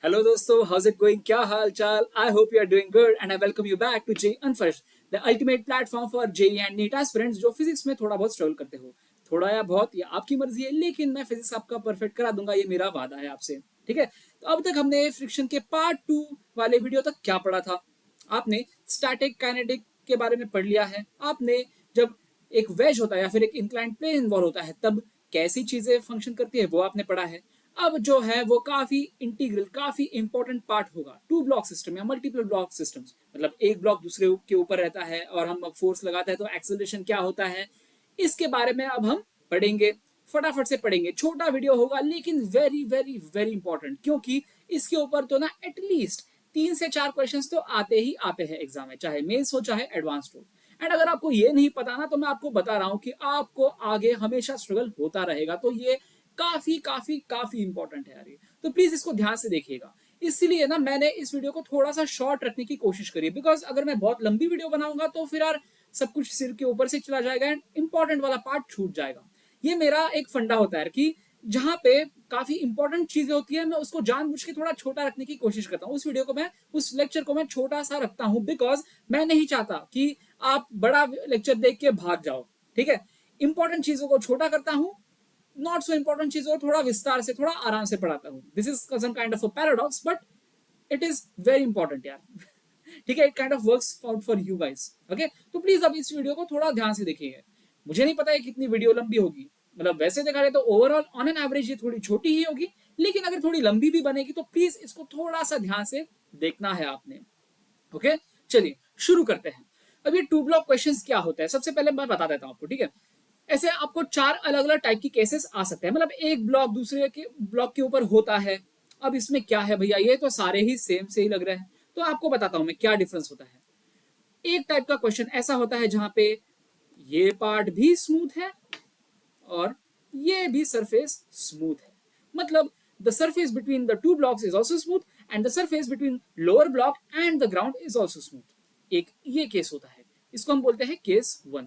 Hello दोस्तों, house it going? क्या हाल चाल? I hope you are doing good and I welcome you back to JEE अनफर्स्ट, the ultimate platform for JEE and NEET aspirants जो physics में थोड़ा बहुत स्ट्रगल करते हो। थोड़ा या बहुत ये आपकी मर्जी है, लेकिन मैं फिजिक्स आपका परफेक्ट करा दूंगा, ये मेरा वादा है आपसे। ठीक है, तो अब तक हमने फ्रिक्शन के पार्ट 2 वाले वीडियो तक क्या पढ़ा था? आपने स्टैटिक काइनेटिक के बारे में पढ़ लिया है। आपने जब एक वेज होता है या फिर एक इंक्लाइंड प्लेन इन्वॉल्व होता है तब कैसी चीजें फंक्शन करती है वो आपने पढ़ा है। अब जो है वो काफी इंटीग्रल, काफी इंपॉर्टेंट पार्ट होगा टू ब्लॉक सिस्टम या मल्टीपल ब्लॉक सिस्टम्स। मतलब एक ब्लॉक दूसरे के ऊपर रहता है और हम अब फोर्स लगाते हैं तो एक्सेलरेशन क्या होता है, इसके बारे में अब हम पढ़ेंगे। फटाफट से पढ़ेंगे, छोटा वीडियो होगा लेकिन वेरी वेरी वेरी इंपॉर्टेंट, क्योंकि इसके ऊपर तो ना एटलीस्ट 3 से 4 क्वेश्चंस तो आते ही आते हैं एग्जाम में, चाहे मेंस हो चाहे एडवांस्ड हो। एंड अगर आपको ये नहीं पता ना, तो मैं आपको बता रहा हूं कि आपको आगे हमेशा स्ट्रगल होता रहेगा। तो ये काफी काफी काफी इंपॉर्टेंट है यार ये, तो प्लीज इसको ध्यान से देखिएगा। इसीलिए ना मैंने इस वीडियो को थोड़ा सा शॉर्ट रखने की कोशिश करी, बिकॉज अगर मैं बहुत लंबी वीडियो बनाऊंगा तो फिर यार सब कुछ सिर के ऊपर से चला जाएगा एंड इंपॉर्टेंट वाला पार्ट छूट जाएगा। ये मेरा एक फंडा होता है कि जहां पे काफी इंपॉर्टेंट चीजें होती है मैं उसको जानबूझ के थोड़ा छोटा रखने की कोशिश करता हूँ। उस वीडियो को मैं, उस लेक्चर को मैं छोटा सा रखता हूँ, बिकॉज मैं नहीं चाहता कि आप बड़ा लेक्चर देख के भाग जाओ। ठीक है, इंपॉर्टेंट चीजों को छोटा करता हूँ, नॉट सो इंपॉर्टेंट चीजों को थोड़ा विस्तार से, थोड़ा आराम से पढ़ाता हूँ। This is some kind of a paradox, but it is very important यार। ठीक है, it kind of works out for you guys. Okay, तो प्लीज अब इस वीडियो को थोड़ा ध्यान से देखिएगा। मुझे नहीं पता है कितनी वीडियो लंबी होगी, मतलब वैसे देखा जाए तो ओवरऑल ऑन एन एवरेज ये थोड़ी छोटी ही होगी, लेकिन अगर थोड़ी लंबी भी बनेगी तो प्लीज इसको थोड़ा सा ध्यान से देखना है आपने। ओके, चलिए शुरू करते हैं। अब ये टू ब्लॉक क्वेश्चंस क्या होता है, सबसे पहले मैं बता देता हूं आपको। ठीक है, ऐसे आपको 4 अलग अलग टाइप की केसेस आ सकते हैं, मतलब एक ब्लॉक दूसरे के ब्लॉक के ऊपर होता है। अब इसमें क्या है भैया, ये तो सारे ही सेम से ही लग रहे हैं, तो आपको बताता हूं मैं क्या डिफरेंस होता है। एक टाइप का क्वेश्चन ऐसा होता है जहां पे ये पार्ट भी स्मूथ है और ये भी सरफेस स्मूथ है। मतलब the surface between the two blocks is also smooth and the surface between lower block and the ground is also smooth. एक ये केस होता है, इसको हम बोलते हैं केस 1,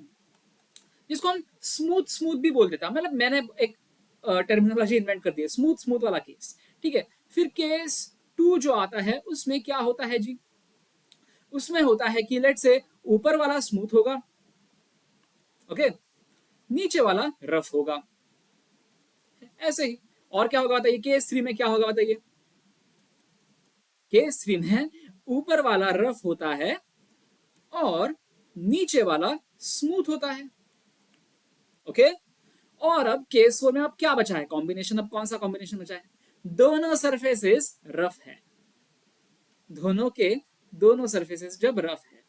जिसको हम स्मूथ स्मूथ भी बोल देता है। मतलब मैंने एक टर्मिनोलॉजी इन्वेंट कर दी है, स्मूथ स्मूथ वाला केस। ठीक है, फिर केस 2 जो आता है उसमें क्या होता है जी, उसमें होता है कि लेट से ऊपर वाला स्मूथ होगा, ओके, नीचे वाला रफ होगा, ऐसे ही। और क्या होगा बताइए, केस 3 में क्या होगा बताइए। केस 3 में ऊपर वाला रफ होता है और नीचे वाला स्मूथ होता है। ओके, और अब केस 4 में अब क्या बचा है कॉम्बिनेशन, अब कौन सा कॉम्बिनेशन बचा है? दोनों सरफेसेस रफ है, दोनों के दोनों सरफेसेस जब रफ है।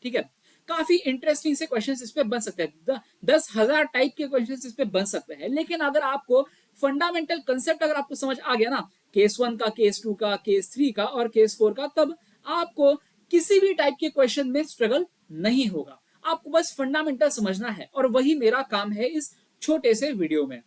ठीक है, काफी इंटरेस्टिंग से क्वेश्चंस इस पे बन सकते हैं, 10,000 टाइप के क्वेश्चंस इस पे बन सकते हैं। लेकिन अगर आपको फंडामेंटल कंसेप्ट अगर आपको समझ आ गया ना, केस 1 का, केस 2 का, केस 3 का और केस 4 का, तब आपको किसी भी टाइप के क्वेश्चन में स्ट्रगल नहीं होगा। आपको बस फंडामेंटल समझना है और वही मेरा काम है इस छोटे से वीडियो में।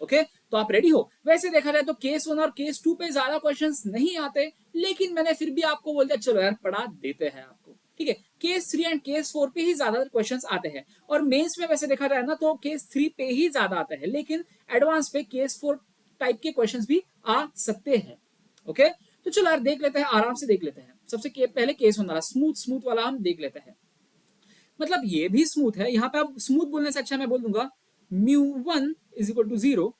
ओके, तो आप रेडी हो? वैसे देखा जाए तो केस 1 और केस 2 पे ज्यादा क्वेश्चंस नहीं आते, लेकिन मैंने फिर भी आपको बोल दिया चलो यार पढ़ा देते हैं आपको। ठीक है, केस 3 एंड केस 4 पे ही ज्यादा क्वेश्चंस आते हैं, और मेंस में वैसे देखा जाए ना तो केस 3 पे ही ज्यादा आते हैं, लेकिन एडवांस पे केस 4 टाइप के क्वेश्चंस भी आ सकते हैं। ओके, तो चलो यार देख लेते हैं, आराम से देख लेते हैं। सबसे पहले केस 1 वाला स्मूथ स्मूथ वाला हम देख लेते हैं। मतलब ये भी स्मूथ है, यहाँ पे अब स्मूथ बोलने से अच्छा मैं बोल दूंगा μ1 इज इक्वल टू 0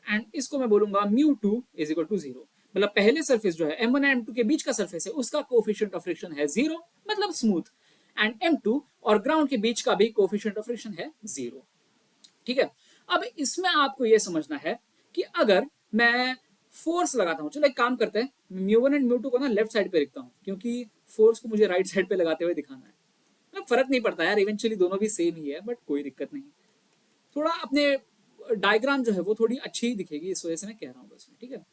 एंड इसको मैं बोलूंगा μ2 इज इक्वल टू 0। मतलब पहले सरफेस जो है m1 एंड m2 के बीच का सरफेस है, उसका कोफिशिएंट ऑफ फ्रिक्शन है 0, मतलब स्मूथ। एंड m2 और ग्राउंड के बीच का भी कोफिशिएंट ऑफ फ्रिक्शन है 0। ठीक है, अब इसमें आपको यह समझना है कि अगर मैं फोर्स लगाता हूं, चलो एक काम करते हैं, μ1 एंड μ2 को ना लेफ्ट साइड पे लिखता हूं, क्योंकि फोर्स को मुझे राइट साइड पे लगाते हुए दिखाना है। मतलब फर्क नहीं पड़ता यार, इवेंचुअली दोनों भी सेम ही है, बट कोई दिक्कत नहीं। थोड़ा अपने डायग्राम जो है वो थोड़ी अच्छी ही दिखेगी, इस वजह से मैं कह रहा हूँ बस। ठीक है,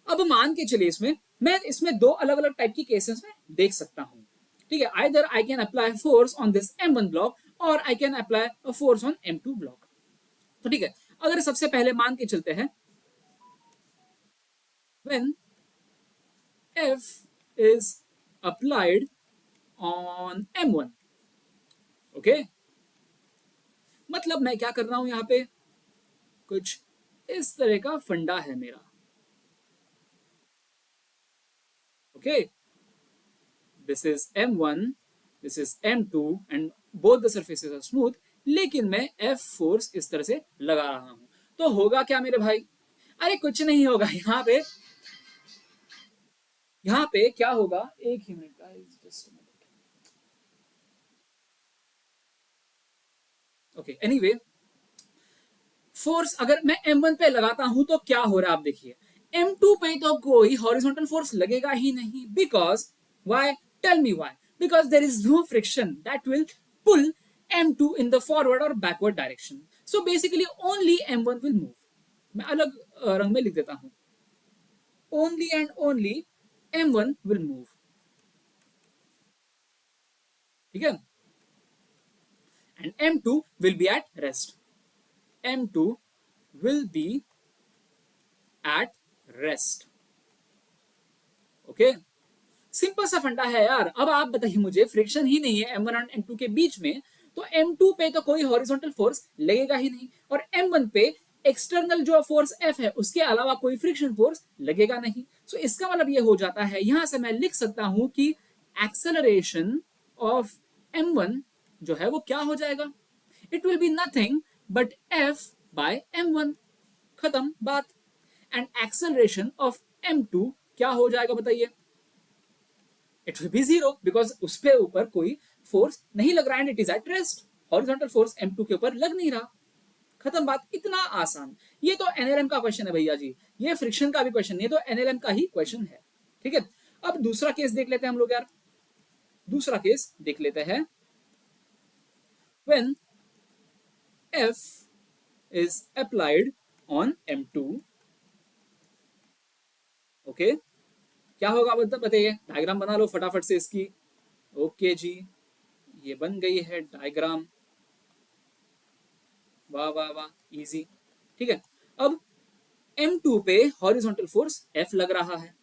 अब मान के चलिए इसमें मैं इसमें 2 अलग अलग टाइप की केसेस में देख सकता हूँ। ठीक है, either I can apply force on this m1 block और I can apply a force on m2 block. तो ठीक है, अगर सबसे पहले मान के चलते हैं when F is applied on m1। Okay, मतलब मैं क्या कर रहा हूं, यहां पे कुछ इस तरह का फंडा है मेरा। Okay, this is M1, this is M2 and both the surfaces are smooth, लेकिन मैं F फोर्स इस तरह से लगा रहा हूं। तो होगा क्या मेरे भाई? अरे कुछ नहीं होगा यहाँ पे क्या होगा, एक ही minute guys, just okay, anyway, force अगर मैं M1 पे लगाता हूं तो क्या हो रहा है आप देखिए, M2 पे तो कोई हॉरिजॉन्टल फोर्स लगेगा ही नहीं, because why, tell me why, because there is no friction that will pull M2 in the forward or backward direction. So basically only M1 will move. मैं अलग रंग में लिख देता हूं, only and only M1 will move. ठीक है, and M2 will be at rest. M2 will be at rest. Okay, simple सा फंडा है यार। अब आप बताइए मुझे, फ्रिक्शन ही नहीं है M1 और M2 के बीच में, तो M2 पे तो कोई हॉरिजॉन्टल फोर्स लगेगा ही नहीं, और M1 पे एक्सटर्नल जो फोर्स F है उसके अलावा कोई फ्रिक्शन फोर्स लगेगा नहीं। सो इसका मतलब ये हो जाता है, यहां से मैं लिख सकता हूं कि एक्सेलरेशन ऑफ M1 जो है वो क्या हो जाएगा, it will be nothing but F by M1, खत्म बात। एंड एक्सेलरेशन ऑफ M2 क्या हो जाएगा बताइए, it will B zero, because उस पे ऊपर कोई फोर्स नहीं लग रहा है, and it is at rest, horizontal force M2 के ऊपर लग नहीं रहा, खत्म बात, इतना आसान। ये तो NLM का क्वेश्चन है भैया जी, ये फ्रिक्शन का भी क्वेश्चन नहीं, तो NLM का ही क्वेश्चन है। ठीक है, अब दूसरा केस देख लेते हैं हम लोग यार, दूसरा केस देख लेते हैं, when F is applied on M2, okay, क्या होगा बताइए, डायग्राम बना लो फटाफट से इसकी। ओके जी, ये बन गई है डायग्राम, वाह वाह वाह, इजी। ठीक है, अब M2 पे हॉरिजॉन्टल फोर्स F लग रहा है,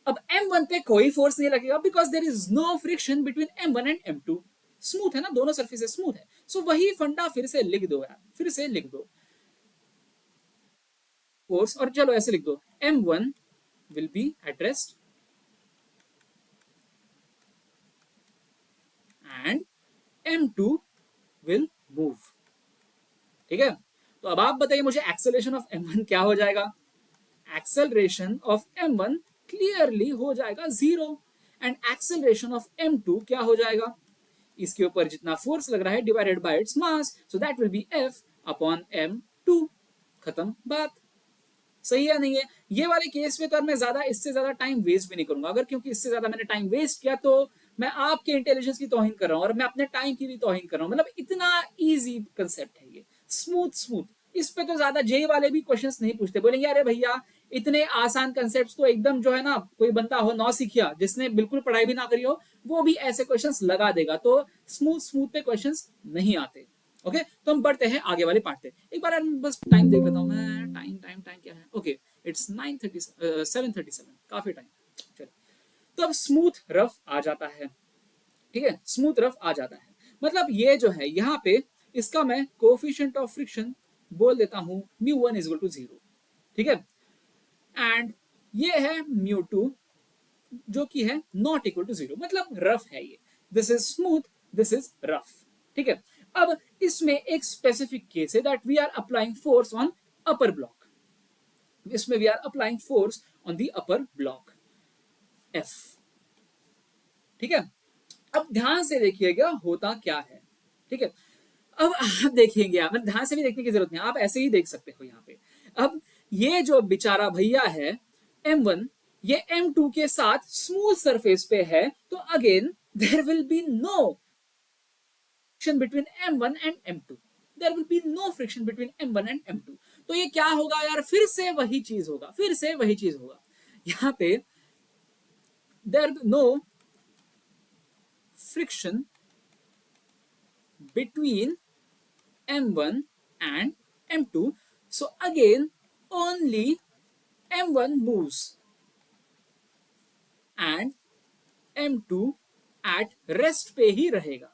अब M1 पे कोई फोर्स नहीं लगेगा, because there is no friction between M1 and M2, smooth है ना, दोनों सरफेसेस स्मूथ है। सो वही फंडा फिर से लिख दो यार, फिर से लिख दो फोर्स, और चलो ऐसे लिख दो, M1 will be at rest and M2 will move। ठीक है, तो अब आप बताइए मुझे एक्सेलरेशन ऑफ M1 क्या हो जाएगा, एक्सेलरेशन ऑफ M1 क्लियरली हो जाएगा zero, and acceleration of M2 क्या हो जाएगा, इसके ऊपर जितना फोर्स लग रहा है divided by its mass, so that will B F upon M2, खत्म बात। सही है नहीं है? ये वाले केस में तो मैं ज्यादा, इससे ज्यादा टाइम वेस्ट भी नहीं करूंगा, अगर क्योंकि इससे ज्यादा मैंने टाइम वेस्ट किया तो मैं आपके इंटेलिजेंस की तौहीन कर रहा हूं, और मैं अपने टाइम की भी तौहीन कर रहा हूं। मतलब इतना इजी कंसेप्ट है ये, स्मूथ स्मूथ, इस पे तो ज्यादा जेई वाले भी क्वेश्चंस नहीं पूछते, बोलेंगे अरे भैया इतने आसान कंसेप्ट तो एकदम जो है ना, कोई बंदा हो नौसिखिया जिसने बिल्कुल पढ़ाई भी ना करी हो, वो भी ऐसे क्वेश्चंस लगा देगा, तो स्मूथ स्मूथ पे क्वेश्चंस नहीं आते। ओके, तो हम बढ़ते हैं आगे वाले पार्ट पे। एक बार बस टाइम देख लेता हूं मैं, टाइम टाइम टाइम क्या है, ओके इट्स 7:37, काफी टाइम। चलो, तो अब स्मूथ रफ आ जाता है, ठीक है, स्मूथ रफ आ जाता है, मतलब ये जो है यहाँ पे इसका मैं कोफिशिएंट ऑफ फ्रिक्शन बोल देता हूं μ1 इज इक्वल टू 0, ठीक है, एंड ये है μ2 जो कि है नॉट इक्वल टू 0, मतलब रफ है ये, this is smooth, this is rough. ठीक है, अब इसमें एक स्पेसिफिक केस है that we are applying force on upper block, इसमें we are applying force on the upper block F। ठीक है, अब ध्यान से देखिएगा होता क्या है। ठीक है, अब आप देखेंगे, आप ध्यान से भी देखने की जरूरत नहीं, आप ऐसे ही देख सकते हो यहाँ पे। अब ये जो बेचारा भैया है M1, ये M2 के साथ स्मूथ सरफेस पे है, तो again there will be no friction between M1 and M2, there will be no friction between M1 and M2। तो ये क्या होगा यार, फिर से वही चीज होगा, फिर से वही चीज होगा, यहाँ पे there no friction between M1 and M2, so again only M1 moves and M2 at rest पे ही रहेगा।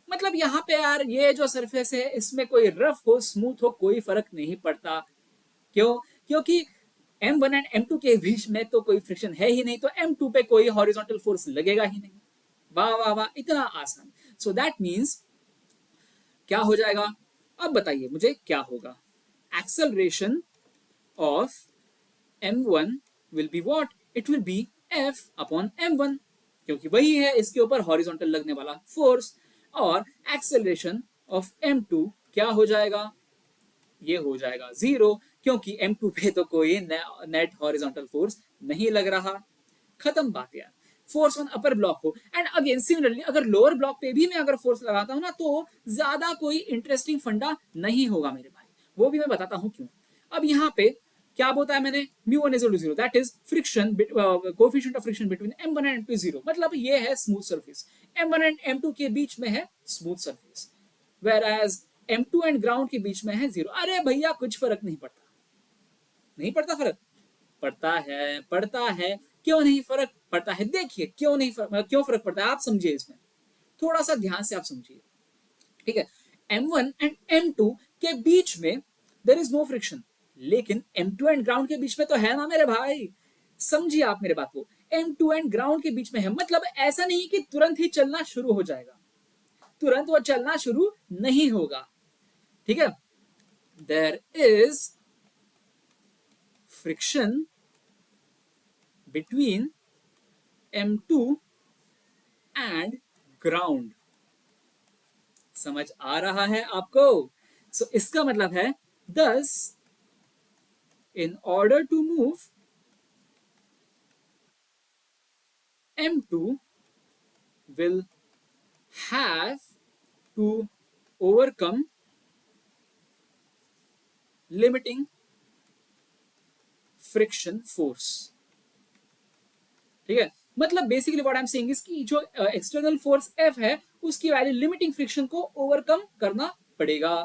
मतलब यहाँ पे यार ये जो सरफेस है इसमें कोई रफ हो स्मूथ हो कोई फर्क नहीं पड़ता, क्यों, क्योंकि M1 एंड M2 के बीच में तो कोई फ्रिक्शन है ही नहीं, तो M2 पे कोई हॉरिजॉन्टल फोर्स लगेगा ही नहीं। वाह वाह वाह, इतना आसान। सो दैट मीन्स क्या हो जाएगा, अब बताइए मुझे क्या होगा। Acceleration of M1 will be what, it will B F upon M1, क्योंकि वही है इसके ऊपर हॉरिजॉन्टल लगने वाला फोर्स। और एक्सेलरेशन ऑफ M2 क्या हो जाएगा, ये हो जाएगा 0, क्योंकि M2 पे तो कोई नेट हॉरिजॉन्टल फोर्स नहीं लग रहा। खत्म बात यार। फोर्स ऑन अपर ब्लॉक हो, एंड अगेन सिमिलरली अगर लोअर ब्लॉक पे भी मैं अगर फोर्स लगाता हूं ना, तो ज्यादा कोई इंटरेस्टिंग फंडा नहीं होगा मेरे भाई, वो भी मैं बताता हूं क्यों। अब यहाँ पे क्या बताया मैंने, μ1 is to 0, that is friction, coefficient of friction between M1 and M2 0, मतलब ये है smooth surface. M1 and M2 के बीच में है smooth surface, where as M2 and ground के बीच में है 0। अरे भैया कुछ फर्क नहीं पड़ता, नहीं पड़ता फर्क, पड़ता है, पड़ता है। क्यों नहीं फर्क पड़ता है, देखिए क्यों नहीं फर्क, क्यों फर्क पड़ता है आप समझिए, इसमें थोड़ा सा ध्यान से आप समझिए, ठीक है। M1 एंड M2 के बीच में देयर इज नो फ्रिक्शन, लेकिन M2 एंड ग्राउंड के बीच में तो है ना मेरे भाई, समझिए आप मेरे बात को। M2 एंड ग्राउंड के बीच में है, मतलब ऐसा नहीं कि तुरंत ही चलना शुरू हो जाएगा, तुरंत वो चलना शुरू नहीं होगा, ठीक है। There is friction between M2 and ground, समझ आ रहा है आपको। सो इसका मतलब है, thus in order to move M2 will have to overcome limiting friction force, ठीक है। मतलब basically what I am saying is कि जो एक्सटर्नल फोर्स F है, उसकी वैल्यू लिमिटिंग फ्रिक्शन को ओवरकम करना पड़ेगा।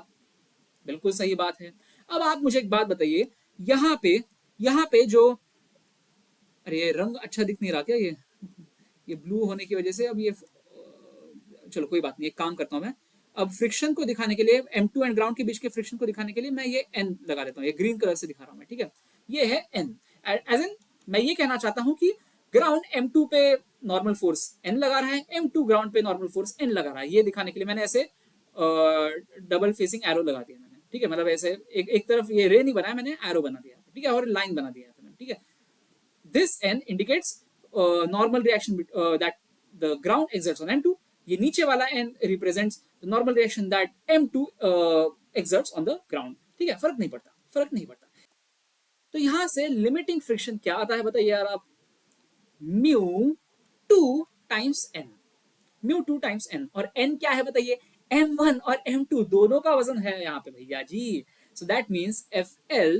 बिल्कुल सही बात है। अब आप मुझे एक बात बताइए, यहाँ पे जो, अरे ये रंग अच्छा दिख नहीं रहा क्या, ये ब्लू होने की वजह से, अब ये चलो कोई बात नहीं, एक काम करता हूँ मैं, अब फ्रिक्शन को दिखाने के लिए, M2 एंड ग्राउंड के बीच के फ्रिक्शन को दिखाने के लिए मैं ये N लगा देता हूँ, ये ग्रीन कलर से दिखा रहा हूँ मैं, ठीक है। ये है N, एज इन मैं ये कहना चाहता हूँ कि ग्राउंड M2 पे नॉर्मल फोर्स N लगा रहा है, M2 ग्राउंड पे नॉर्मल फोर्स N लगा रहा है, ये दिखाने के लिए मैंने ऐसे डबल फेसिंग एरो लगा दिया मैंने, ठीक है। मतलब ऐसे एक तरफ ये रे नहीं बनाया मैंने, एरो बना दिया, ठीक है, और लाइन बना दिया मैंने, ठीक है। This N indicates normal reaction that the ground exerts on M2, ये नीचे वाला N represents the normal reaction that M2 exerts on the ground, ठीक है। फर्क नहीं पड़ता, फर्क नहीं पड़ता। तो यहां से लिमिटिंग फ्रिक्शन क्या आता है बताइए यार आप, μ2 टाइम्स N, μ2 टाइम्स N, और N क्या है बताइए, M1 और M2 दोनों का वजन है यहाँ पे भैया जी। So that means FL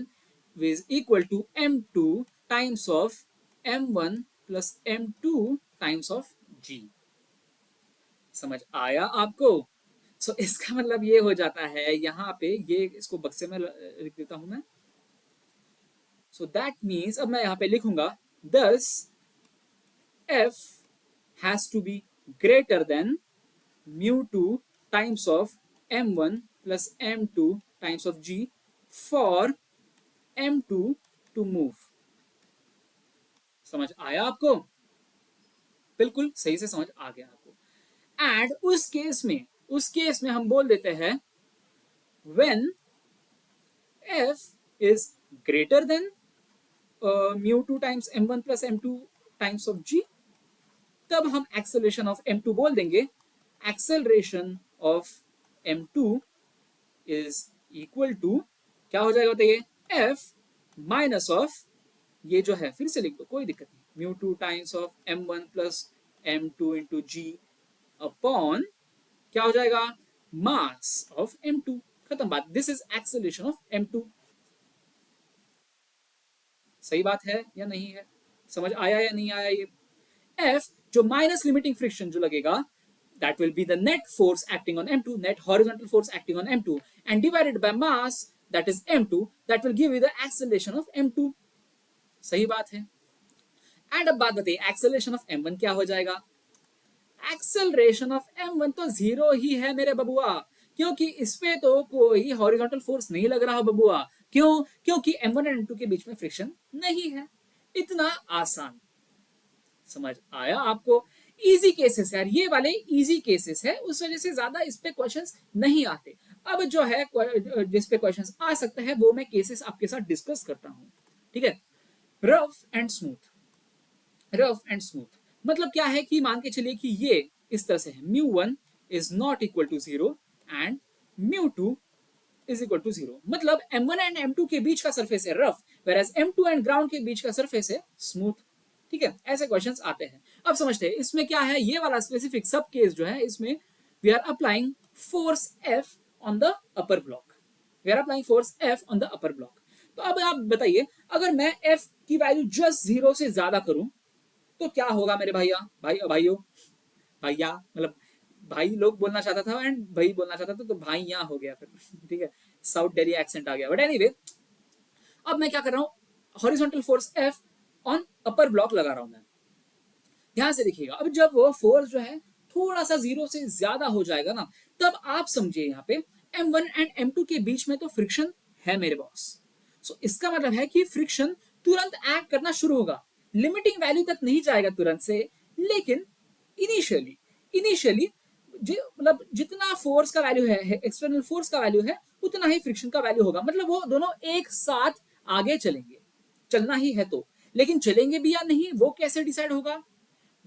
is equal to M2 times of M1 plus M2 times of G। समझ आया आपको। सो इसका मतलब ये हो जाता है, यहाँ पे ये इसको बक्से में लिख देता हूं मैं। सो दैट मीन्स अब मैं यहाँ पे लिखूंगा, thus F has to be greater than μ2 times of M1 plus M2 times of G for M2 to move। समझ आया आपको, बिल्कुल सही से समझ आ गया आपको। एंड उस केस में हम बोल देते हैं when F is greater than μ2 times M1 plus M2 times of G, तब हम एक्सेलरेशन ऑफ M2 बोल देंगे, acceleration of M2 is equal to, क्या हो जाएगा बताइए, F माइनस ऑफ, ये जो है फिर से लिख दो कोई दिक्कत नहीं, μ2 times of M1 plus M2 into G upon क्या हो जाएगा, मास ऑफ M2, खत्म बात। This is acceleration of M2। सही बात है या नहीं है, समझ आया या नहीं आया ये। F जो माइनस लिमिटिंग फ्रिक्शन जो लगेगा, that will be the net force acting on M2, net horizontal force acting on M2, and divided by mass, that is M2, that will give you the acceleration of M2। सही बात है। And अब बात बताइए, acceleration of M1 क्या हो जाएगा, acceleration of M1 तो 0 ही है मेरे बबुआ, क्योंकि इस पे तो कोई हॉरिजॉन्टल फोर्स नहीं लग रहा बबुआ, क्यों? क्योंकि M1 और M2 के बीच में फ्रिक्शन नहीं है। इतना आसान। समझ आया आपको? इजी केसेस यार, ये वाले इजी केसेस है, उस वजह से ज्यादा इस पे क्वेश्चंस नहीं आते। अब जो है जिस पे क्वेश्चंस आ सकते हैं वो मैं केसेस आपके साथ डिस्कस करता हूं। ठीक है, rough and smooth. Rough and smooth मतलब क्या है कि मान के चलिए कि ये इस तरह से है, μ1 is not equal to 0 and μ2 is equal to 0। मतलब M1 एंड M2 के बीच का सरफेस है rough, where M2 and ground के बीच का सरफेस है स्मूथ। ठीक है, ऐसे क्वेश्चंस आते हैं। अब समझते हैं इसमें क्या है, ये वाला स्पेसिफिक सब केस जो है, इसमें we are applying force F on the upper block. We are applying force F on the upper block. तो अब आप बताइए, अगर मैं F की वैल्यू जस्ट 0 से ज्यादा करूं तो क्या होगा मेरे भैया, भाइयों, भैया मतलब भाई लोग बोलना चाहता था एंड भाई बोलना चाहता था, तो भाई यहाँ हो गया फिर। ठीक है, साउथ दिल्ली एक्सेंट आ गया। बट एनीवे, अब मैं क्या कर रहा हूँ, horizontal force F on upper block लगा रहा हूं मैं। ध्यान से देखिएगा, अब जब वो फोर्स जो है थोड़ा सा 0 से ज्यादा हो जाएगा ना, तब आप समझिए यहाँ पे M1 एंड M2 के बीच में तो फ्रिक्शन है मेरे बॉस। सो इसका मतलब है कि फ्रिक्शन तुरंत एक्ट करना शुरू होगा। लिमिटिंग वैल्यू तक नहीं जाएगा तुरंत से, लेकिन इनिशियली इनिशियली मतलब जितना फोर्स का वैल्यू है, एक्सटर्नल फोर्स का वैल्यू है, उतना ही फ्रिक्शन का वैल्यू होगा। मतलब वो दोनों एक साथ आगे चलेंगे, चलना ही है तो। लेकिन चलेंगे भी या नहीं वो कैसे डिसाइड होगा?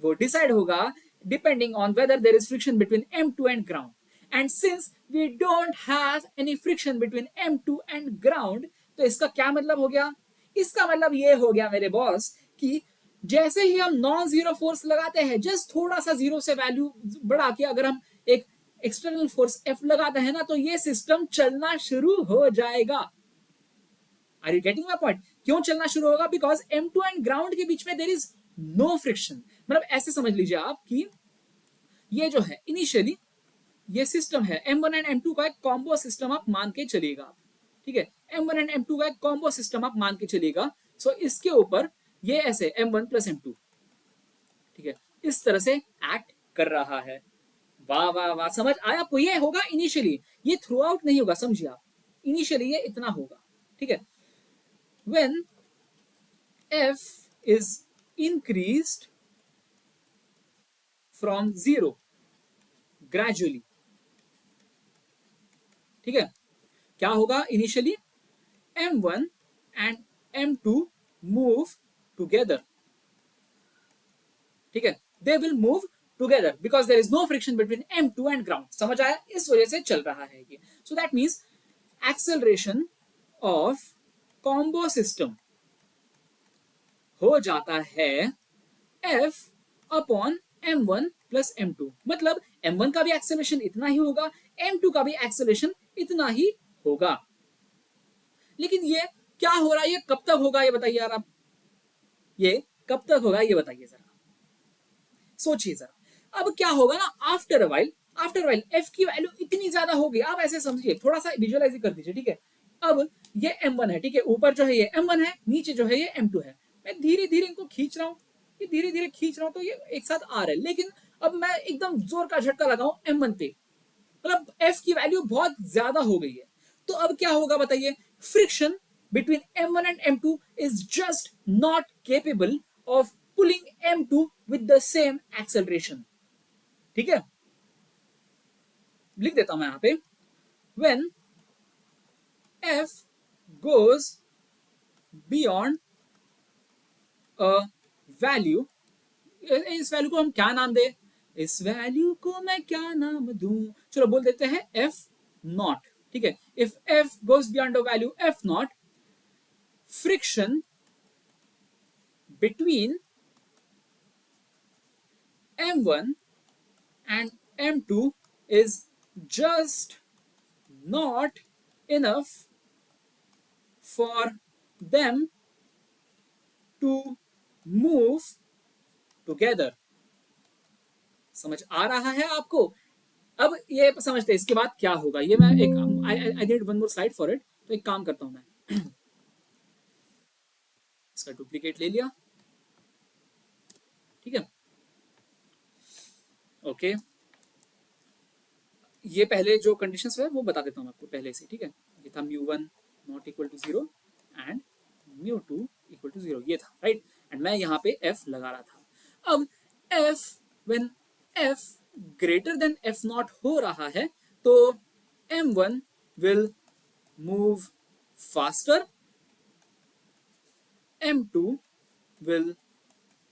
वो डिसाइड होगा depending on whether there is friction between M2 and ground. And since we don't have any friction between M2 and ground, तो इसका क्या मतलब हो गया? इसका मतलब ये हो गया मेरे बॉस कि जैसे ही हम नॉन जीरो फोर्स लगाते हैं, जस्ट थोड़ा सा जीरो से वैल्यू बढ़ा के अगर हम एक एक्सटर्नल फोर्स F लगाते हैं ना, तो ये सिस्टम चलना शुरू हो जाएगा। Are you getting my point? क्यों चलना शुरू होगा? बिकॉज M2 एंड ग्राउंड के बीच में देयर इज नो फ्रिक्शन। मतलब ऐसे समझ लीजिए आप कि ये जो है इनिशियली ये सिस्टम है M1 एंड M2 का एक कॉम्बो सिस्टम आप मान के चलिएगा आप। ठीक है, M1 एंड M2 का एक कॉम्बो सिस्टम आप मान के चलिएगा। सो इसके ऊपर ये ऐसे M1 प्लस M2, ठीक है, इस तरह से एक्ट कर रहा है। वाह वाह वाह, समझ आया आपको? ये होगा इनिशियली, ये थ्रू आउट नहीं होगा, समझिए आप। इनिशियली ये इतना होगा। ठीक है, when F is increased from 0 gradually, ठीक है, क्या होगा initially? M1 and M2 move together. ठीक है, they will move together because there is no friction between M2 and ground. समझ आया? इस वजह से चल रहा है ये। So that means acceleration of combo system हो जाता है F upon M1 plus M2। मतलब M1 का भी एक्सेलरेशन इतना ही होगा, M2 का भी एक्सेलरेशन इतना ही होगा। लेकिन ये क्या हो रहा है, ये कब तक होगा ये बताइए यार आप, ये कब तक होगा ये बताइए जरा, सोचिए जरा। अब क्या होगा ना, आफ्टर अ वाइल F की वैल्यू इतनी ज्यादा होगी। आप ऐसे समझिए, थोड़ा सा विजुअलाइज कर दीजिए। ठीक है, अब ये M1 है, ठीक है, ऊपर जो है ये M1 है, नीचे जो है ये M2 है। मैं धीरे धीरे इनको खींच रहा हूँ, ये धीरे धीरे खींच रहा हूँ, तो ये एक साथ आ रहा है। लेकिन अब मैं एकदम जोर का झटका लगाऊं M1 पे, मतलब F की वैल्यू बहुत ज्यादा हो गई है। तो अब क्या होगा बताइए? Friction between M1 and M2 is just not capable of pulling M2 with the same acceleration. ठीक है, लिख देता हूं मैं यहां पे, when F goes beyond a value, इस वैल्यू को हम क्या नाम दे? इस वैल्यू को मैं क्या नाम दूं? चलो बोल देते हैं F नॉट। ठीक है, if F goes beyond a value F not, friction between M1 and M2 is just not enough for them to move together. समझ आ रहा है आपको? अब ये समझते हैं इसके बाद क्या होगा। ये मैं एक I need one more slide for it, तो एक काम करता हूं मैं, इसका डुप्लीकेट ले लिया। ठीक है, ओके, ये पहले जो कंडीशंस है वो बता देता हूं आपको पहले से। ठीक है, ये था μ1 not equal to 0 and μ2 equal to 0, ये था राइट। एंड मैं यहाँ पे f लगा रहा था। अब f when f greater then f not हो रहा है तो m1 will move faster, m2 will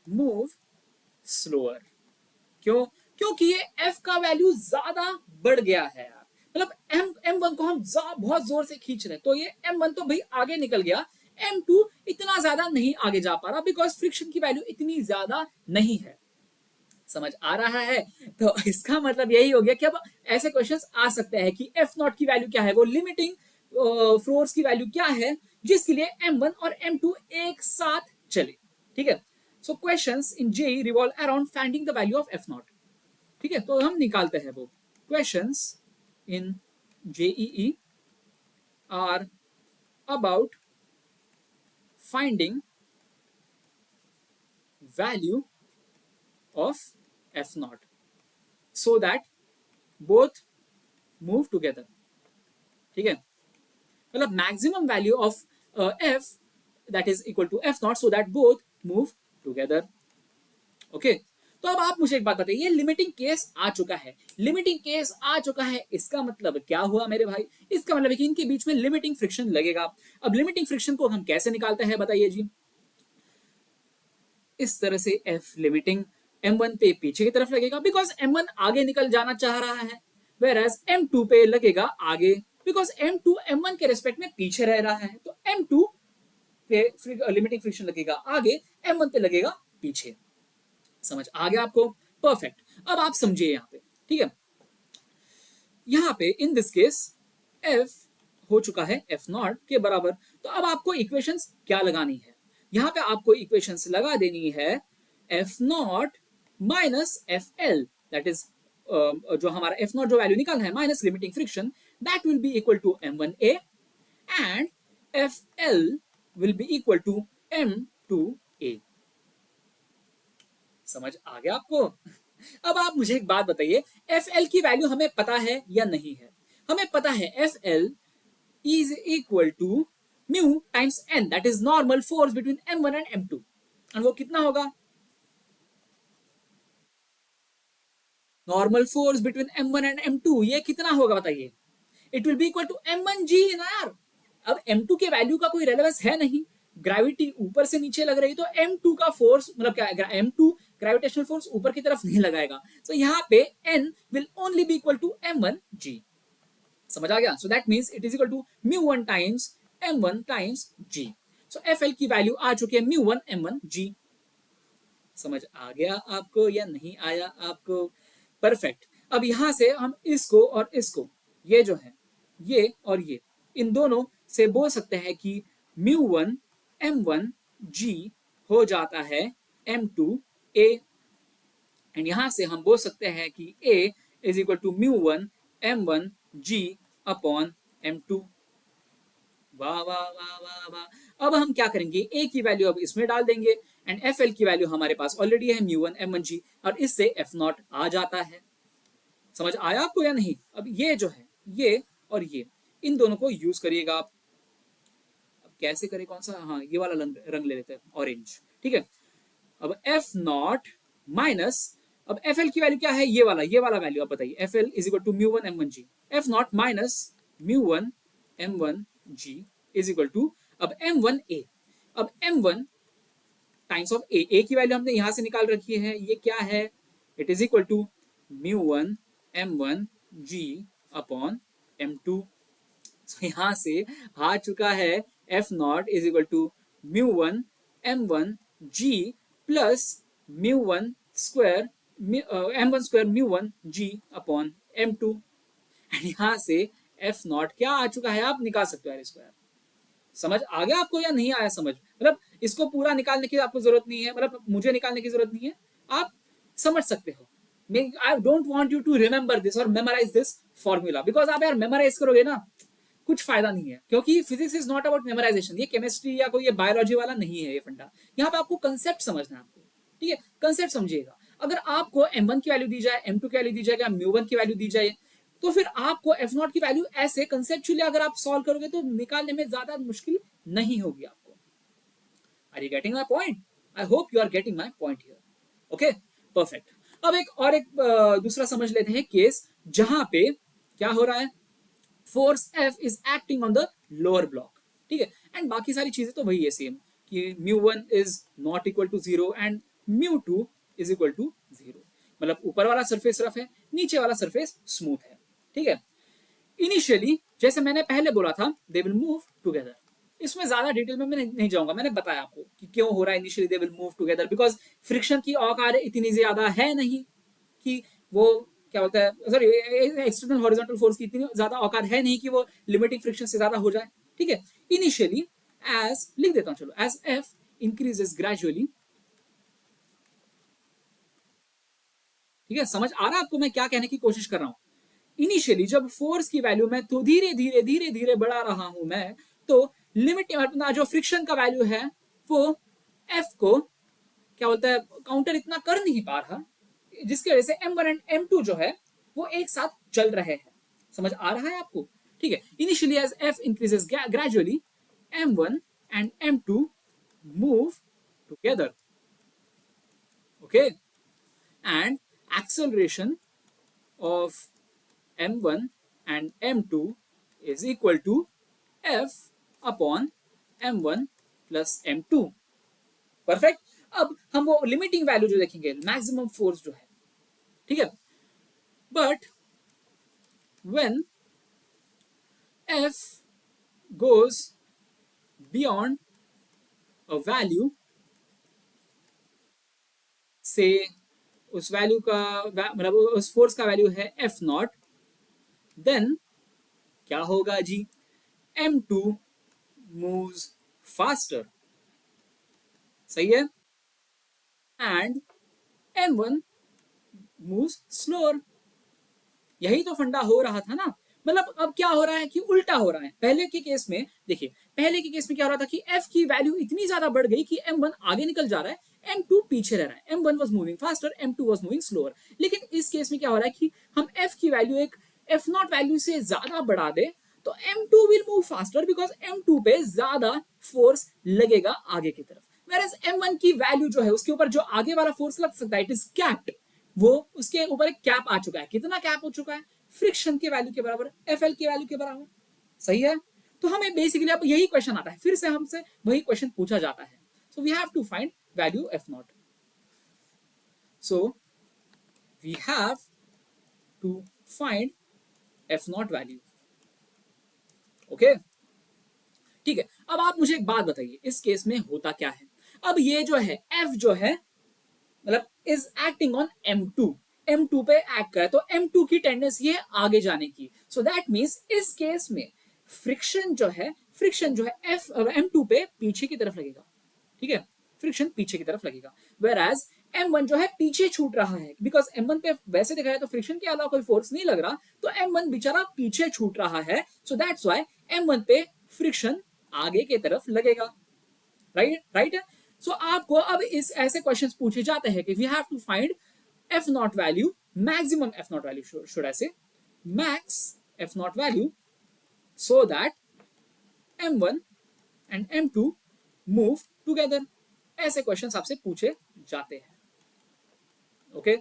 move slower. क्यों? क्योंकि ये f का वैल्यू ज्यादा बढ़ गया है यार, मतलब m1 को हम बहुत जोर से खींच रहे हैं, तो ये m1 तो भाई आगे निकल गया, m2 इतना ज्यादा नहीं आगे जा पा रहा बिकॉज फ्रिक्शन की वैल्यू इतनी ज्यादा नहीं है। समझ आ रहा है? तो इसका मतलब यही हो गया कि अब ऐसे क्वेश्चंस आ सकते हैं कि एफ नॉट की वैल्यू क्या है, वो लिमिटिंग फोर्स की वैल्यू क्या है जिसके लिए m1 और m2 एक साथ चले। ठीक है, so questions in JEE revolve around finding the value of F naught. ठीक है, तो हम निकालते हैं वो questions in JEE are about finding value of f naught so that both move together। ठीक है, मतलब maximum value of f that is equal to f naught so that both move together। Okay, तो अब आप मुझे एक बात बताइए, लिमिटिंग केस आ चुका है, लिमिटिंग केस आ चुका है, इसका मतलब क्या हुआ मेरे भाई? इसका मतलब है कि इनके बीच में लिमिटिंग फ्रिक्शन लगेगा। अब लिमिटिंग फ्रिक्शन को हम कैसे निकालते हैं बताइए जी? इस तरह से f लिमिटिंग m1 पे पीछे की तरफ लगेगा बिकॉज m1 आगे निकल जाना चाह रहा है, whereas m2 पे लगेगा आगे बिकॉज m2 m1 के रेस्पेक्ट में पीछे रह रहा है, तो m2 पे लिमिटिंग फ्रिक्शन लगेगा आगे, m1 पे लगेगा पीछे। समझ आ गया आपको? परफेक्ट। अब आप समझिए यहाँ पे, ठीक है, यहाँ पे इन दिस केस f हो चुका है f नॉट के बराबर, तो अब आपको इक्वेशंस क्या लगानी है? यहाँ पे आपको इक्वेशंस लगा देनी है f not minus F L, that is जो हमारा f नॉट जो वैल्यू निकालना है minus limiting friction, that will be equal to m1a and fl will be equal to m2a। समझ आ गया आपको? अब आप मुझे एक बात बताइए, fl की वैल्यू हमें पता है या नहीं है? हमें पता है fl is equal to mu times n, that is normal force between m1 and m2, and वो कितना होगा? Normal force between m1 and m2 ये कितना होगा बताइए? It will be equal to m1g ना यार। अब m2 के वैल्यू का कोई रेलेवेंस है नहीं, ग्रेविटी ऊपर से नीचे लग रही, तो m2 का फोर्स मतलब क्या है, m2 ग्रेविटेशनल फोर्स ऊपर की तरफ नहीं लगाएगा, सो यहाँ पे n will only be equal to m1g। समझ आ गया? So that means it is equal to μ1 times m1 times g। So fl की वैल्यू आ चुकी है μ1 m1g। समझ आ गया आपको या नहीं आया आपको? परफेक्ट। अब यहां से हम इसको और इसको, ये जो है ये और ये, इन दोनों से बोल सकते हैं कि μ1 m1g हो जाता है m2a, एंड यहां से हम बोल सकते हैं कि a is equal to μ1 m1g upon m2। वाह वाह वाह वाह वाह। अब हम क्या करेंगे, a की वैल्यू अब इसमें डाल देंगे एंड fl की वैल्यू हमारे पास ऑलरेडी है μ1 m1g, और इससे f नॉट आ जाता है। समझ आया आपको या नहीं? अब ये जो है ये और ये, इन दोनों को यूज करिएगा आप। अब कैसे करें, कौन सा, हाँ ये वाला रंग ले लेते हैं, ऑरेंज। ठीक है, अब f नॉट माइनस, अब fl की वैल्यू क्या है, ये वाला वैल्यू आप बताइए, fl is equal to μ1 m1g, f not minus μ1 m1g is equal to, अब m1a, अब m1 टाइम्स ऑफ a की वैल्यू हमने यहां से निकाल रखी है, ये क्या है, it is equal to μ1 m1g upon m2। So यहां से आ चुका है f not is equal to μ1 m1g plus μ1 square m1 square μ1 g upon m2, and यहां से f नॉट क्या आ चुका है, आप निकाल सकते हो यार स्क्वायर। समझ आ गया आपको या नहीं आया समझ? मतलब इसको पूरा निकालने की आपको जरूरत नहीं है, मतलब मुझे निकालने की जरूरत नहीं है, आप समझ सकते हो। I don't want you to remember this और मेमोराइज दिस फॉर्मूला, बिकॉज आप यार मेमोराइज करोगे ना कुछ फायदा नहीं है, क्योंकि physics is not about memorisation, ये केमिस्ट्री या कोई ये बायोलॉजी वाला नहीं है ये फंडा। यहाँ पे आपको कंसेप्ट समझना है आपको, ठीक है, कंसेप्ट समझिएगा। अगर आपको m1 की वैल्यू दी जाए, m2 की वैल्यू दी जाए, m1 की वैल्यू दी जाए, तो फिर आपको एफ नॉट की वैल्यू ऐसे कंसेप्चुअली अगर आप सॉल्व करोगे तो निकालने में ज्यादा मुश्किल नहीं होगी आपको। Are you getting my point? I hope you are getting my point here. Okay, perfect. अब एक दूसरा समझ लेते हैं केस जहां पे क्या हो रहा है, force F is acting on the lower block, ठीक है, एंड बाकी सारी चीजें तो वही है सेम, कि mu one is not equal to zero and mu two is equal to zero. मतलब ऊपर वाला सरफेस रफ है, नीचे वाला सरफेस स्मूथ है, ठीक है। इनिशियली जैसे मैंने पहले बोला था, दे विल मूव टुगेदर। इसमें ज्यादा डिटेल में मैं नहीं जाऊंगा, मैंने बताया आपको कि क्यों हो रहा है initially they will move together, because friction की औकात इतनी ज्यादा है नहीं कि वो क्या बोलता है, सॉरी, एक्सटर्नल हॉरिजॉन्टल फोर्स की इतनी ज्यादा औकात है नहीं कि वो लिमिटिंग फ्रिक्शन से ज्यादा हो जाए, ठीक है। इनिशियली एज लिख देता हूं, चलो, एज एफ इंक्रीजेस ग्रेजुअली, ठीक है। समझ आ रहा है आपको मैं क्या कहने की कोशिश कर रहा हूं? इनिशियली जब फोर्स की वैल्यू मैं तो धीरे धीरे धीरे धीरे बढ़ा रहा हूं मैं, तो लिमिट अपना जो फ्रिक्शन का वैल्यू है वो एफ को क्या बोलता है काउंटर इतना कर नहीं पा रहा, जिसकी वजह से M1 एंड M2 जो है वो एक साथ चल रहे हैं। समझ आ रहा है आपको? ठीक है। Initially as F increases gradually, M1 and M2 move together, okay, and acceleration of M1 and M2 is equal to F upon M1 plus M2। Perfect. अब हम वो लिमिटिंग वैल्यू जो देखेंगे, मैक्सिमम फोर्स जो है, ठीक है। But when F goes beyond a value, से उस वैल्यू का मतलब उस फोर्स का वैल्यू है एफ नॉट, देन क्या होगा जी, M2 moves faster, सही है, एंड M1 moves slower। यही तो फंडा हो रहा था ना। मतलब अब क्या हो रहा है कि उल्टा हो रहा है। पहले के केस में देखिए, पहले के केस में क्या हो रहा था कि F की वैल्यू इतनी ज्यादा बढ़ गई कि M1 आगे निकल जा रहा है, M2 पीछे रह रहा है। M1 was moving faster, M2 was moving slower। लेकिन इस केस में क्या हो रहा है कि हम F की वैल्यू एक F नॉट वैल्यू से ज्यादा बढ़ा दे तो M2 will move faster, because M2 पे ज्यादा फोर्स लगेगा आगे की तरफ। Whereas M1 की वैल्यू जो है उसके ऊपर जो आगे वाला फोर्स लग सकता है, इट इज कैप्ड। वो उसके ऊपर एक कैप आ चुका है। कितना कैप हो चुका है? फ्रिक्शन के वैल्यू के बराबर, एफएल के वैल्यू के बराबर, सही है। तो हमें बेसिकली अब यही क्वेश्चन आता है, फिर से हमसे वही क्वेश्चन पूछा जाता है। So we have to find value F naught. So we have to find F not value, okay, ठीक है। अब आप मुझे एक बात बताइए, इस केस में होता क्या है? अब ये जो है एफ जो है मतलब is acting on M2, M2 पे एक्ट करे तो M2 की टेंडेंसी है आगे जाने की। सो दैट मींस इस केस में फ्रिक्शन जो है F M2 पे पीछे की तरफ लगेगा, ठीक है, फ्रिक्शन पीछे की तरफ लगेगा। वेयर एज M1 जो है पीछे छूट रहा है, बिकॉज M1 पे वैसे देखा जाए तो फ्रिक्शन के अलावा कोई फोर्स नहीं लग रहा, तो M1 बेचारा पीछे छूट रहा है। सो दैट्स व्हाई M1 पे फ्रिक्शन आगे की तरफ लगेगा, राइट राइट है। सो आपको अब इस ऐसे क्वेश्चंस पूछे जाते हैं कि we have to find F not value, maximum F not value, should I say max F not value, so that M1 and M2 move together. ऐसे क्वेश्चंस आपसे पूछे जाते हैं, ओके।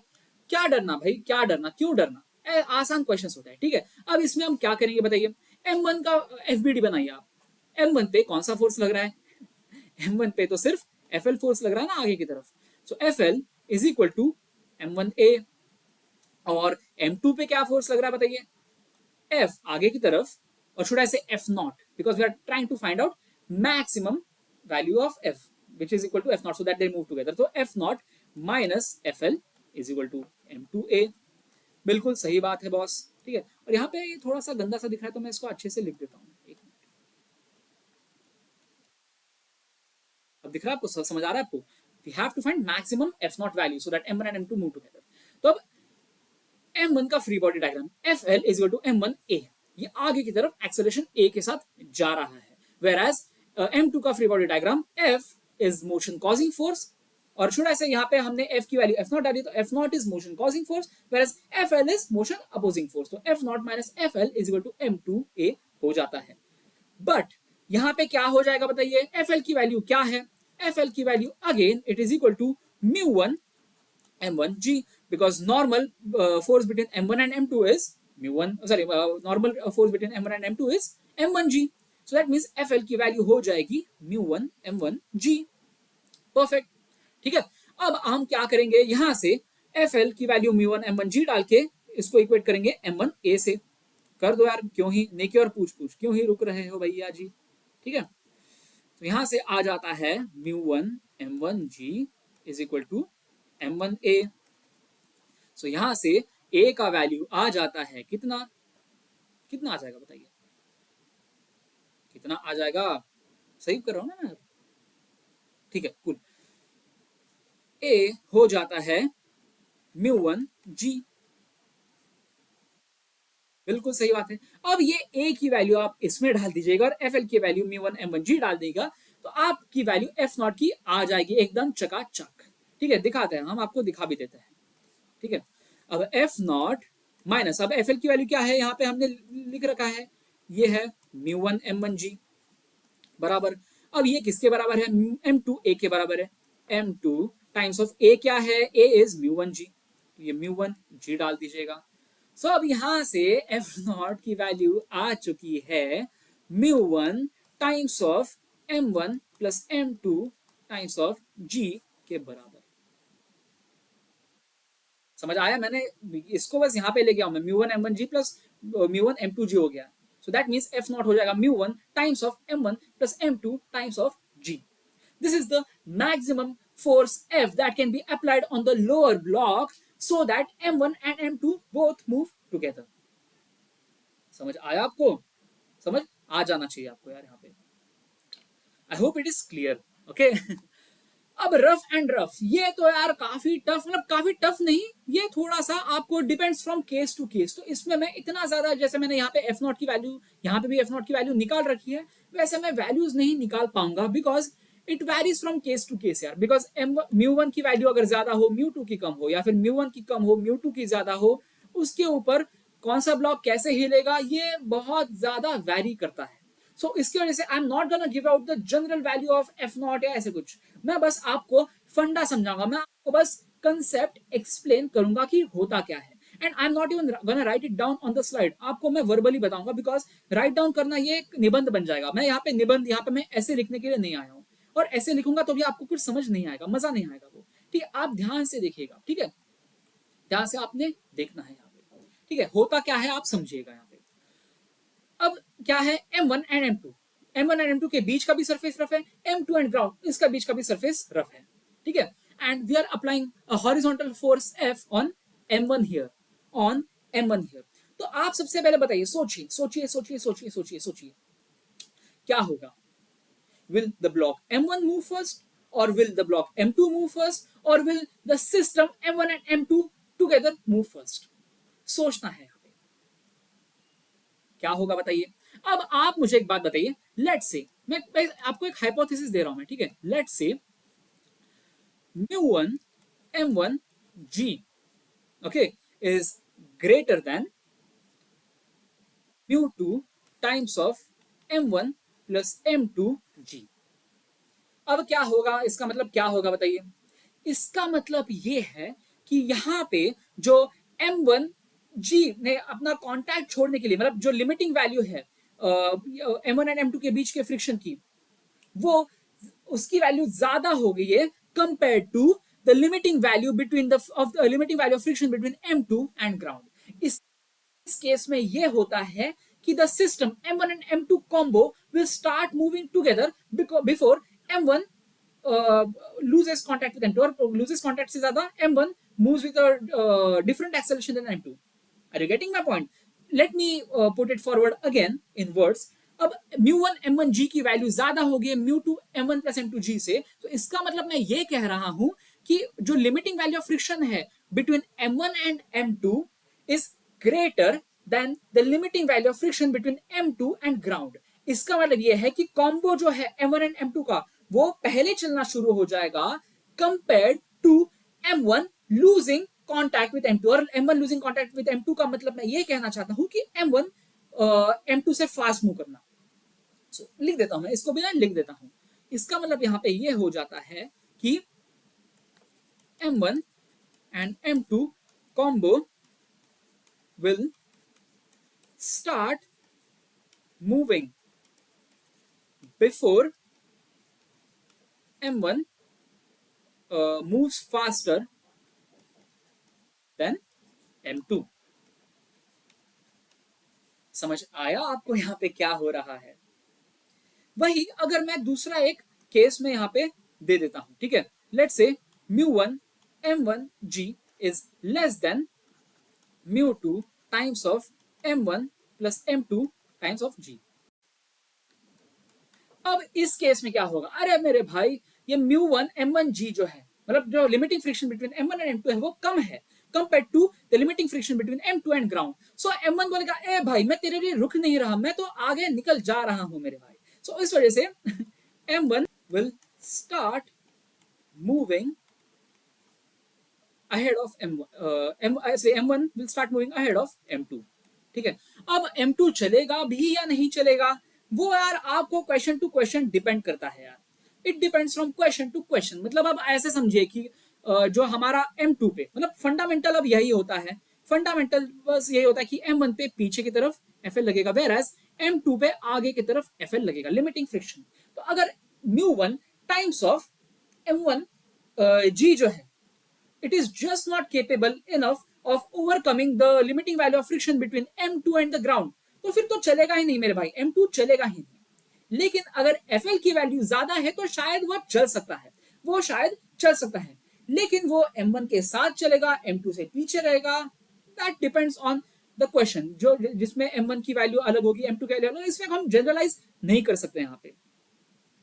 क्या डरना भाई, क्या डरना, क्यों डरना? आसान क्वेश्चंस होता है, ठीक है। अब इसमें हम क्या करेंगे बताइए। M1 का FBD बनाइए आप। M1 पे कौन सा फोर्स लग रहा है? M1 पे तो सिर्फ FL फोर्स लग रहा है ना आगे की तरफ। So FL is equal to M1A। और M2 पे क्या फोर्स लग रहा है बताइए? F आगे की तरफ, और should I say F naught, because we are trying to find out maximum value of F which is equal to F naught, so that they move together। तो F naught minus FL is equal to M2A। बिल्कुल सही बात है boss, ठीक है। और यहाँ पे ये थोड़ा सा गंदा सा दिख रहा है तो मैं इसको अच्छे से लिख देता हूँ, एक मिनट। अब दिख रहा है आपको, समझ आ रहा है आपको? We have to find maximum F naught value so that M1 and M2 move together. तो अब M1 का free body diagram, FL is equal to M1A, ये आगे की तरफ एक्सेलरेशन A के साथ जा रहा है। Whereas M2 का free body diagram, F is motion causing force, और शुड ऐसे यहाँ पे हमने F की वैल्यू F0 डाली, तो F0 is motion causing force whereas FL is motion opposing force, तो F0 minus FL is equal to M2A हो जाता है। बट यहाँ पे क्या हो जाएगा बताइए, FL की वैल्यू क्या है, FL की value again it is equal to μ1 m1g, because normal force between m1 and m2 is mu1, sorry, normal force between m1 and m2 is m1g, so that means FL की value हो जाएगी μ1 m1g। Perfect, ठीक है। अब हम क्या करेंगे, यहां से FL की वैल्यू μ1 m1g डाल के इसको इक्वेट करेंगे m1a से। कर दो यार, क्यों ही नेकी और पूछ पूछ क्यों ही रुक रहे हो भैया जी, ठीक है। तो यहां से आ जाता है μ1 m1g is equal to m1a। सो यहां से a का वैल्यू आ जाता है कितना, कितना आ जाएगा बताइए, कितना आ जाएगा, सही कर रहा हूं ना मैं, ठीक है कूल। a हो जाता है μ1g, बिल्कुल सही बात है। अब ये a की वैल्यू आप इसमें डाल दीजिएगा और FL की वैल्यू μ1 m1g डाल देगा, तो आपकी वैल्यू F0 की आ जाएगी एकदम चकाचक, ठीक है। दिखाते हैं, हम आपको दिखा भी देते हैं, ठीक है। अब F0 माइनस, अब FL की वैल्यू क्या है, यहाँ पे हमने लिख रखा है, ये है μ1 m1g बराबर, अब ये किसके बराबर है, M2A के बराबर है, M2 टाइम्स ऑफ A क्या है, A इज μ1g, तो ये μ1g डाल दीजिएगा। सो अब यहां से F0 की वैल्यू आ चुकी है μ1 times of m1 plus m2 times of g के बराबर। समझ आया, मैंने इसको बस यहाँ पे ले गया हूं मैं, μ1 m1g प्लस μ1 m2g हो गया, so that means F0 हो जाएगा μ1 times of m1 plus m2 times of g। This is the maximum force F that can be applied on the lower block so that m1 and m2 both move together। समझ आया आपको, समझ आ जाना चाहिए आपको यार यहाँ पे। आई hope it is clear, okay. अब रफ एंड रफ, ये तो यार काफी टफ, मतलब काफी टफ नहीं, ये थोड़ा सा आपको depends from case to case, तो इसमें मैं इतना ज्यादा, जैसे मैंने यहाँ पे F0 की वैल्यू, यहाँ पे भी F0 की वैल्यू निकाल रखी है, वैसे मैं वैल्यूज नहीं निकाल पाऊंगा, because it varies from case to case यार, बिकॉज μ1 की वैल्यू अगर ज्यादा हो, μ2 की कम हो, या फिर μ1 की कम हो, μ2 की ज्यादा हो, उसके ऊपर कौन सा ब्लॉक कैसे हिलेगा ये बहुत ज्यादा वैरी करता है। सो इसकी वजह से आई am not gonna give out the general value of F0 या ऐसे कुछ, मैं बस आपको फंडा समझाऊंगा, मैं आपको बस कंसेप्ट एक्सप्लेन करूंगा कि होता क्या है, and I am not even gonna right it down on the slide, आपको मैं वर्बली बताऊंगा, बिकॉज राइट डाउन करना ये एक निबंध बन जाएगा, मैं यहाँ पे निबंध, यहाँ पे मैं ऐसे लिखने के लिए नहीं आया हूँ, और ऐसे लिखूंगा तो भी आपको कुछ समझ नहीं आएगा, मजा नहीं आएगा वो, ठीक है। आप ध्यान से देखिएगा, ठीक है, ध्यान से आपने देखना है यहाँ पे, ठीक है, होता क्या है आप समझिएगा यहाँ पे। अब क्या है, M1 and M2, M1 and M2 के बीच का भी सरफेस रफ है, M2 एंड ग्राउंड इसका बीच का भी सरफेस रफ है, ठीक है, and we are applying a horizontal force F on M1 here, on M1 here. तो आप सबसे पहले बताइए, सोचिए सोचिए सोचिए सोचिए सोचिए सोचिए, क्या होगा, will the block M1 move first, or will the block M2 move first, or will the system M1 and M2 together move first? सोचना है यहाँ पे क्या होगा बताइए। अब आप मुझे एक बात बताइए, लेट्स से मैं आपको एक हाइपोथेसिस दे रहा हूं मैं, ठीक है, let's say μ1 m1g, okay, is greater than μ2 times of m1 plus m2g। अब क्या होगा, इसका मतलब क्या होगा बताइए, इसका मतलब ये है कि यहाँ पे जो M1G ने अपना कांटेक्ट छोड़ने के लिए, मतलब जो लिमिटिंग वैल्यू है M1 एंड M2 के बीच के फ्रिक्शन की, वो उसकी वैल्यू ज्यादा हो गई है compare to the limiting value between the limiting value of friction between M2 and ground. इस केस में ये होता है कि the system M1 and M2 combo will start moving together before M1 loses contact with M2, or loses contact से ज्यादा M1 moves with a different acceleration than M2। Are you getting my point? Let me put it forward again in words। अब μ1 m1g की value ज्यादा होगी μ2 m1 plus m2g से, तो इसका मतलब मैं ये कह रहा हूं कि जो लिमिटिंग वैल्यू ऑफ फ्रिक्शन है between m1 and m2 is greater than the limiting value of friction between m2 and ground. इसका मतलब ये है कि कॉम्बो जो है M1 एंड M2 का, वो पहले चलना शुरू हो जाएगा compared to M1 losing contact with M2, और M1 losing contact with M2 का मतलब मैं ये कहना चाहता हूं कि M1 M2 से फास्ट मूव करना। so, लिख देता हूं मैं इसको भी ना, लिख देता हूं। इसका मतलब यहां पे ये हो जाता है कि M1 and M2 combo will start moving before M1 moves faster than M2। समझ आया आपको यहाँ पे क्या हो रहा है? वही अगर मैं दूसरा एक केस में यहाँ पे दे देता हूं, ठीक है, let's say mu1 m1 g is less than mu2 times of m1 plus m2 times of g। अब इस केस में क्या होगा? अरे मेरे भाई, ये mu1 m1 g जो है, मतलब जो limiting friction between m1 and m2 है, वो कम है compare to the limiting friction between m2 and ground. So m1 बोलेगा ए भाई मैं तेरे लिए रुक नहीं रहा, मैं तो आगे निकल जा रहा हूं मेरे भाई। सो इस वजह से m1 will start moving ahead of m1, m1 will start moving ahead of m2। ठीक है, अब m2 चलेगा भी या नहीं चलेगा, वो यार आपको क्वेश्चन टू क्वेश्चन डिपेंड करता है यार। It depends from question to question. मतलब अब ऐसे समझिए कि जो हमारा m2 पे, मतलब फंडामेंटल अब यही होता है, फंडामेंटल बस यही होता है कि m1 पे पीछे की तरफ FL लगेगा, वेयरएज m2 पे आगे की तरफ FL लगेगा, लिमिटिंग फ्रिक्शन। तो अगर mu1 times of m1 g जो है, it is just not capable enough of overcoming the limiting value of friction between m2 and the ground, तो फिर तो चलेगा ही नहीं मेरे भाई, m2 चलेगा ही नहीं। लेकिन अगर FL की वैल्यू ज्यादा है तो शायद वो चल सकता है, वो शायद चल सकता है, लेकिन वो m1 के साथ चलेगा, m2 से पीछे रहेगा। That depends on the question, जो जिसमें m1 की वैल्यू अलग होगी, m2 की वैल्यू अलग, इसमें हम जनरलाइज नहीं कर सकते यहाँ पे।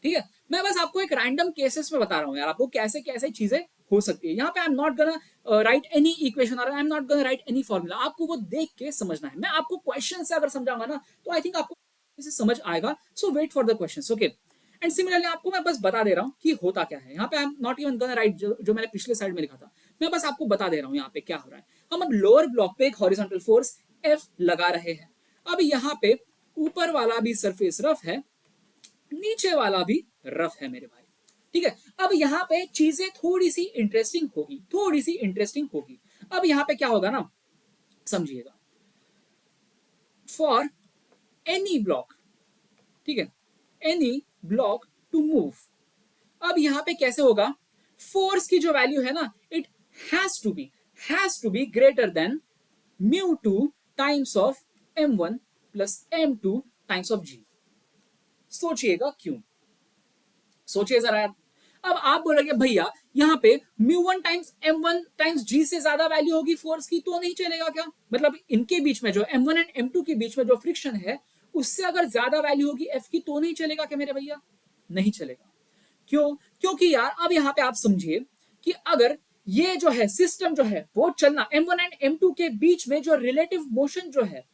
ठीक है, मैं बस आपको एक रैंडम केसेस में बता रहा हूँ यार, आपको कैसे कैसे चीजें हो सकती है। यहाँ पे I am not gonna write any equation और I am not gonna write any formula, आपको वो देख के समझना है। मैं आपको क्वेश्चन से अगर समझाऊंगा ना तो आई थिंक आपको इसे समझ आएगा। So wait for the question, okay. And similarly आपको मैं बस बता दे रहा हूँ कि होता क्या है। यहाँ पे I am not even gonna right जो मैंने पिछले साइड में लिखा था, मैं बस आपको बता दे रहा हूँ यहाँ पे क्या हो रहा है। हम अब लोअर ब्लॉक पे एक हॉरिजॉन्टल फोर्स F लगा रहे हैं। अब यहाँ पे ऊपर वाला भी सरफेस रफ है, नीचे वाला भी रफ है मेरे भाई। ठीक है, अब यहाँ पे चीजें थोड़ी सी इंटरेस्टिंग होगी, थोड़ी सी इंटरेस्टिंग होगी। अब यहाँ पे क्या होगा ना, समझिएगा। फॉर एनी ब्लॉक, ठीक है, एनी ब्लॉक टू मूव, अब यहाँ पे कैसे होगा, फोर्स की जो वैल्यू है ना, it has to be greater than mu2 times of m1 plus m2 times of g। सोचिएगा क्यों, सोचिए जरा यार। अब आप बोलोगे भैया यहाँ पे mu1 times m1 times g से ज्यादा वैल्यू होगी फोर्स की तो नहीं चलेगा क्या? मतलब इनके बीच में जो m1 एंड m2 के बीच में जो फ्रिक्शन है उससे अगर ज्यादा वैल्यू होगी f की तो नहीं चलेगा क्या मेरे भैया? नहीं चलेगा। क्यों? क्योंकि यार अब यहाँ पे आप समझिए कि अगर ये जो है सिस्टम जो है वो चलना, m1 एंड m2 के बीच में जो रिलेटिव मोशन जो है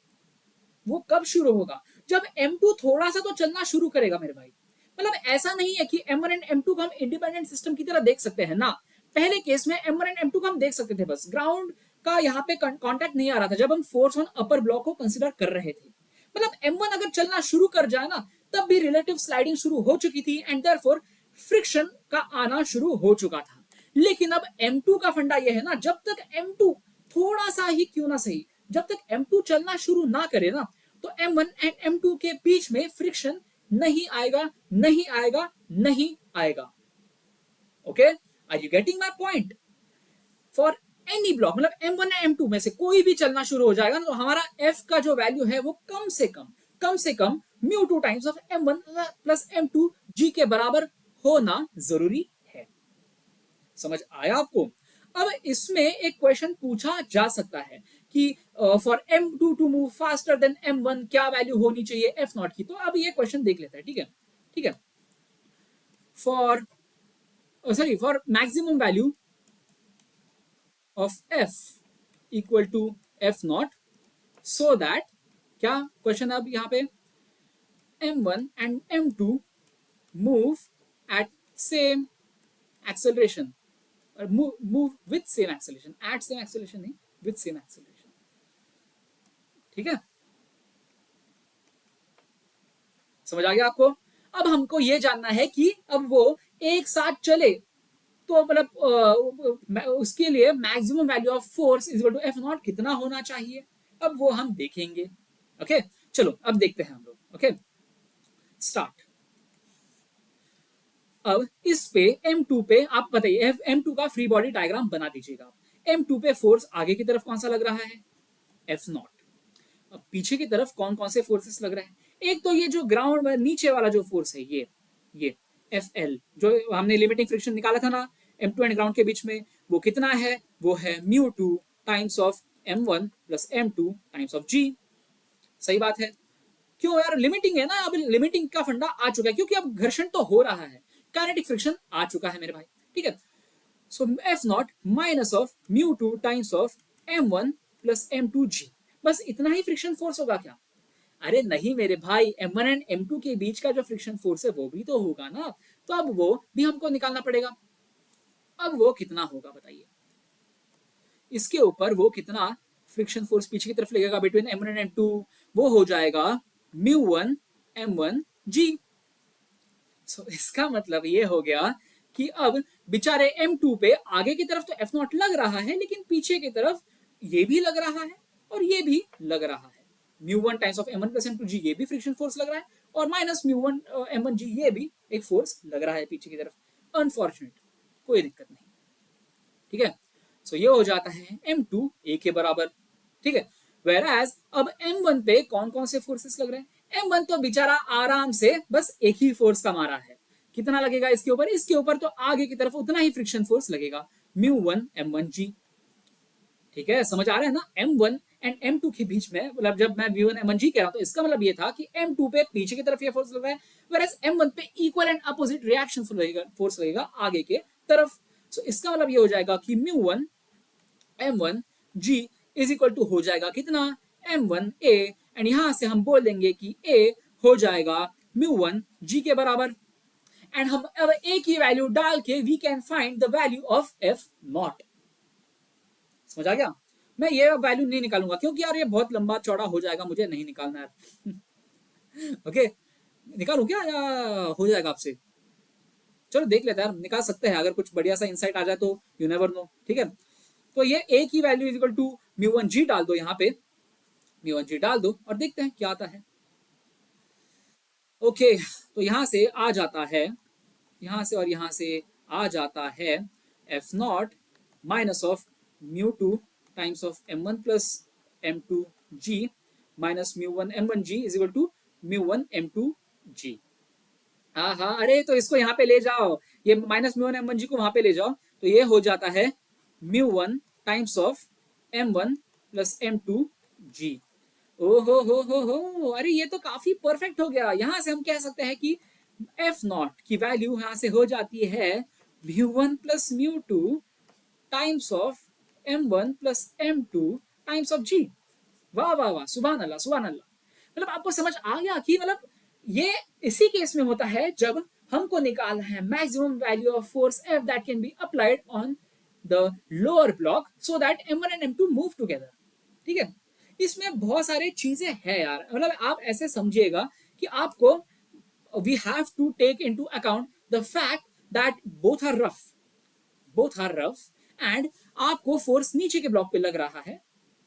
वो कब शुरू होगा? जब m2 थोड़ा सा तो चलना शुरू करेगा मेरे भाई। मतलब ऐसा नहीं है कि m1 एंड m2 को हम इंडिपेंडेंट सिस्टम की तरह देख सकते हैं ना। पहले केस में m1 एंड m2 को हम देख सकते थे, बस ग्राउंड का यहाँ पे कांटेक्ट नहीं आ रहा था जब हम फोर्स ऑन अपर ब्लॉक को कंसीडर कर रहे थे। मतलब m1 अगर चलना शुरू कर जाए ना तब भी रिलेटिव स्लाइडिंग शुरू हो चुकी थी एंड देयरफॉर फ्रिक्शन का आना शुरू हो चुका था। लेकिन अब m2 का फंडा यह है ना, जब तक m2 थोड़ा सा ही क्यों ना सही, जब तक m2 चलना शुरू ना करे ना तो m1 एंड m2 के बीच में फ्रिक्शन नहीं आएगा, नहीं आएगा, नहीं आएगा। Okay, are you getting my point? For any block, मतलब m1 एंड m2 में से कोई भी चलना शुरू हो जाएगा तो हमारा f का जो वैल्यू है वो कम से कम mu2 times of m1 plus m2 g के बराबर होना जरूरी है। समझ आया आपको? अब इसमें एक क्वेश्चन पूछा जा सकता है कि for m2 to move faster than m1 क्या वैल्यू होनी चाहिए f0 की। तो अब ये क्वेश्चन देख लेते हैं, ठीक है, ठीक है। For maximum value of f equal to f0 so that, क्या क्वेश्चन अब यहाँ पे, m1 and m2 move at same acceleration, और move with same acceleration, at same acceleration नहीं, विद सेम एक्सेलरेशन। ठीक है, समझ आ गया आपको? अब हमको ये जानना है कि अब वो एक साथ चले तो मतलब उसके लिए maximum value of force is equal to F naught कितना होना चाहिए, अब वो हम देखेंगे। ओके चलो अब देखते हैं हम लोग। Okay start. अब इस पे M2 पे आप बताइए, M2 का फ्री बॉडी डायग्राम बना दीजिएगा। M2 पे फोर्स आगे की तरफ कौन सा लग रहा है, एफ नॉट। अब पीछे की तरफ कौन कौन से फोर्सेस लग रहे हैं, एक तो ये जो ग्राउंड में नीचे वाला जो फोर्स है ये एफ एल, जो हमने लिमिटिंग फ्रिक्शन निकाला था ना M2 एंड ग्राउंड के बीच में, वो कितना है, वो है μ2 times of M1 plus M2 times of G। सही बात है, क्यों यार, लिमिटिंग है ना, अब लिमिटिंग का फंडा आ चुका है, क्योंकि अब घर्षण तो हो रहा है, काइनेटिक फ्रिक्शन आ चुका है मेरे भाई। ठीक है, so F not minus of μ2 times of M1 plus M2G, बस इतना ही फ्रिक्शन फोर्स होगा क्या? अरे नहीं मेरे भाई, M1 एंड M2 के बीच का जो फ्रिक्शन फोर्स है वो भी तो होगा ना, तो अब वो भी हमको निकालना पड़ेगा। अब वो कितना होगा बताइए, इसके ऊपर वो कितना फ्रिक्शन फोर्स पीछे की तरफ लगेगा बिटवीन M1 एंड M2, वो हो जाएगा μ1 M1G। सो इसका मतलब ये हो गया कि अब बेचारे M2 पे आगे की तरफ तो एफ नॉट लग रहा है, लेकिन पीछे की तरफ ये भी लग रहा है और ये भी लग रहा है। μ1 times of M1 plus M2G ये भी फ्रिक्शन फोर्स लग रहा है, और माइनस μ1 M1G ये भी एक फोर्स लग रहा है पीछे की तरफ। अनफॉर्चुनेट, कोई दिक्कत नहीं। ठीक है, सो ये हो जाता है M2 A के बराबर। ठीक है, वेराज अब M1 पे कौन कौन से फोर्सेस लग रहे हैं, M1 तो बेचारा आराम से बस एक ही फोर्स का मारा है, कितना लगेगा इसके ऊपर, इसके ऊपर तो आगे की तरफ उतना ही फ्रिक्शन फोर्स लगेगा, μ1 M1G। ठीक है, समझ आ रहा है ना, M1 एंड M2 के बीच में, मतलब जब मैं V1 M1G कह रहा हूं तो इसका मतलब ये था कि M2 पे पीछे की तरफ ये फोर्स लग रहा है, वेराज M1 पे equal and opposite reaction force लगेगा आगे के तरफ। सो इसका मतलब ये हो जाएगा कि μ1 M1G इज इक्वल टू हो जाएगा कितना, M1A, एंड यहां से हम बोल देंगे कि A हो जाएगा μ1G के बराबर। एंड हम अब A की वैल्यू डाल के we can find the value of F naught. समझ आ गया? मैं ये वैल्यू नहीं निकालूंगा क्योंकि यार ये बहुत लंबा चौड़ा हो जाएगा, मुझे नहीं निकालना यार। ओके निकालू क्या या हो जाएगा आपसे? चलो देख लेते हैं यार, निकाल सकते हैं, अगर कुछ बढ़िया सा इंसाइट आ जाए तो, यू नेवर नो। ठीक है, तो ये A की value is equal to μ1G डाल दो, यहाँ पे μ1G डाल दो और देखते हैं क्या आता है। ओके तो यहां से आ जाता है, यहां से और यहां से आ जाता है F not minus of μ2 times of M1 plus M2G minus μ1 M1G is equal to μ1 M2G। हाँ हाँ, अरे तो इसको यहाँ पे ले जाओ, ये माइनस μ1 M1G को वहां पे ले जाओ, तो ये हो जाता है μ1 times of M1 plus M2G। ओ हो, अरे ये तो काफी परफेक्ट हो गया। यहां से हम कह सकते हैं कि एफ नॉट की वैल्यू यहां से हो जाती है μ1 plus μ2 times of M1 plus M2 times of G। वाह वाह वाह, सुभान अल्लाह सुभान अल्लाह। मतलब आपको समझ आ गया कि मतलब ये इसी केस में होता है जब हमको निकालना है maximum value of force F that can be applied on the lower block so that M1 and M2 move together. ठीक है, इसमें बहुत सारी चीजें हैं यार, मतलब आप ऐसे समझिएगा कि आपको we have to take into account the fact that both are rough and आपको फोर्स नीचे के ब्लॉक पे लग रहा है।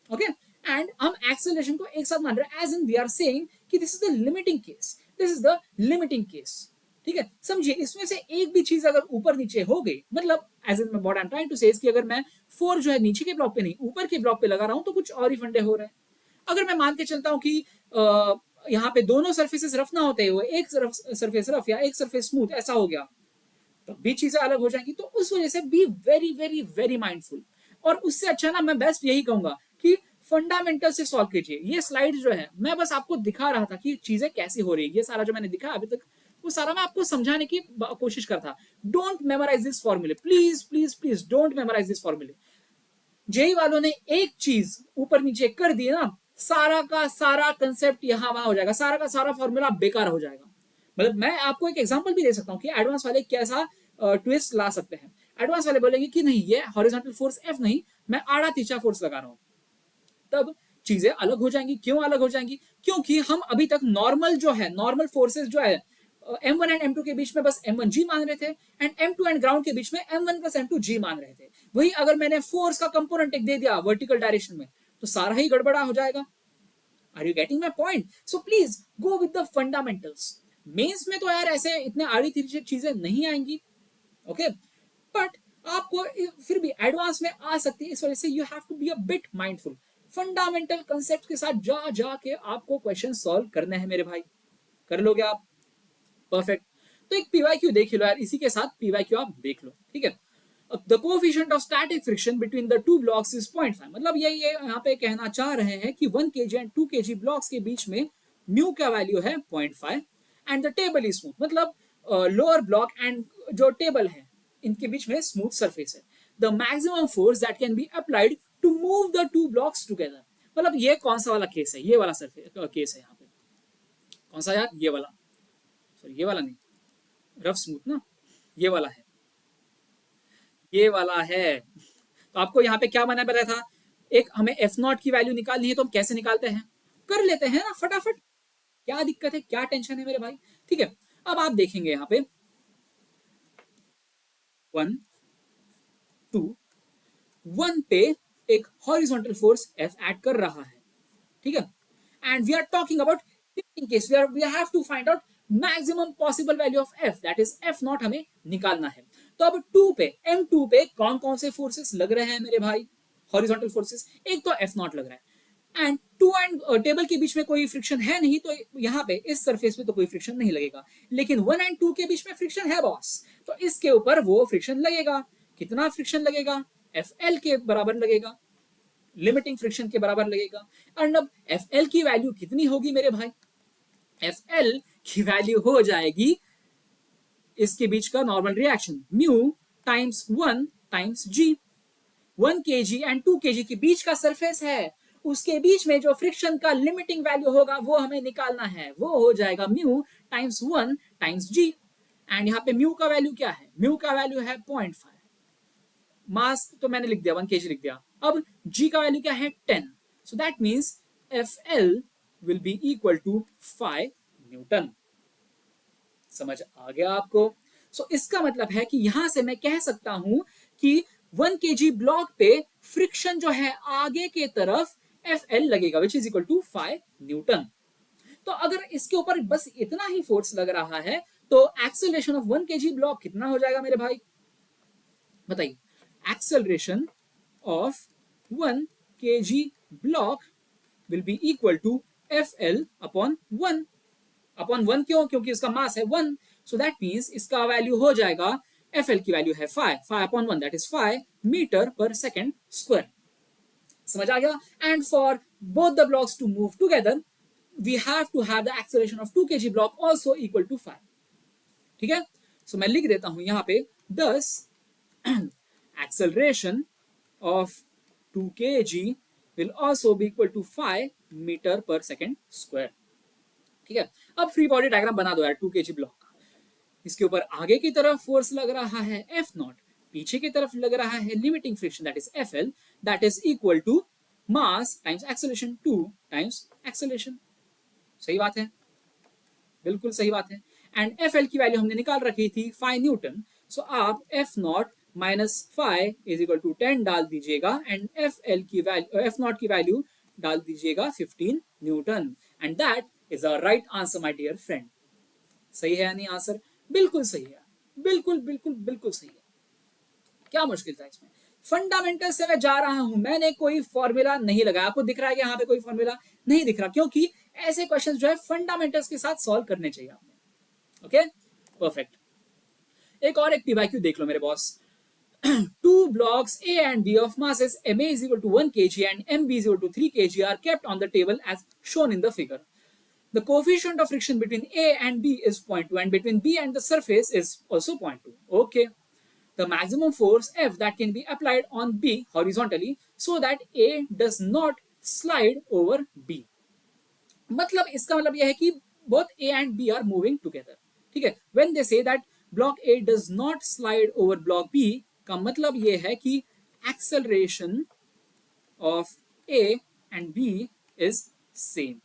ओके एंड हम एक्सेलरेशन को एक साथ मान रहे हैं, as in we are saying कि this is the limiting case, this is the limiting case. ठीक है, समझिए इसमें से एक भी चीज अगर ऊपर नीचे हो गई, मतलब as in what I am trying to say, कि अगर मैं फोर्स जो है नीचे के ब्लॉक पे नहीं ऊपर के ब्लॉक पे लगा रहा हूं तो कुछ और ही फंडे हो रहे हैं। अगर मैं मान के चलता हूं कि यहाँ पे दोनों सरफेसेस रफ ना होते हुए एक सरफेस रफ या एक सरफेस स्मूथ ऐसा हो गया, तो भी चीजें अलग हो जाएंगी। तो उस वजह से be very very very mindful. और उससे अच्छा ना मैं बेस्ट यही कहूंगा कि फंडामेंटल से सॉल्व कीजिए। ये स्लाइड जो है मैं बस आपको दिखा रहा था कि चीजें कैसी हो रही है, ये सारा जो मैंने दिखा अभी तक वो सारा मैं आपको समझाने की कोशिश कर था। डोंट मेमोराइज दिस फॉर्मूले, please please please don't memorise this फॉर्मूले। जेई वालों ने एक चीज ऊपर नीचे कर दी ना, सारा का सारा कंसेप्ट यहां वहां हो जाएगा, सारा का सारा फॉर्मूला बेकार हो जाएगा। मतलब मैं आपको एक एग्जांपल भी दे सकता हूं कि एडवांस वाले कैसा ट्विस्ट ला सकते हैं। एडवांस वाले बोलेंगे कि नहीं ये हॉरिजॉन्टल फोर्स F नहीं, मैं आड़ा तीछा फोर्स लगा रहा हूं। तब चीजें अलग हो जाएंगी। क्यों अलग हो जाएंगी? क्योंकि हम अभी तक नॉर्मल जो है, नॉर्मल फोर्सेस जो है M1 एंड M2 के बीच में बस M1G मान रहे थे, एंड M2 एंड ग्राउंड के बीच में M1 प्लस M2G मान रहे थे। वही अगर मैंने फोर्स का कंपोनेंट एक दे दिया वर्टिकल डायरेक्शन में, तो सारा ही गड़बड़ा हो जाएगा। Are you getting my point? So please go with the fundamentals. Mains में तो यार ऐसे इतने आड़ी तिरछी चीजें नहीं आएंगी, ओके, बट आपको फिर भी एडवांस में आ सकती है। इस वजह से you have to be a bit mindful. Fundamental concept के साथ जा के आपको क्वेश्चन सॉल्व करने हैं मेरे भाई। कर लोगे आप? परफेक्ट। तो एक पीवाईक्यू देख लो यार, इसी के साथ पीवाईक्यू आप देख लो, ठीक है। The coefficient of static friction between the two blocks is 0.5। मतलब ये यहाँ पे कहना चाह रहे हैं कि 1 kg एंड 2 kg ब्लॉक्स के बीच में म्यू का वैल्यू है 0.5 and the table is smooth. मतलब लोअर ब्लॉक एंड जो टेबल है इनके बीच में स्मूथ सरफेस है। The maximum force that can be applied to move the two blocks together. मतलब ये कौन सा वाला केस है? ये वाला सरफेस केस है यहाँ पे। कौन सा यार? ये वाला, सॉरी ये वाला नहीं, रफ स्मूथ ना, ये वाला है, ये वाला है। तो आपको यहाँ पे क्या बना पता था? एक हमें एफ नॉट की वैल्यू निकालनी है, तो हम कैसे निकालते हैं? कर लेते हैं ना फटाफट। क्या दिक्कत है, क्या टेंशन है मेरे भाई? ठीक है, अब आप देखेंगे यहाँ पे 1 2 1 पे एक हॉरिजॉन्टल फोर्स एफ ऐड कर रहा है, ठीक है, and we are talking about in case we have to find out maximum possible value of F, that is F naught हमें निकालना है। तो अब 2 पे M2 पे कौन कौन से फोर्सेस लग रहे हैं मेरे भाई? Horizontal forces. एक तो एफ नॉट लग रहा है, एंड टू एंड टेबल के बीच में कोई फ्रिक्शन है नहीं, तो यहाँ पे इस सरफेस पे तो कोई फ्रिक्शन नहीं लगेगा, लेकिन 1 एंड 2 के बीच में फ्रिक्शन है बॉस, तो इसके ऊपर वो फ्रिक्शन लगेगा। कितना फ्रिक्शन लगेगा? एफ एल के बराबर लगेगा, लिमिटिंग फ्रिक्शन के बराबर लगेगा। एंड अब एफ एल की वैल्यू कितनी होगी मेरे भाई? एफ एल की वैल्यू हो जाएगी इसके बीच का normal reaction mu times 1 times g. 1 kg and 2 kg के बीच का सरफेस है, उसके बीच में जो फ्रिक्शन का लिमिटिंग वैल्यू होगा वो हमें निकालना है। वो हो जाएगा mu times 1 times g. And यहाँ पे म्यू का वैल्यू क्या है? म्यू का वैल्यू है 0.5। मास तो मैंने लिख दिया, 1 kg लिख दिया। अब जी का वैल्यू क्या है? 10। So that means F L will be equal to 5 newton. समझ आ गया आपको? सो इसका मतलब है कि यहां से मैं कह सकता हूं कि 1 kg ब्लॉक पे फ्रिक्शन जो है आगे के तरफ एफ एल लगेगा, which is equal to 5 newton. तो अगर इसके ऊपर बस इतना ही फोर्स लग रहा है, तो एक्सेलरेशन ऑफ 1 kg ब्लॉक कितना हो जाएगा मेरे भाई? बताइए। Acceleration of 1 kg block will be equal to F L upon 1 upon 1। क्यों? क्योंकि इसका मास है 1। सो दैट मीन्स इसका वैल्यू हो जाएगा, एफ एल की वैल्यू है 5 upon 1, that is 5 metre per second square. समझ आ गया? And for both the blocks to move together we have to have the acceleration of 2 kg block also equal to 5। ठीक है, सो मैं लिख देता हूं यहां पे 10 acceleration of 2 kg will also be equal to 5 metre per second square. ठीक है, अब फ्री बॉडी डायग्राम बना दो यार 2 kg ब्लॉक का। इसके ऊपर आगे की तरफ फोर्स लग रहा है एफ नॉट, पीछे की तरफ लग रहा है limiting friction that is F L, that is equal to mass times acceleration 2 times acceleration. सही बात है, बिल्कुल सही बात है। एंड एफ एल की वैल्यू हमने निकाल रखी थी 5 न्यूटन। सो आप F not minus 5 is equal to 10 डाल दीजिएगा, एंड एफ एल की वैल्यू, एफ नॉट की वैल्यू डाल दीजिएगा 15 newton, and that is a right answer my dear friend. सही है या नहीं आंसर? बिल्कुल सही है, बिल्कुल बिल्कुल बिल्कुल सही है। क्या मुश्किल था इसमें? फंडामेंटल से मैं जा रहा हूं, मैंने कोई फॉर्मूला नहीं लगाया। आपको दिख रहा है कि यहाँ पे कोई फॉर्मूला नहीं दिख रहा, क्योंकि ऐसे क्वेश्चंस जो है फंडामेंटल्स के साथ सॉल्व करने चाहिए आपने। Okay, perfect. एक और एक पीवाईक्यू देख लो मेरे boss. Two blocks A and B of masses MA is equal to 1 kg and MB is equal to 3 kg are kept on the table as shown in the figure. The coefficient of friction between A and B is 0.2 and between B and the surface is also 0.2. Okay. The maximum force F that can be applied on B horizontally so that A does not slide over B. मतलब इसका मतलब यह है कि both A and B are moving together. ठीक है, when they say that block A does not slide over block B का मतलब ये है कि acceleration of A and B is same.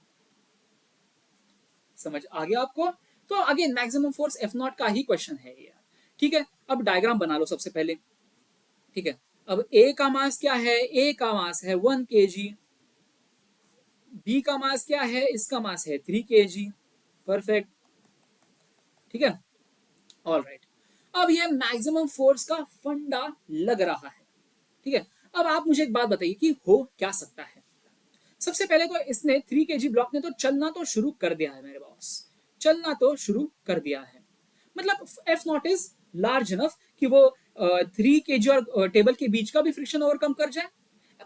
समझ आ गया आपको? तो again maximum force F naught का ही क्वेश्चन है ये। ठीक है, अब डायग्राम बना लो सबसे पहले। ठीक है, अब ए का मास क्या है? ए का मास है 1 kg। बी का मास क्या है? इसका मास है 3 kg। परफेक्ट। ठीक है, ऑल राइट। अब ये मैक्सिमम फोर्स का फंडा लग रहा है। ठीक है, अब आप मुझे एक बात बताइए कि हो क्या सकता है। सबसे पहले तो इसने 3 kg ब्लॉक ने तो चलना तो शुरू कर दिया है मेरे बॉस, चलना तो शुरू कर दिया है। मतलब F not is large enough कि वो 3 kg और टेबल के बीच का भी फ्रिक्शन ओवरकम कर जाए,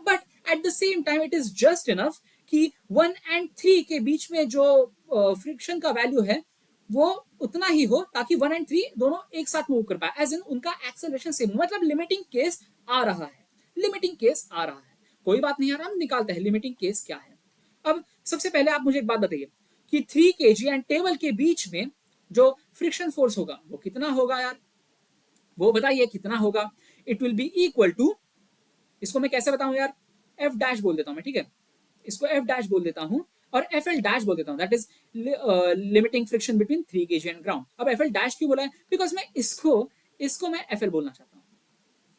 but at the same time it is just enough कि 1 एंड 3 के बीच में जो फ्रिक्शन का वैल्यू है वो उतना ही हो ताकि 1 एंड 3 दोनों एक साथ मूव कर पाए, एज इन उनका एक्सेलरेशन सेम। मतलब लिमिटिंग केस आ रहा है, लिमिटिंग केस आ रहा है। कोई बात नहीं यार, हम निकालते हैं लिमिटिंग केस क्या है। अब सबसे पहले आप मुझे एक बात बताइए कि 3 kg एंड टेबल के बीच में जो फ्रिक्शन फोर्स होगा वो कितना होगा यार? वो बताइए कितना होगा? It will be equal to, इसको मैं कैसे बताऊं यार? एफ डैश बोल देता हूं मैं। ठीक है, इसको एफ डैश बोल देता हूं और एफ एल डैश बोल देता हूं, that is limiting friction between 3 kg and ground. अब एफ एल डैश क्यों बोला है? बिकॉज मैं इसको इसको मैं एफ एल बोलना चाहता हूं।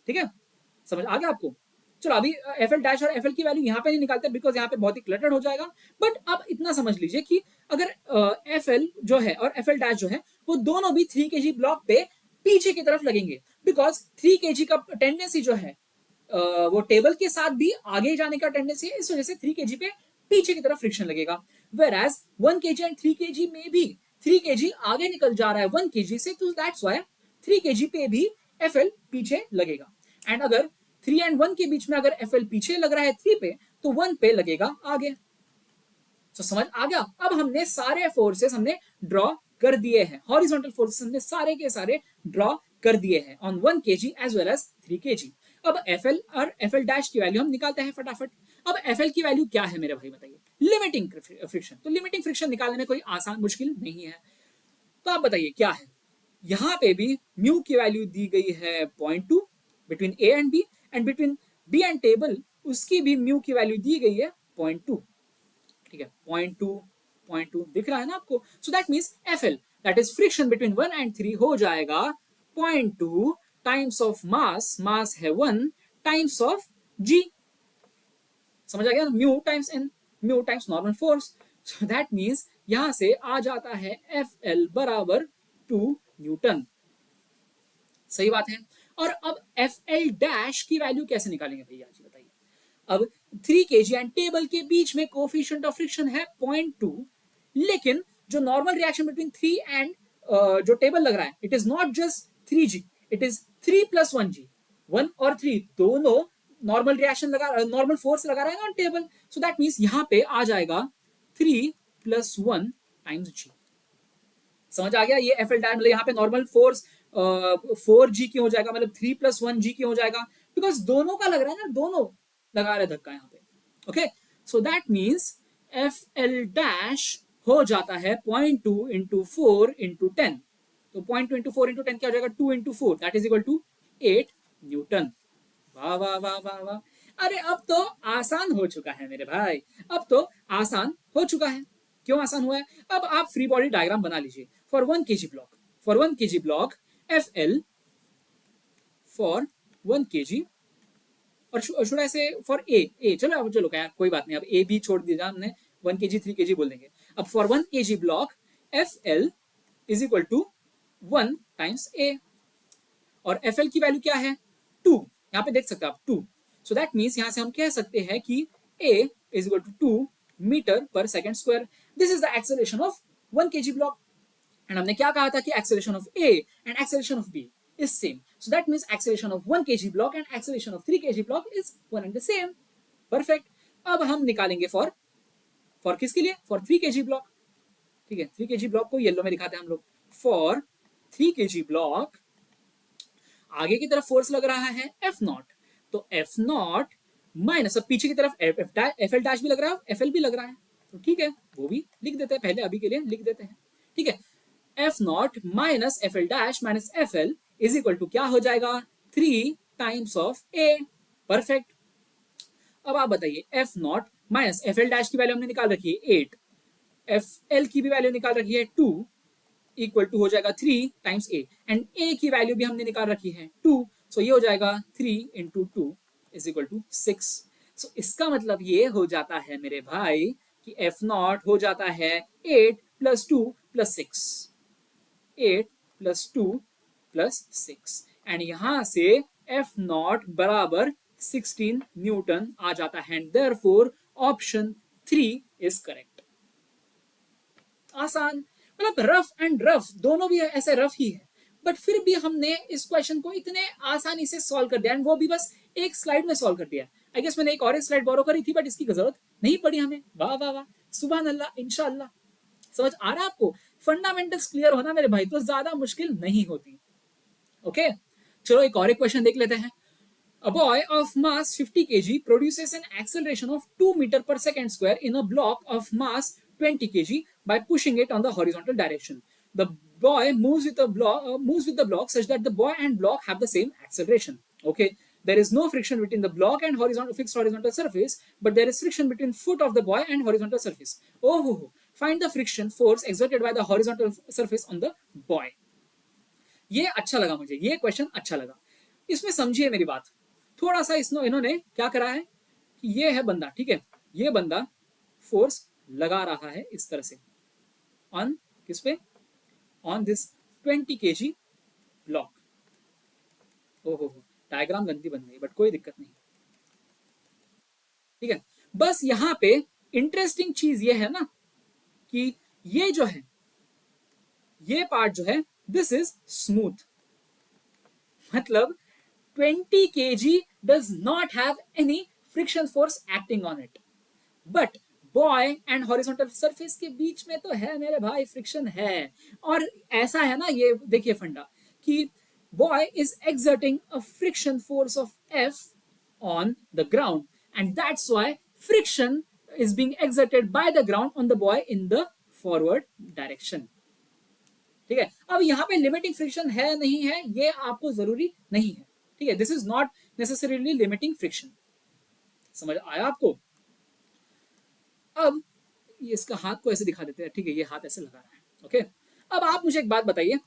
ठीक है, समझ आ गया आपको? चलो अभी एफ एल डैश और एफ एल की वैल्यू यहाँ पे नहीं निकालते बिकॉज यहाँ पे बहुत ही क्लटर्ड हो जाएगा। बट आप इतना समझ लीजिए कि अगर एफ एल जो है और एफ एल डैश जो है वो दोनों भी 3 kg ब्लॉक पे पीछे की तरफ लगेंगे, बिकॉज 3 kg का टेंडेंसी जो है वो टेबल के साथ भी आगे जाने का टेंडेंसी है, इस वजह से 3 kg पे पीछे की तरफ फ्रिक्शन लगेगा। Whereas 1 kg and 3 kg में भी 3 kg आगे निकल जा रहा है 1 kg से, तो दैट्स व्हाई 3 kg पे भी एफ एल पीछे लगेगा। एंड अगर 3 एंड 1 के बीच में अगर एफ एल पीछे लग रहा है 3 पे, तो 1 पे लगेगा आगे। तो समझ आ गया? अब हमने सारे फोर्सेस हमने ड्रॉ कर दिए हैं, हॉरिजॉन्टल फोर्सेस हमने सारे के सारे ड्रॉ कर दिए हैं on 1 kg as well as 3 kg। अब एफ एल और एफ एल डैश की वैल्यू हम निकालते हैं फटाफट। अब एफ एल की वैल्यू क्या है मेरे भाई बताइए? Limiting friction. तो लिमिटिंग फ्रिक्शन निकालने में कोई आसान मुश्किल नहीं है। तो आप बताइए क्या है? यहां पे भी म्यू की वैल्यू दी गई है 0.2 between A and B, and between B and table उसकी भी म्यू की वैल्यू दी गई है 0.2। ठीक है, 0.2 दिख रहा है ना आपको? So that means F L that is friction between 1 and 3 हो जाएगा 0.2 टाइम्स ऑफ मास, मास है 1 टाइम्स ऑफ जी। समझ आ गया? Mu times N, mu times normal force. So that means यहां से आ जाता है एफ एल बराबर 2 न्यूटन। सही बात है। और अब एफ एल डैश की वैल्यू कैसे निकालेंगे भैया जी बताइए? अब 3 kg एंड टेबल के बीच में कोफिशिएंट ऑफ फ्रिक्शन है 0.2, लेकिन जो नॉर्मल रिएक्शन बिटवीन 3 एंड जो टेबल लग रहा है, it is not just 3g, it is 3 + 1g। 1 और 3 दोनों नॉर्मल रिएक्शन लगा, नॉर्मल फोर्स लगा रहा है ना टेबल। सो दैट मीन्स यहां पे आ जाएगा 3 + 1 टाइम्स g। समझ आ गया? ये एफ एल डैश मतलब यहाँ पे नॉर्मल फोर्स 4g क्यों हो जाएगा, मतलब 3 + 1g क्यों हो जाएगा? बिकॉज दोनों का लग रहा है ना, दोनों लगा रहे धक्का यहाँ पे। Okay, so that means F L dash हो जाता है 0.2 × 4 × 10। तो 0.2 × 4 × 10 क्या हो जाएगा? 2 × 4 that is equal to 8 newton. वाह वाह वाह वाह वाह! अरे अब तो आसान हो चुका है मेरे भाई, अब तो आसान हो चुका है। क्यों आसान हुआ है? अब आप फ्री बॉडी डायग्राम बना लीजिए for 1 kg block. For 1 kg block F L for 1 kg, और शुड आई से फॉर ए, चलो अब चलो यार कोई बात नहीं, अब ए भी छोड़ दिया हमने, 1 kg 3 kg बोल देंगे। अब for 1 kg block F L is equal to 1 times A, और एफ एल की वैल्यू क्या है? 2। यहाँ पे देख सकते हैं आप 2। सो दैट मीन्स यहाँ से हम कह सकते हैं कि A is equal to 2 metre per second square. This is the acceleration of 1 kg block. And हमने क्या कहा था कि acceleration of A and acceleration of B is same. So that means acceleration of 1 kg block and acceleration of 3 kg block is one and the same. Perfect. अब हम निकालेंगे for किसके लिए? For 3 kg block. ठीक है, 3 kg block को yellow में दिखाते हैं हम लोग। फॉर 3 kg ब्लॉक आगे की तरफ फोर्स लग रहा है एफ नॉट, तो एफ नॉट माइनस, अब पीछे की तरफ एफ एल डैश भी लग रहा है, एफ एल भी लग रहा है, तो ठीक है वो भी लिख देते हैं, पहले अभी के लिए लिख देते हैं। ठीक है, F not minus F L dash minus F L is equal to क्या हो जाएगा? 3 टाइम्स ऑफ ए। परफेक्ट। अब आप बताइए F not minus F L dash की वैल्यू हमने निकाल रखी है 8, एफ एल की भी वैल्यू निकाल रखी है 2, इक्वल टू हो जाएगा 3 टाइम्स ए, एंड ए की वैल्यू भी हमने निकाल रखी है 2, सो ये हो जाएगा 3 इंटू 2 इज इक्वल टू 6। सो इसका मतलब ये हो जाता है मेरे भाई कि एफ नॉट हो जाता है 8 plus 2 plus 6, 8 plus 2 plus 6, and यहां से एफ नॉट बराबर 16 न्यूटन आ जाता है, and therefore option 3 is correct. आसान, मतलब रफ एंड रफ दोनों भी ऐसे रफ ही है, बट फिर भी हमने इस क्वेश्चन को इतने आसानी से सॉल्व कर दिया, एंड वो भी बस एक स्लाइड में सॉल्व कर दिया। आई गेस मैंने एक और स्लाइड बोरो करी थी, बट इसकी जरूरत नहीं पड़ी हमें। वाह वाह वाह, सुभान अल्लाह, इंशाअल्लाह। समझ आ रहा है आपको? फंडामेंटल्स क्लियर होना मेरे भाई तो ज्यादा मुश्किल नहीं होती। ओके, चलो एक और क्वेश्चन देख लेते हैं। A boy of mass 50 kg produces an acceleration of 2 meter per second square in a block of mass 20 kg by pushing it on the horizontal direction. The boy moves with the block such that the boy and block have the same acceleration. Okay, there is no friction between the block and fixed horizontal surface, but there is friction between foot of the boy and horizontal surface. Find the friction force exerted by the horizontal surface on the boy. ये अच्छा लगा मुझे, ये question अच्छा लगा। इसमें समझिए मेरी बात थोड़ा सा। इन्होंने क्या करा है कि ये है बंदा, ठीक है, ये बंदा फोर्स लगा रहा है इस तरह से ऑन किस पे, ऑन दिस 20 kg ब्लॉक। ओहो, डायग्राम गंदी बन गई, बट कोई दिक्कत नहीं, ठीक है। बस यहां पे इंटरेस्टिंग चीज ये है ना कि ये जो है, ये पार्ट जो है, दिस इज स्मूथ, मतलब 20 kg does not have any friction force acting on it, but boy and horizontal surface के बीच में तो है मेरे भाई, फ्रिक्शन है। और ऐसा है ना, ये देखिए फंडा कि boy is exerting a friction force of F on the ground, and that's why friction is being exerted by the ground on the boy in the forward direction। ठीक है, अब यहाँ पे लिमिटिंग फ्रिक्शन है नहीं है ये आपको जरूरी नहीं है, ठीक है। This is not necessarily limiting friction. समझ आया आपको? अब इसका हाथ को ऐसे दिखा देते हैं, ठीक है, ये हाथ ऐसे लगा रहा है। ओके, अब आप मुझे एक बात बताइए,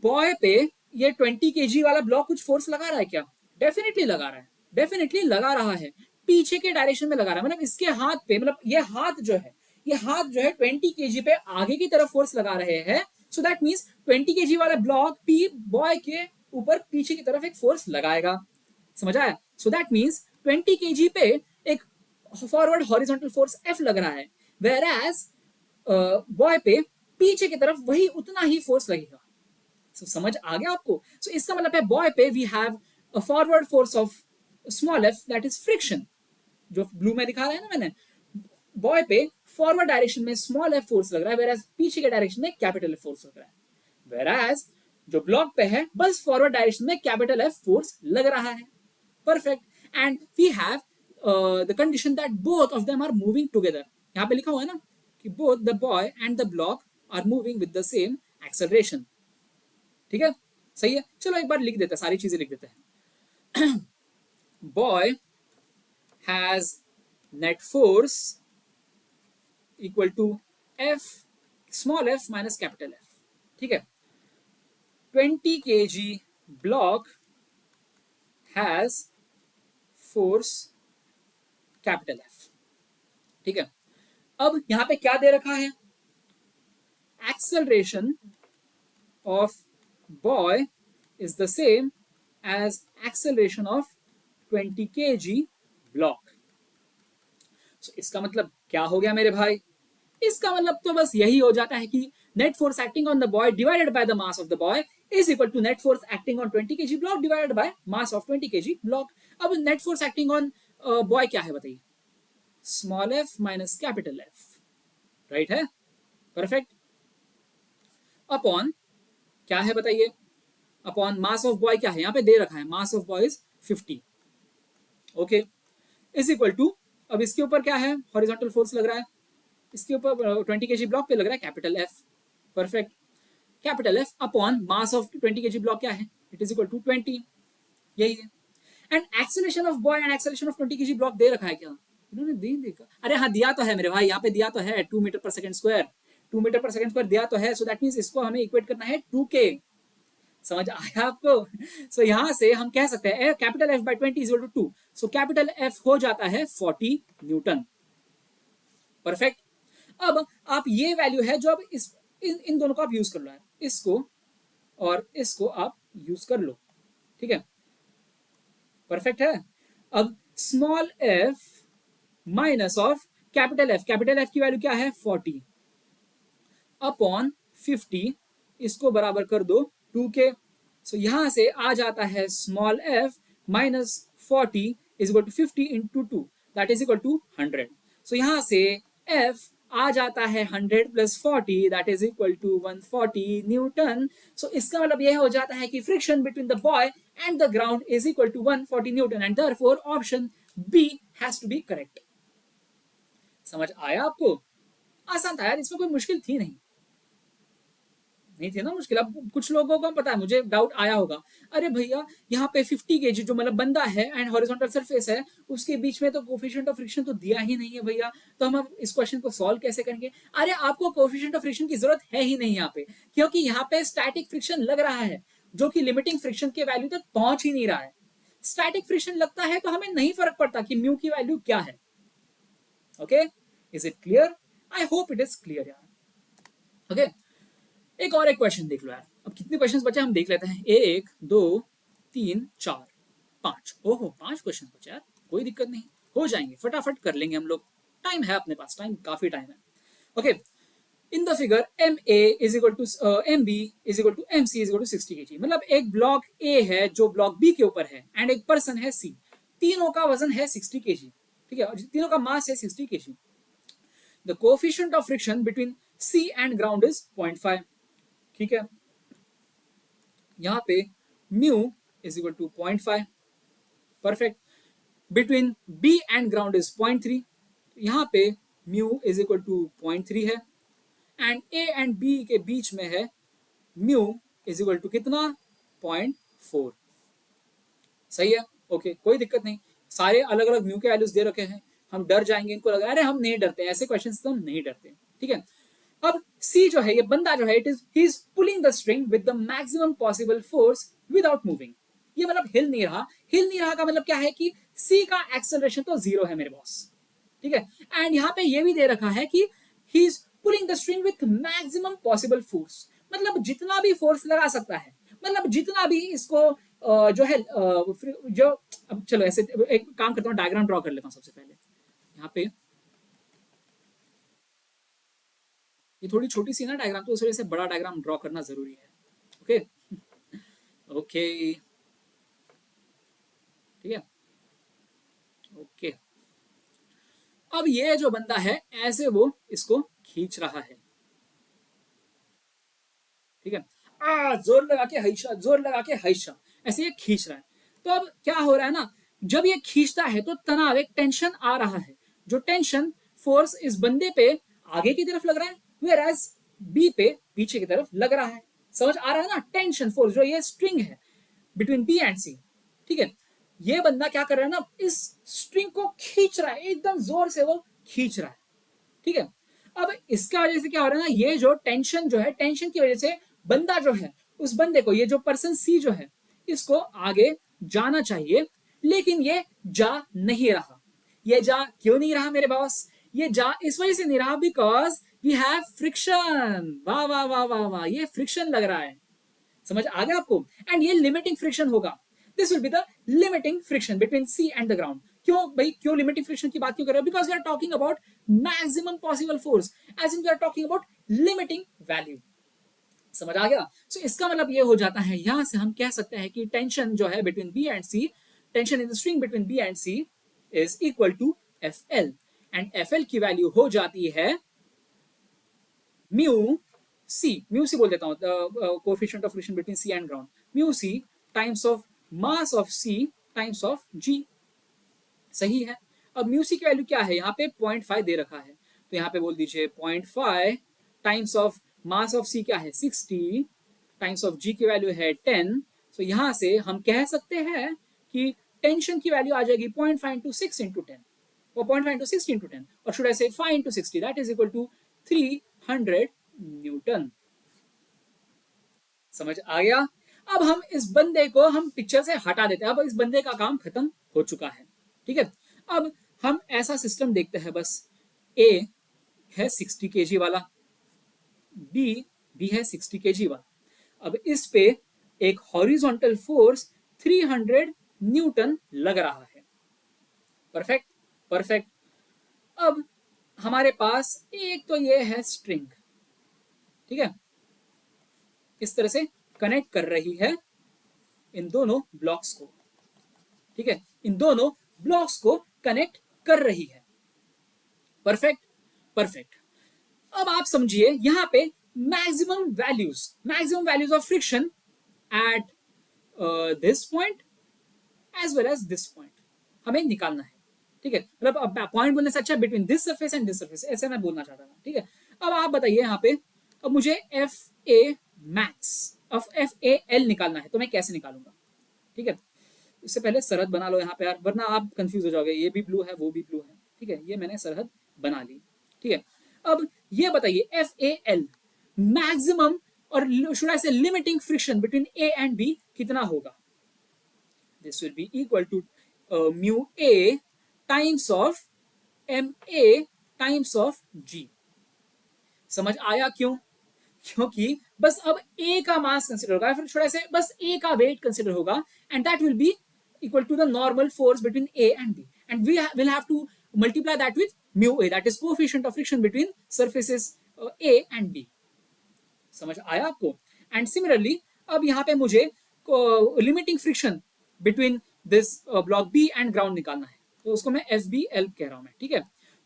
बॉय पे ये 20 kg वाला ब्लॉक कुछ फोर्स लगा रहा है क्या? डेफिनेटली लगा रहा है, डेफिनेटली लगा रहा है, पीछे के डायरेक्शन में लगा रहा है। मतलब इसके हाथ पे, मतलब ये हाथ जो है, ये हाथ जो है 20 kg पे आगे की तरफ फोर्स लगा रहे हैं। सो दैट मींस 20 kg वाला ब्लॉक पी बॉय के ऊपर पीछे की तरफ एक फोर्स लगाएगा। समझ आया? सो दैट मींस 20 kg पे एक फॉरवर्ड हॉरिजॉन्टल फोर्स F लग रहा है, वेयर एज बॉय पे पीछे की तरफ वही उतना ही फोर्स लगेगा। So, समझ आ गया आपको? So, इसका मतलब है बॉय पे we have a forward force of small f that is friction, जो ब्लू में दिखा रहा है ना मैंने। बॉय पे फॉरवर्ड डायरेक्शन में स्मॉल f फोर्स लग रहा है, वेयर पीछे के डायरेक्शन में कैपिटल F फोर्स लग रहा है। वेयर जो ब्लॉक पे है बस फॉरवर्ड डायरेक्शन में कैपिटल F फोर्स लग रहा है। Perfect, and we have the condition that both of them are moving together. यहाँ पे लिखा हुआ है ना कि both the boy and the block are moving with the same acceleration. ठीक है, सही है। चलो एक बार लिख देते हैं, सारी चीजें लिख देते हैं। Boy has net force equal to F small f minus capital F। ठीक है, 20 kg block has force capital F। ठीक है, अब यहां पे क्या दे रखा है? Acceleration of boy is the same as acceleration of 20 kg block। So, इसका मतलब क्या हो गया मेरे भाई? इसका मतलब तो बस यही हो जाता है कि net force acting on the boy divided by the mass of the boy is equal to net force acting on 20 kg block divided by mass of 20 kg block। अब net force acting on boy क्या है बताइए? Small f minus capital F, right है? Perfect. Upon क्या है बताइए? Upon mass of boy क्या है? यहाँ पे दे रखा है mass of boy is 50। Okay, is equal to, अब इसके ऊपर क्या है? हॉरिजॉन्टल फोर्स लग रहा है, इसके ऊपर 20 kg ब्लॉक पे लग रहा है capital F। Perfect, capital F upon mass of 20 kg block क्या है? It is equal to 20। यही है। And acceleration of boy and acceleration of 20 kg block दे रखा है क्या? इन्होंने दे देखा, अरे हाँ दिया तो है मेरे भाई, यहाँ पे दिया तो है 2 मीटर पर सेकंड स्क्वायर, 2 मीटर पर सेकंड स्क्वायर दिया तो है। सो दैट मींस इसको हमें इक्वेट करना है 2k। समझ आया आपको? सो यहाँ से हम कह सकते हैं capital F by 20 is equal to 2। सो कैपिटल F हो जाता है 40 न्यूटन। परफेक्ट। अब आप ये वैल्यू है जो अब इन दोनों को आप यूज कर लो, इसको और इसको आप यूज कर लो, ठीक है, परफेक्ट है। अब small f minus of capital F की वैल्यू क्या है 40 अपॉन 50, इसको बराबर कर दो 2k। सो यहां से आ जाता है small f minus 40 is equal to 50 into 2, that is equal to 100। So यहां से f आ जाता है 100 plus 40 that is equal to 140 newton. So इसका मतलब यह हो जाता है कि friction between the boy and the ground is equal to 140 newton and therefore option B has to be correct. समझ आया आपको? आसान था यार, इसमें कोई मुश्किल थी नहीं, नहीं थी ना मुश्किल। अब कुछ लोगों को पता है, मुझे डाउट आया होगा, अरे भैया यहाँ पे 50 kg जो मतलब बंदा है एंड हॉरिजॉन्टल सरफेस है, उसके बीच में तो कोफिशिएंट ऑफ फ्रिक्शन तो दिया ही नहीं है भैया, तो हम अब इस क्वेश्चन को सॉल्व कैसे करेंगे? अरे आपको कोफिशिएंट ऑफ फ्रिक्शन की जरूरत है ही नहीं यहाँ पे, क्योंकि यहाँ पे स्टैटिक फ्रिक्शन लग रहा है जो कि लिमिटिंग फ्रिक्शन के वैल्यू तक पहुंच ही नहीं रहा है। स्टैटिक फ्रिक्शन लगता है तो हमें नहीं फर्क पड़ता कि म्यू की वैल्यू क्या है। Okay, is it clear? I hope it is clear यार। ओके, एक और एक क्वेश्चन देख लो यार। अब कितने क्वेश्चंस बचे हम देख लेते हैं, 1 2 3 4 5। ओहो 5 क्वेश्चन बचे यार, कोई दिक्कत नहीं, हो जाएंगे, फटाफट कर लेंगे हम लोग, टाइम है अपने पास, टाइम काफी टाइम है। Okay, in the figure M A is equal to M B is equal to M C is equal to 60 kg। मतलब एक ब्लॉक ए है जो ब्लॉक बी के ऊपर है एंड एक पर्सन है सी, तीनों का वजन है 60 kg, ठीक है, और तीनों का मास है 60 kg। The coefficient of friction between C and ground is 0.5, ठीक है, यहां पे mu is equal to 0.5, perfect. Between B and ground is 0.3, यहां पे म्यू इज इक्वल टू 0.3 है एंड ए एंड बी के बीच में है म्यू इज इक्वल टू कितना 0.4। सही है, ओके, कोई दिक्कत नहीं, सारे अलग अलग म्यू के वैल्यूज दे रखे हैं, हम डर जाएंगे इनको लगा, अरे हम नहीं डरते ऐसे क्वेश्चन से, हम नहीं डरते, ठीक है। अब सी जो है, ये बंदा जो है, it is he is pulling the string with the maximum possible force without moving. ये मतलब हिल नहीं रहा, हिल नहीं रहा का मतलब क्या है कि सी का एक्सेलरेशन तो 0 है मेरे बॉस, ठीक है, एंड यहाँ पे ये भी दे रखा है कि he is pulling the string with maximum possible force, मतलब जितना भी फोर्स लगा सकता है, मतलब जितना भी इसको जो है जो, अब चलो ऐसे एक काम करता हूँ, डायग्राम ड्रॉ कर लेता हूँ सबसे पहले। यहाँ पे ये थोड़ी छोटी सी ना डायग्राम, तो उस वजह से बड़ा डायग्राम ड्रॉ करना जरूरी है। ओके ओके, ठीक है, ओके। अब ये जो बंदा है ऐसे वो इसको खींच रहा है, ठीक है, जोर लगा के हैशा, जोर लगा के हैशा, ऐसे ये खींच रहा है। तो अब क्या हो रहा है ना, जब ये खींचता है तो तनाव, एक टेंशन आ रहा है, जो टेंशन फोर्स इस बंदे पे आगे की तरफ लग रहा है, वेयर बी पे पीछे की तरफ लग रहा है। समझ आ रहा है ना, टेंशन फोर्स जो ये स्ट्रिंग है बिटवीन बी एंड सी, ठीक है, ये बंदा क्या कर रहा है ना, इस स्ट्रिंग को खींच रहा है, एकदम जोर से वो खींच रहा है, ठीक है। अब इसका वजह से क्या हो रहा है ना, ये जो टेंशन जो है, टेंशन की वजह से बंदा जो है, उस बंदे को, ये जो पर्सन सी जो है, इसको आगे जाना चाहिए, लेकिन ये जा नहीं रहा। ये जा क्यों नहीं रहा मेरे बॉस? ये जा इस वजह से नहीं रहा बिकॉज वी हैव फ्रिक्शन। वाह वाह वाह वाह वाह, ये फ्रिक्शन लग रहा है, समझ आ गया आपको? एंड ये लिमिटिंग फ्रिक्शन होगा, this will be the limiting friction between C and the ground. क्यों भाई, क्यों लिमिटिंग फ्रिक्शन की बात क्यों कर रहे हो? Because we are talking about maximum possible force, as in we are talking about limiting value. समझ आ गया? सो इसका मतलब ये हो जाता है, यहां से हम कह सकते हैं कि टेंशन जो है between B and C, tension in the string between B and C is equal to F L, and F L की वैल्यू हो जाती है म्यू सी बोल देता हूं, coefficient of friction between C and ground, mu C times of mass of C times of G. सही है। अब म्यू सी की वैल्यू क्या है, यहाँ पे 0.5 दे रखा है, तो यहाँ पे बोल दीजिए 0.5 टाइम्स ऑफ मास ऑफ सी क्या है 60, टाइम्स ऑफ जी की वैल्यू है 10, सो यहां से हम कह सकते हैं कि टेंशन की वैल्यू आ जाएगी 0.5 into 6 into 10 or 0.5 into 60 into 10 or should I say 5 into 60 that is equal to 300 Newton. समझ आ गया। अब हम इस बंदे को हम पिक्चर से हटा देते हैं, अब इस बंदे का काम खत्म हो चुका है, ठीक है। अब हम ऐसा सिस्टम देखते हैं, बस ए है 60 kg वाला, बी भी है 60 kg वाला। अब इस पे एक हॉरिजॉन्टल फोर्स 300 न्यूटन लग रहा है। Perfect perfect. अब हमारे पास एक तो ये है स्ट्रिंग, ठीक है, इस तरह से कनेक्ट कर रही है इन दोनों ब्लॉक्स को, ठीक है, इन दोनों ब्लॉक्स को कनेक्ट कर रही है। Perfect perfect. अब आप समझिए यहां पे maximum values of friction at this point as well as this point हमें निकालना है, ठीक है। मतलब अब पॉइंट बोलने से अच्छा between this surface and this surface, ऐसे मैं बोलना चाहता था, ठीक है। अब आप बताइए यहाँ पे, अब मुझे F A max of F A L निकालना है, तो मैं कैसे निकालूंगा, ठीक है। इससे पहले सरहद बना लो यहाँ पे यार, वरना आप कंफ्यूज हो जाओगे, ये भी ब्लू है वो भी ब्लू है, ठीक है। ये मैंने सरहद बना ली, ठीक है। अब ये बताइए एफ ए एल मैक्सिमम और should I say limiting friction between A and B कितना होगा। This will be equal to mu A times of M A times of G. समझ आया क्यों? क्योंकि बस अब ए का मास कंसिडर होगा, फिर थोड़ा से बस ए का वेट कंसिडर होगा, and that will B equal to the normal force between A and B, and we will have to multiply that with mu A, that is coefficient of friction between surfaces A and B. समझ आया आपको? And similarly अब यहाँ पे मुझे limiting friction between this block B and ground निकालना है, तो उसको मैं एफ बी एल कह रहा हूं मैं, ठीक है।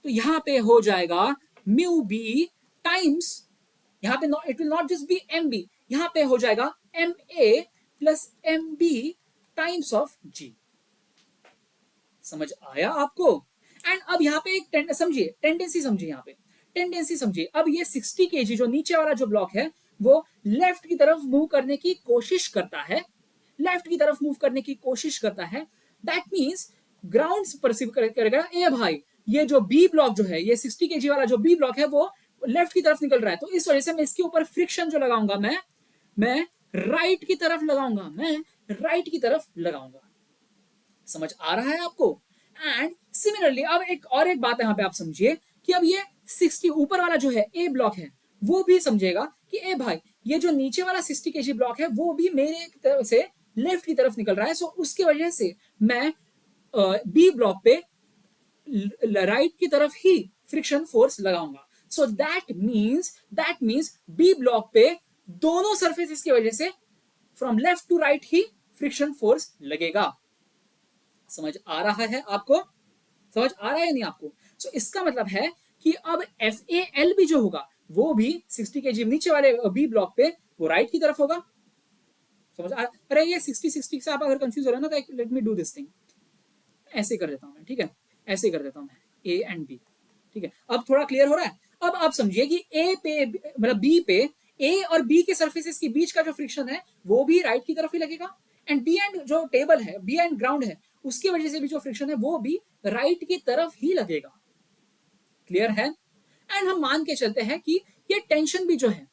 तो यहाँ पे हो जाएगा म्यू बी टाइम्स, यहाँ पे it will not just be M B, यहाँ पे हो जाएगा M A plus M B times of G. समझ आया आपको? एंड अब यहाँ पे एक समझिए टेंडेंसी, समझिए यहाँ पे टेंडेंसी समझिए। अब ये 60 kg जो नीचे वाला जो ब्लॉक है वो लेफ्ट की तरफ मूव करने की कोशिश करता है, लेफ्ट की तरफ मूव करने की कोशिश करता है। दैट मींस ग्राउंड परसीव करेगा ए भाई ये जो बी ब्लॉक जो है, ये 60 kg वाला जो बी ब्लॉक है वो लेफ्ट की तरफ निकल रहा है, तो इस वजह से मैं इसके ऊपर फ्रिक्शन जो लगाऊंगा मैं राइट की तरफ लगाऊंगा, मैं राइट की तरफ लगाऊंगा। समझ आ रहा है आपको? एंड सिमिलरली अब एक बात यहाँ पे आप समझिए कि अब ये 60 ऊपर वाला जो है ए ब्लॉक है वो भी समझेगा कि ए भाई ये जो नीचे वाला 60 kg ब्लॉक है वो भी मेरे तरफ से लेफ्ट की तरफ निकल रहा है, सो उसकी वजह से मैं बी ब्लॉक पे राइट की तरफ ही फ्रिक्शन फोर्स लगाऊंगा। So that means B block पे दोनों सरफेसेस की वजह से फ्रॉम लेफ्ट टू राइट ही फ्रिक्शन फोर्स लगेगा। समझ आ रहा है आपको? समझ आ रहा है नहीं आपको? सो इसका मतलब है कि अब एफ ए एल भी जो होगा वो भी 60 kg नीचे वाले बी ब्लॉक पे वो राइट की तरफ होगा। समझ आ? अरे ये 60 से आप अगर कंफ्यूज हो रहे हो ना, तो let me do this thing, ऐसे कर देता हूं मैं, ठीक है, ऐसे कर देता हूं मैं ए एंड बी, ठीक है। अब थोड़ा क्लियर हो रहा है? अब आप समझिए कि ए पे मतलब बी पे ए और बी के सर्फेसेस के बीच का जो फ्रिक्शन है वो भी राइट की तरफ ही लगेगा, एंड बी एंड जो टेबल है, बी एंड ग्राउंड है, उसकी वजह से भी जो फ्रिक्शन है वो भी राइट की तरफ ही लगेगा। क्लियर है? एंड हम मान के चलते हैं कि ये टेंशन भी जो है,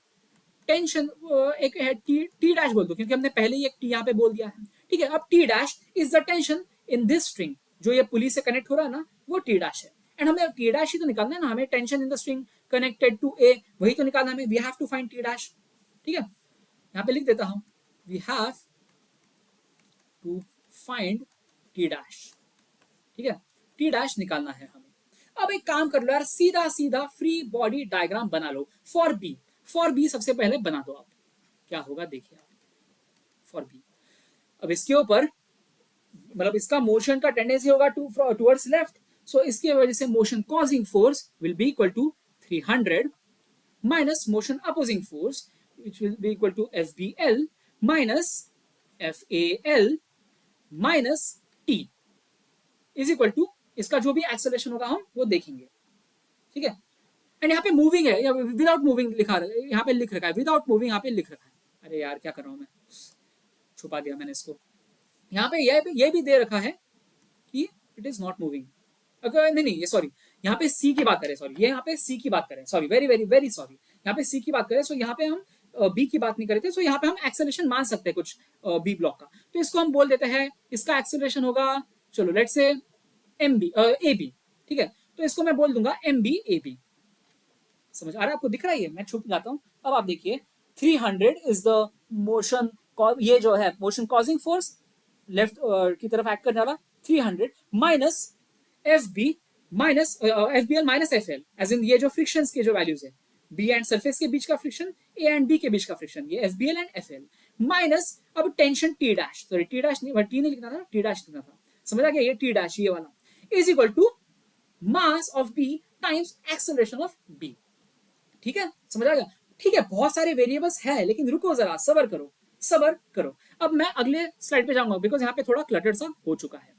टेंशन एक है टी डैश बोल दो क्योंकि हमने पहले ही एक टी यहाँ पे बोल दिया है, ठीक है। अब T dash is the tension in this string, जो ये पुली से कनेक्ट हो रहा है ना वो टी डैश है, एंड हमें टी डैश ही तो निकालना है ना, हमें tension in the string connected to A वही तो निकालना है हमें, we have to find T dash, ठीक है। यहाँ पे लिख देता हूं we have to find T dash, ठीक है, टी डैश निकालना है हमें। अब एक काम कर लो यार, सीधा सीधा फ्री बॉडी डायग्राम बना लो फॉर बी। फॉर बी सबसे पहले बना दो आप, क्या होगा देखिए आप फॉर बी। अब इसके ऊपर मतलब इसका मोशन का टेंडेंसी होगा टुवर्ड्स लेफ्ट, सो इसकी वजह से motion causing force will be equal to 300 minus motion opposing force which will be equal to FBL minus FAL minus T is equal to इसका जो भी एक्सेलरेशन होगा हम वो देखेंगे, ठीक है। एंड यहाँ पे मूविंग है या विदाउट मूविंग लिखा, यहाँ पे लिख रखा है विदाउट मूविंग, यहाँ पे लिख रखा है। अरे यार क्या कर रहा हूँ मैं, छुपा दिया मैंने इसको। यहाँ पे ये भी दे रखा है कि इट इज नॉट मूविंग। अगर नहीं नहीं, ये सॉरी, यहाँ पे सी की बात करें, सॉरी, ये यहाँ पे सी की बात करें, sorry, very very very sorry, यहाँ पे सी की बात करें, सो यहाँ पे हम बी की बात नहीं कर रहे थे, सो यहाँ पे हम एक्सेलरेशन मान सकते हैं कुछ बी ब्लॉक का, तो इसको हम बोल देते हैं इसका एक्सेलरेशन होगा, चलो लेट से एम बी ए बी, ठीक है, तो इसको मैं बोल दूंगा एम बी ए बी। समझ आ रहा है आपको, दिख रहा है, ये मैं छुप जाता हूँ। अब आप देखिए 300 इज द मोशन, ये जो है मोशन कॉजिंग फोर्स लेफ्ट की तरफ एक्ट करने वाला, 300 minus F B minus F B L minus F L, as in ये जो फ्रिक्शन के जो वैल्यूज है, बी एंड सरफेस के बीच का फ्रिक्शन, ए एंड बी के बीच का फ्रिक्शन, ये F B L and F L, minus अब tension T dash, sorry T dash नहीं, टी नहीं लिखना था, टी डैश लिखना था, समझ आ गया, ये टी डैश ये वाला, is equal to mass of B times acceleration of B. ठीक है, समझ आ गया। ठीक है, बहुत सारे वेरिएबल्स है, लेकिन रुको जरा, सबर करो, सबर करो। अब मैं अगले स्लाइड पे जाऊंगा, बिकॉज यहाँ पे थोड़ा क्लटर सा हो चुका है।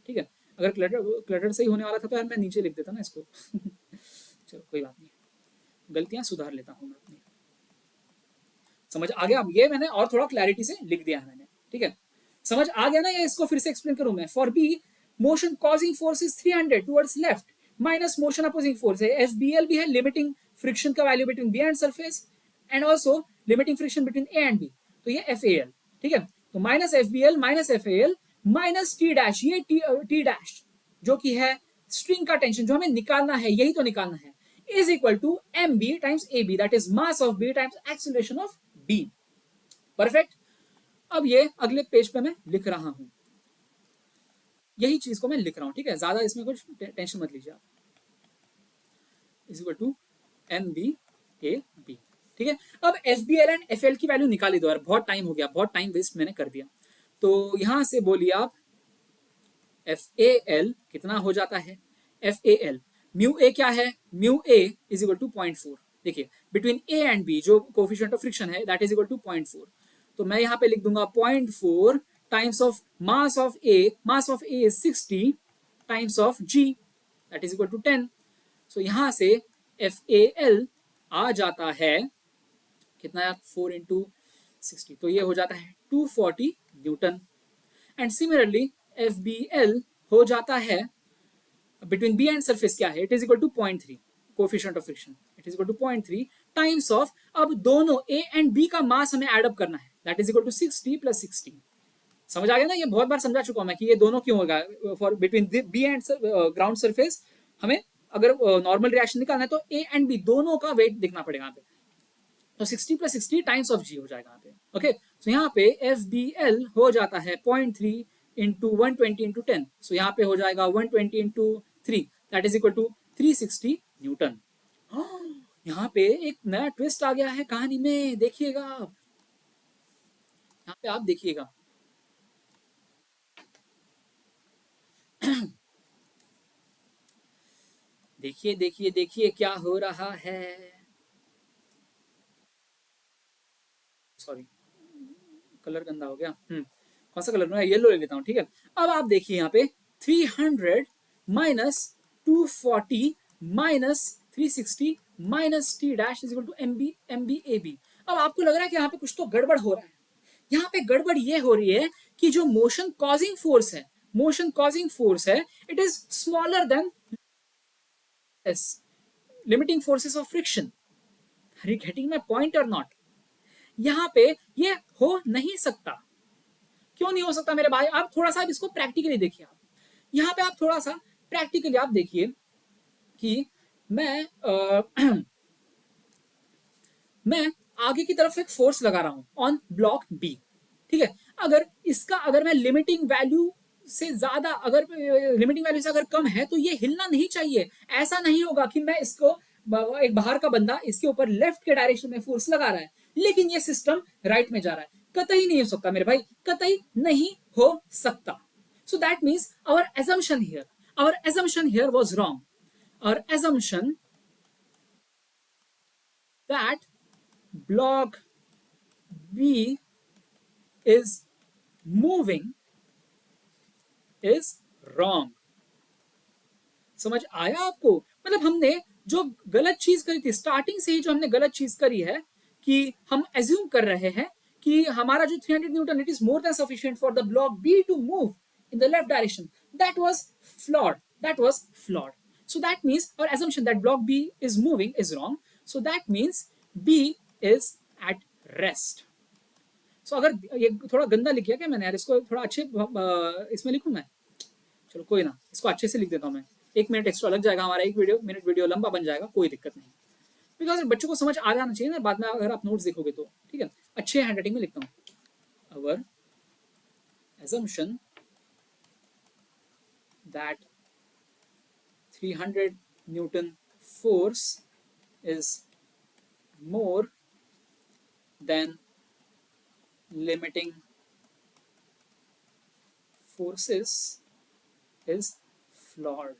ठीक है, अगर क्लटर सही होने वाला था तो यार मैं नीचे लिख देता ना इसको चलो कोई बात नहीं, गलतियां सुधार लेता हूँ मैं अपनी। समझ आ गया, अब ये मैंने और थोड़ा क्लैरिटी से लिख दिया है मैंने। ठीक है, समझ आ गया ना, ये इसको फिर से एक्सप्लेन करूं मैं। For B motion causing force is 300 towards left minus motion opposing force है, एफ बी एल भी है, लिमिटिंग फ्रिक्शन का value between B and surface, and also limiting friction between A and B, तो ये F A L. ठीक है, तो minus F B L minus F A L minus T dash, ये T dash जो कि है स्ट्रिंग का टेंशन जो हमें निकालना है, यही तो निकालना है, is equal to M B times A B, that is mass of B times acceleration of B. Perfect. अब ये अगले पेज पे मैं लिख रहा हूं, यही चीज को मैं लिख रहा हूं। ठीक है, ज्यादा इसमें कुछ टेंशन मत लीजिए आप। Is equal to M B A B. ठीक है, अब F B L and F L की वैल्यू निकाली दो यार, बहुत टाइम हो गया, बहुत टाइम वेस्ट मैंने कर दिया। तो यहां से बोलिए आप एफ ए एल कितना हो जाता है, F A L mu A क्या है, mu A is equal to 0.4। देखिए बिटवीन ए एंड बी जो कोफिशिएंट ऑफ फ्रिक्शन है दैट इज इक्वल टू 0.4, तो मैं यहाँ पे लिख दूंगा 0.4 times of mass of A, mass of A is 60 times of G that is equal to 10। So यहां से एफ ए एल आ जाता है कितना यार, 4 इंटू 60, तो ये हो जाता है 240 newton. And similarly F B L हो जाता है बिटवीन बी एंड सरफेस क्या है, it is equal to 0.3 coefficient of friction, it is equal to 0.3 times of, अब दोनों ए एंड बी का मास हमें एड अप करना है, that is equal to 60 plus 60। समझ आ गया ना, ये बहुत बार समझा चुका हूं मैं कि ये दोनों क्यों होगा, for between B and ground surface हमें अगर नॉर्मल रिएक्शन निकालना है तो ए एंड बी दोनों का वेट देखना पड़ेगा यहाँ पे, तो 60 प्लस 60 टाइम्स ऑफ जी हो जाएगा यहाँ पे। ओके, सो यहाँ पे एफ बी एल हो जाता है 0.3 इंटू 120 इंटू 10, सो यहाँ पे हो जाएगा 120 into 3 that is equal to 360 newton. यहाँ पे एक नया ट्विस्ट आ गया है कहानी में, देखिएगा आप, यहाँ पे आप देखिएगा देखिए देखिए देखिए क्या हो रहा है, सॉरी कलर गंदा हो गया, कौन सा कलर में, येलो ले लेता हूँ। ठीक है, अब आप देखिए यहाँ पे 300 minus 240 minus 360 minus T dash is equal to M B A B. अब आपको लग रहा है कि यहाँ पे कुछ तो गड़बड़ हो रहा है। यहाँ पे गड़बड़ ये हो रही है कि जो मोशन कॉजिंग फोर्स है, मोशन कॉजिंग फोर्स है, it is smaller than as limiting forces of friction. Are you getting my point और नॉट? यहाँ पे ये हो नहीं सकता। क्यों नहीं हो सकता मेरे भाई? आप थोड़ा सा इसको प्रैक्टिकली देखिए। आप यहाँ पे आप थोड़ा सा प्रैक्टिकली आप देखिए कि मैं मैं आगे की तरफ एक फोर्स लगा रहा हूं ऑन ब्लॉक बी। ठीक है, अगर मैं लिमिटिंग वैल्यू से ज्यादा, अगर लिमिटिंग वैल्यू से अगर कम है तो ये हिलना नहीं चाहिए। ऐसा नहीं होगा कि मैं इसको, एक बाहर का बंदा इसके ऊपर लेफ्ट के डायरेक्शन में फोर्स लगा रहा है लेकिन ये सिस्टम राइट में जा रहा है। कतई नहीं हो सकता मेरे भाई, कतई नहीं हो सकता। So that means our assumption here was wrong. Our assumption that block B is moving is wrong. समझ आया आपको? मतलब हमने जो गलत चीज करी थी, स्टार्टिंग से ही जो हमने गलत चीज करी है कि हम एज्यूम कर रहे हैं कि हमारा जो 300 न्यूटन it is more than sufficient for the block B to move in the left direction, that was flawed, that was flawed. So that means our assumption that block B is moving is wrong. So that means B is at rest. So अगर ये थोड़ा गंदा लिख गया क्या मैंने यार, इसको थोड़ा अच्छे इसमें लिखूं मैं. चलो कोई ना, इसको अच्छे से लिख देता हूँ मैं. 1 मिनट एक्स्ट्रा लग जाएगा, हमारा 1 मिनट वीडियो लंबा बन जाएगा, कोई दिक्कत नहीं. बिकॉज बच्चों को समझ आ जाना चाहिए ना बाद में अगर आप नोट्स देखोगे तो. ठीक है, अच्छे हैंड राइटिंग में लिखता हूँ. अवर assumption that 300 Newton force is more than limiting forces is flawed.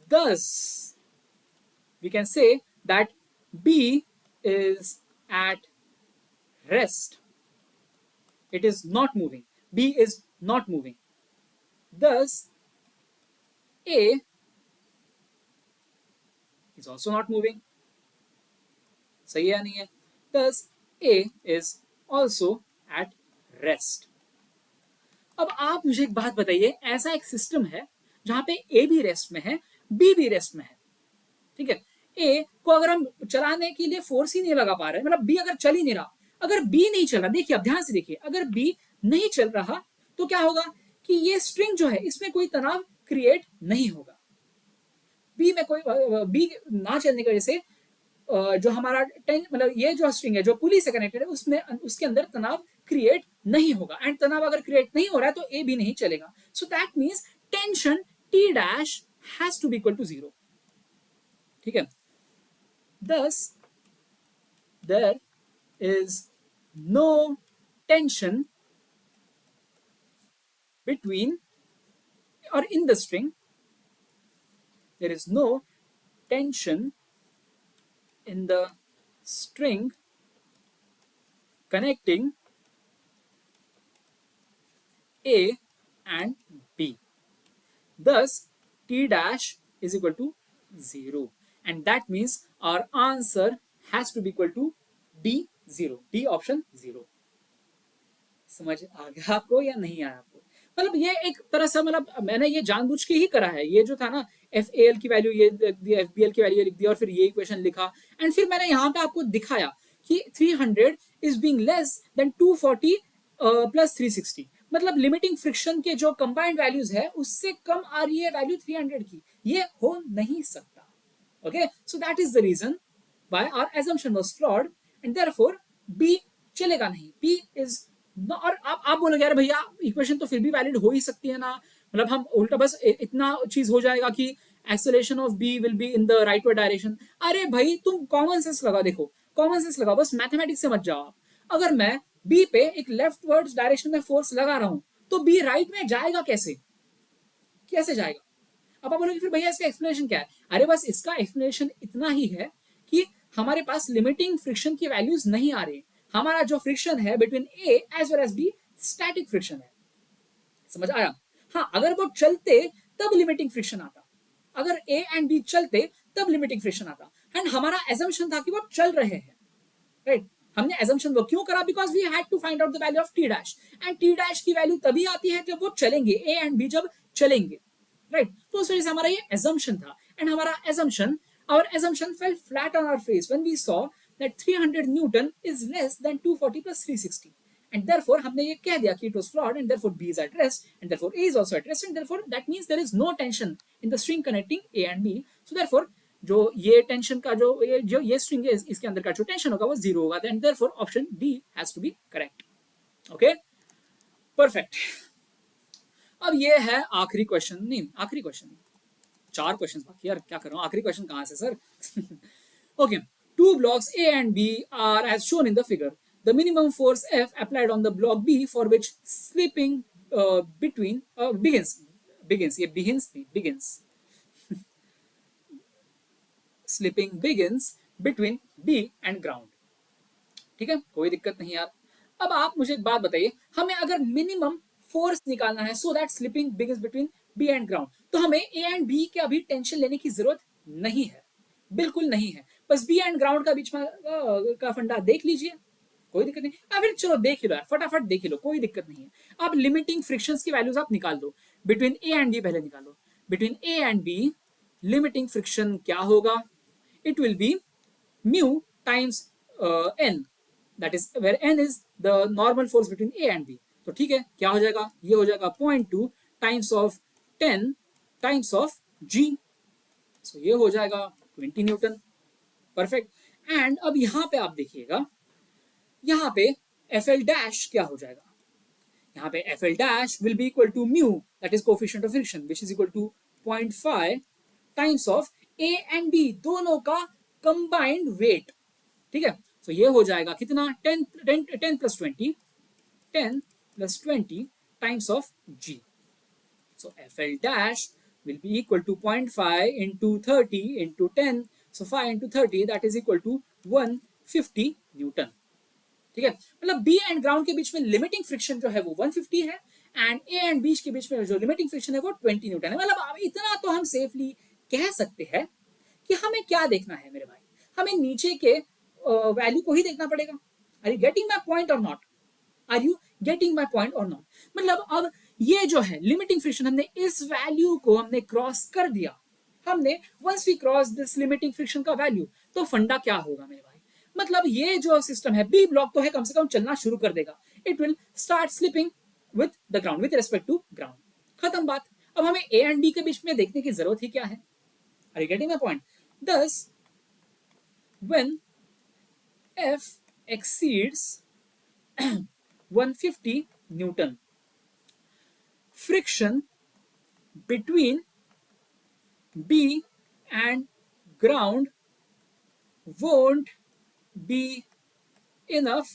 Thus, we can say that B is at rest. It is not moving. B is not moving. Thus, A is also not moving. सही है या नहीं है? Thus, A is also at rest. अब आप मुझे एक बात बताइए, ऐसा एक सिस्टम है जहां पे A भी रेस्ट में है, B भी रेस्ट में है. ठीक है, A को अगर हम चलाने के लिए फोर्स ही नहीं लगा पा रहे, मतलब B अगर चल ही नहीं रहा, अगर B नहीं चल रहा, देखिए आप ध्यान से देखिए, अगर B नहीं चल रहा तो क्या होगा कि ये स्ट्रिंग जो है इसमें कोई तनाव क्रिएट नहीं होगा. बी में कोई बी ना चलने की वजह से जो हमारा मतलब ये जो स्ट्रिंग है जो पुली से कनेक्टेड है उसमें उसके अंदर तनाव क्रिएट नहीं होगा. एंड तनाव अगर क्रिएट नहीं हो रहा है तो ए भी नहीं चलेगा. So that means tension T dash has to be equal to 0. ठीक है, thus there is no tension between or in the string, there is no tension in the string connecting A and B. Thus T dash is equal to 0 and that means our answer has to be equal to D 0. D option 0. समझ आ गया आपको या नहीं आया आपको? मतलब ये एक तरह से मतलब मैंने ये जानबूझ के ही करा है. ये जो था ना FAL की वैल्यू ये लिख दी, FBL की वैल्यू लिख दी और फिर ये इक्वेशन लिखा एंड फिर मैंने यहाँ पे आपको दिखाया कि 300 is being less than 240 plus 360. मतलब लिमिटिंग फ्रिक्शन के जो कंबाइंड वैल्यूज है उससे कम आ रही है वैल्यू 300 की. ये हो नहीं सकता. Okay, so that is the reason why our assumption was flawed and therefore B चलेगा नहीं. B is और आप बोलोगे यार भैया इक्वेशन तो फिर भी वैलिड हो ही सकती है ना, मतलब हम उल्टा बस इतना चीज हो जाएगा कि acceleration of B will be in the rightward direction. अरे भाई तुम कॉमन सेंस लगा, देखो कॉमन सेंस लगा, बस मैथमेटिक्स से मत जाओ आप. अगर मैं बी पे एक लेफ्टवर्ड डायरेक्शन में फोर्स लगा रहा हूं तो बी राइट में जाएगा कैसे, कैसे जाएगा? अब आप बोलोगे फिर भैया इसका एक्सप्लेनेशन क्या है? अरे बस इसका एक्सप्लेनेशन इतना ही है कि हमारे पास लिमिटिंग फ्रिक्शन की वैल्यूज नहीं आ रही. हमारा जो फ्रिक्शन है between A as well as B static friction है. समझ आया? हाँ, अगर वो चलते तब लिमिटिंग फ्रिक्शन आता, अगर ए एंड बी चलते तब लिमिटिंग फ्रिक्शन आता. एंड हमारा एजम्पशन था कि वो चल रहे हैं, राइट? हमने एजम्पशन वो क्यों करा? Because we had to find out the value of T dash and T dash की वैल्यू तभी आती है जब वो चलेंगे, ए एंड बी जब चलेंगे, राइट? तो उस वजह से हमारा ये एजम्पशन था एंड हमारा assumption our assumption fell flat on our face when we saw that 300 Newton is less than 240 plus 360 and therefore हमने ये कह दिया कि it was flawed and therefore B is at rest and therefore A is also at rest and therefore that means there is no tension in the string connecting A and B. So therefore जो ये tension का जो ये string है इसके अंदर का जो टेंशन होगा वो 0 होगा and therefore option D has to be correct. Okay, perfect. अब ये है आखिरी क्वेश्चन, नहीं आखिरी क्वेश्चन, 4 क्वेश्चंस बाकी यार, क्या कर रहा हूं, आखिरी क्वेश्चन कहां से sir? Okay, 2 blocks A and B are as shown in the figure. The minimum force F applied on the block B for which slipping slipping begins between B and ground. ठीक है, कोई दिक्कत नहीं यार. अब आप मुझे एक बात बताइए, हमें अगर मिनिमम फोर्स निकालना है so that slipping begins between B and ground, तो हमें ए एंड बी के अभी टेंशन लेने की जरूरत नहीं है, बिल्कुल नहीं है. बस बी एंड ग्राउंड का बीच में का फंडा देख लीजिए, कोई दिक्कत नहीं। फिर चलो देख ही लो यार, फटाफट देख ही लो, कोई दिक्कत नहीं है। अब लिमिटिंग फ्रिक्शंस की वैल्यूज आप निकाल दो, बिटवीन ए एंड बी पहले निकालो। Between A and B limiting friction क्या होगा? It will be mu times n, that is where n is the normal force between a and b। तो ठीक है, क्या हो जाएगा? ये हो जाएगा 0.2 times of 10 times of g। सो ये हो जाएगा 20 न्यूटन। परफेक्ट। एंड अब यहां पे आप देखिएगा, यहां पे एफ एल डैश क्या हो जाएगा? यहाँ पे F L dash will be equal to mu, that is coefficient of friction, which is equal to 0.5 times of A and B दोनों का कंबाइंड वेट। ठीक है, तो ये हो जाएगा कितना? 10 plus 20, 10 plus 20 times of g। So FL dash will be equal to 0.5 into 30 into 10, so 5 into 30 that is equal to 150 Newton. ठीक है, मतलब बी एंड ग्राउंड के बीच में लिमिटिंग फ्रिक्शन जो है वो 150 है, एंड ए एंड बी के बीच में जो लिमिटिंग फ्रिक्शन है वो 20 न्यूटन है। मतलब इतना तो हम सेफली कह सकते हैं कि हमें क्या देखना है मेरे भाई, हमें नीचे के वैल्यू को ही देखना पड़ेगा। Are you getting my point और not? Are you getting my point और नॉट? मतलब अब ये जो है लिमिटिंग फ्रिक्शन, हमने इस वैल्यू को हमने क्रॉस कर दिया, हमने once we cross this limiting friction का वैल्यू, तो फंडा क्या होगा मेरे भाई? मतलब ये जो सिस्टम है, बी ब्लॉक तो है, कम से कम चलना शुरू कर देगा। It will start slipping with the ground, with respect to ground. खत्म बात। अब हमें ए एंड बी के बीच में देखने की जरूरत ही क्या है? Are you getting my point? Thus, when F exceeds 150 Newton, friction between B and ground won't be enough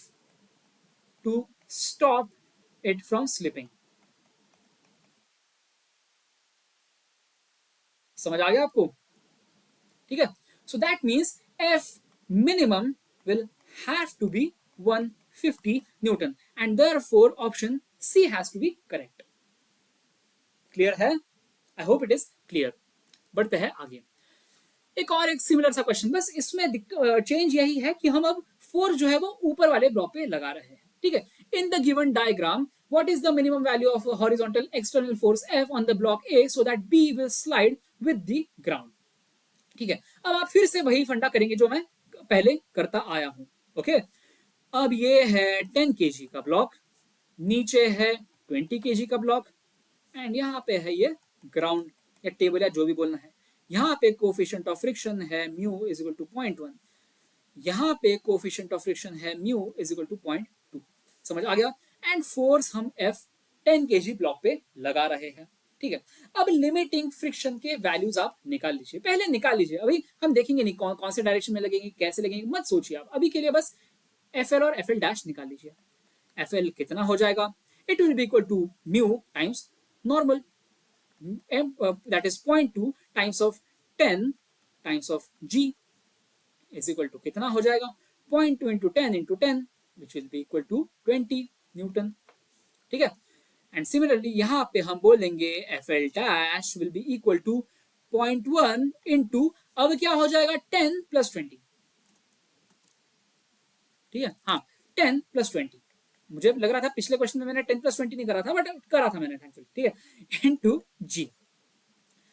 to stop it from slipping. समझ आ गया आपको? ठीक है, so that means F minimum will have to be 150 newton, and therefore option C has to be correct. Clear है? I hope it is clear. बढ़ते हैं आगे। एक सिमिलर सा क्वेश्चन, बस इसमें चेंज यही है कि हम अब फोर्स जो है वो ऊपर वाले ब्लॉक पे लगा रहे हैं। ठीक है, in the given diagram what is the minimum value of a horizontal external force F on the block A so that B will slide with the ground? ठीक है, अब आप फिर से वही फंडा करेंगे जो मैं पहले करता आया हूं। ओके, अब ये है 10 kg का ब्लॉक, नीचे है 20 kg का ब्लॉक, एंड यहाँ पे है ये ग्राउंड या टेबल या जो भी बोलना है। यहाँ पे कोफिशिएंट ऑफ फ्रिक्शन है म्यू इज इक्वल टू 0.1, यहाँ पे कोफिशिएंट ऑफ फ्रिक्शन है म्यू इज इक्वल टू 0.2। समझ आ गया? एंड फोर्स हम F 10 kg ब्लॉक पे लगा रहे हैं। ठीक है, अब लिमिटिंग फ्रिक्शन के वैल्यूज आप निकाल लीजिए, पहले निकाल लीजिए। अभी हम देखेंगे नहीं कौन से डायरेक्शन में लगेंगे, कैसे लगेंगे, मत सोचिए आप। अभी के लिए बस FL और FL डैश निकाल लीजिए। FL कितना हो जाएगा? It will be equal to mu times normal, that is 0.2 times of 10 times of g is equal to कितना हो जाएगा? 0.2 into 10 into 10 which will be equal to 20 newton. ठीक है, एंड सिमिलरली यहाँ पे हम बोलेंगे F L dash will be equal to 0.1 into, अब क्या हो जाएगा? 10 प्लस 20। ठीक है, हाँ 10 प्लस 20। मुझे लग रहा था पिछले क्वेश्चन में मैंने 10 प्लस 20 नहीं करा था, बट करा था मैंने थैंकफुली। ठीक है, इंटू जी।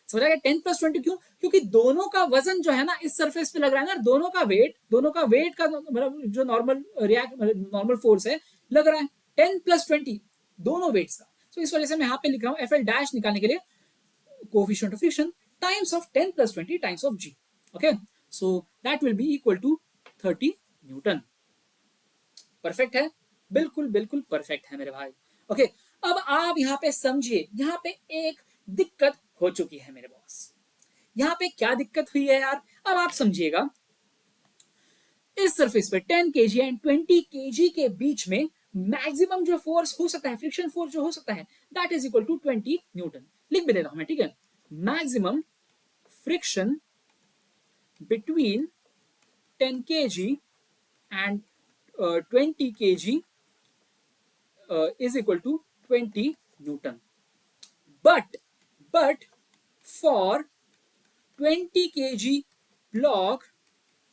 समझ आ गया? 10 प्लस 20 क्यों? क्योंकि दोनों का वजन जो है ना इस सरफेस पे लग रहा है ना, दोनों का वेट का मतलब जो नॉर्मल फोर्स है लग रहा है 10 प्लस 20 दोनों वेट्स का। तो इस वजह से मैं यहाँ पे लिख रहा हूँ एफ एल डैश निकालने के लिए coefficient of friction times of 10 plus 20 times of G. Okay, so that will be equal to 30 newton. Perfect है, बिल्कुल बिल्कुल परफेक्ट है मेरे भाई। ओके, अब आप यहाँ पे समझिए, यहाँ पे एक दिक्कत हो चुकी है मेरे बॉस। यहाँ पे क्या दिक्कत हुई है यार? अब आप समझिएगा, इस सरफेस पे 10 kg एंड 20 kg के बीच में मैक्सिमम जो फोर्स हो सकता है, फ्रिक्शन फोर्स जो हो सकता है, that is equal to 20 newton. लिख भी देता हूं मैं। ठीक है, maximum friction between 10 kg and 20 kg is equal to 20 Newton. But for 20 kg block,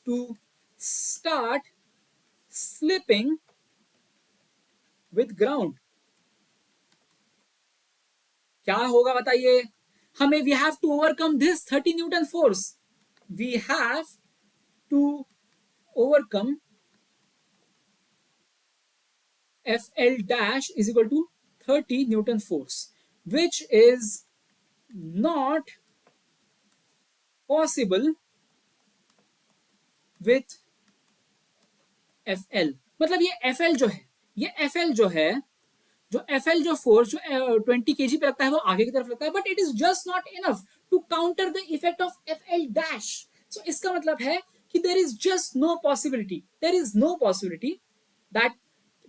to start slipping with ground. क्या होगा बताइए? हमें we have to overcome this 30 newton force. We have to overcome FL dash is equal to 30 Newton force, which is not possible with FL. मतलब ये FL जो है, ये FL जो है, जो FL जो फोर्स जो 20 kg पे लगता है वो आगे की तरफ लगता है, but it is just not enough to counter the effect of FL dash. So इसका मतलब है कि there is just no possibility, there is no possibility that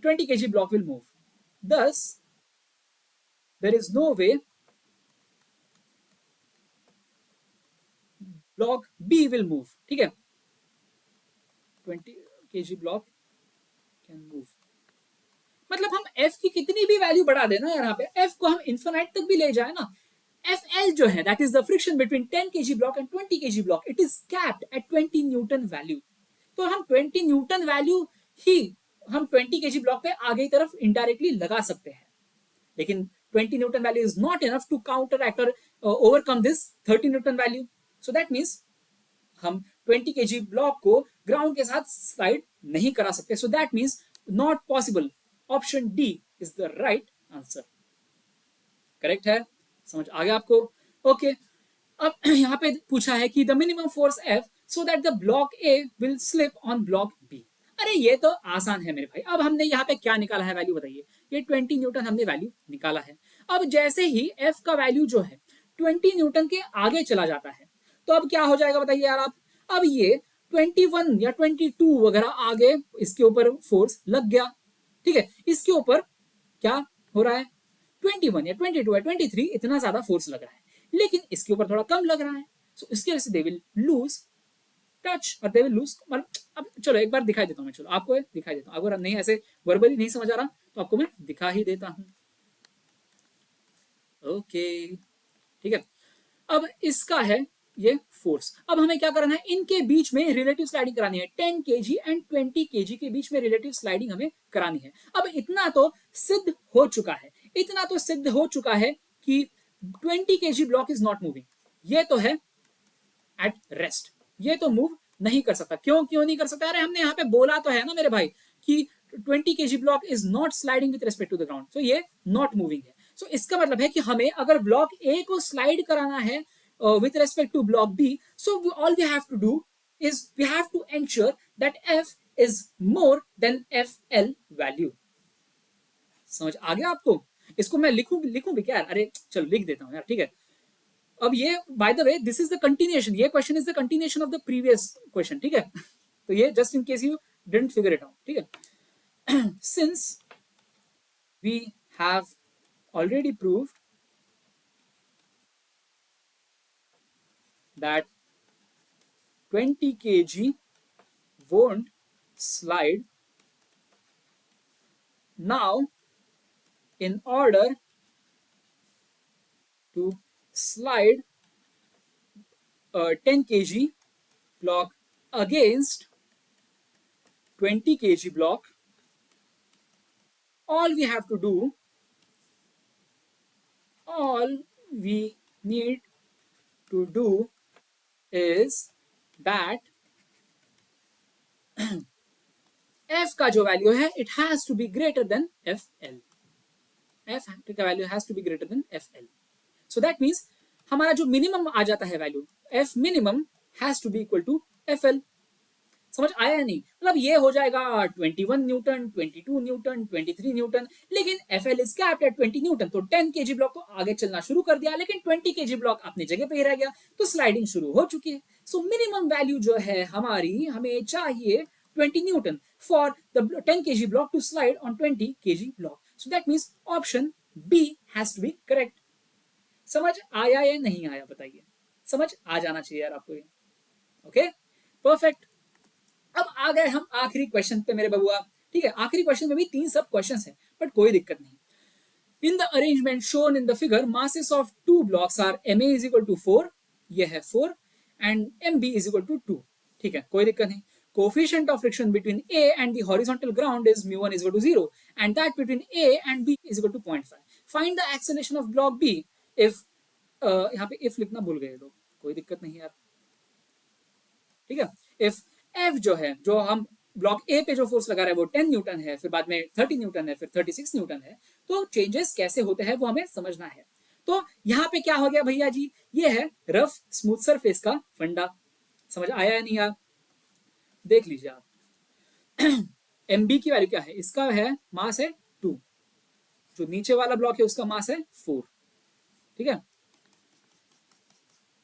20 kg block will move. Thus, there is no way block B will move. ठीक है, 20 kg block can move. मतलब हम F की कितनी भी वैल्यू बढ़ा देना यार, यहाँ पे F को हम इन्फिनाइट तक भी ले जाए ना, FL जो है that is the friction between 10 kg block and 20 kg block, it is capped at 20 newton value. तो हम 20 न्यूटन वैल्यू ही हम 20 kg ब्लॉक पे आगे की तरफ इनडायरेक्टली लगा सकते हैं, लेकिन 20 newton value is not enough to counteract or overcome this 30 newton value. So that means हम 20 kg ब्लॉक को ग्राउंड के साथ स्लाइड नहीं करा सकते. So that means not possible. Option D is the right answer. Correct है? समझ आ गया आपको? ओके. अब यहाँ पे पूछा है कि the minimum force F so that the block A will slip on block B. अरे ये तो आसान है मेरे भाई. अब हमने यहाँ पे क्या निकाला है वैल्यू बताइए? ये 20 न्यूटन हमने वैल्यू निकाला है. अब जैसे ही F का वैल्यू जो है 20 न्यूटन के आगे चला जाता है, तो अब क्या हो जाएगा बताइए यार आप? अब ये 21 या 22 वगैरह आगे इसके ऊपर फोर्स लग गया. ठीक है, इसके ऊपर क्या हो रहा है? 21 या 22 या 23 इतना ज्यादा फोर्स लग रहा है, लेकिन इसके ऊपर थोड़ा कम लग रहा है. सो इसकी वजह से दे विल लूज टच और दे विल लूज. अब चलो एक बार दिखाई देता हूँ मैं, चलो आपको दिखाई देता हूँ. अगर नहीं ऐसे वर्बली नहीं समझ आ रहा तो आपको मैं दिखा ही देता हूँ. ओके, ठीक है. अब इसका है ये फोर्स. अब हमें क्या करना है? इनके बीच में रिलेटिव स्लाइडिंग करानी है. 10 kg एंड 20 kg के बीच में रिलेटिव स्लाइडिंग हमें करानी है. अब इतना तो सिद्ध हो चुका है, इतना तो सिद्ध हो चुका है कि 20 kg block is not moving. ये तो है एट रेस्ट, ये तो मूव नहीं कर सकता. क्यों नहीं कर सकता? अरे हमने यहाँ पे बोला तो है ना मेरे भाई कि 20 kg block is not sliding with respect to the ground. So ये नॉट मूविंग है. सो इसका मतलब है कि हमें अगर ब्लॉक ए को स्लाइड कराना है with respect to block B, so all we have to do is we have to ensure that F is more than FL value. समझ आ गया आपको? इसको मैं लिखूं भी क्या यार? अरे चलो लिख देता हूं यार. ठीक है. अब ये by the way this is the continuation, ये question is the continuation of the previous question. ठीक है, तो ये just in case you didn't figure it out. ठीक है. Since we have already proved that 20 kg won't slide. Now, in order to slide a 10 kg block against 20 kg block, all we have to do, all we need to do is that F का जो value है it has to be greater than FL. F का value has to be greater than FL. So that means हमारा जो minimum आ जाता है value F minimum has to be equal to FL. समझ आया नहीं? मतलब ये हो जाएगा 21 न्यूटन, 22 न्यूटन, 23 न्यूटन, लेकिन FL is capped at 20 newton. तो 10 kg ब्लॉक तो आगे चलना शुरू कर दिया, लेकिन 20 kg ब्लॉक अपनी जगह पे ही रह गया, तो स्लाइडिंग शुरू हो चुकी है. सो मिनिमम वैल्यू जो है हमारी, हमें चाहिए 20 newton for the 10 kg block to slide on 20 kg block. So that means option B has to be correct. समझ आया या नहीं आया बताइए? समझ आ जाना चाहिए यार आपको ये. Okay, perfect. अब आ गए हम आखिरी क्वेश्चन पे मेरे बबुआ. ठीक है, आखिरी क्वेश्चन में भी 3 सब क्वेश्चंस हैं, बट कोई दिक्कत नहीं. In the arrangement shown in the figure, masses of 2 blocks are Ma is equal to 4, ये है 4, and MB is equal to 2. ठीक है, कोई दिक्कत नहीं. Coefficient of friction between A and the horizontal ground is mu1 is equal to 0 and that between A and B is equal to 0.5. Find the acceleration of block B if यहाँ पे if लिखना भूल गए लोग, कोई दिक्कत नहीं यार. ठीक है, if F जो है, जो हम ब्लॉक ए पे जो फोर्स लगा रहे हैं वो 10 न्यूटन है, फिर बाद में 30 न्यूटन है, फिर 36 न्यूटन है, तो चेंजेस कैसे होते हैं वो हमें समझना है. तो यहाँ पे क्या हो गया भैया जी, ये है रफ स्मूथ सरफेस का फंडा. समझ आया है नहीं यार? देख लीजिए आप. एम बी की वैल्यू क्या है, इसका है मास है 2, जो नीचे वाला ब्लॉक है उसका मास है 4. ठीक है,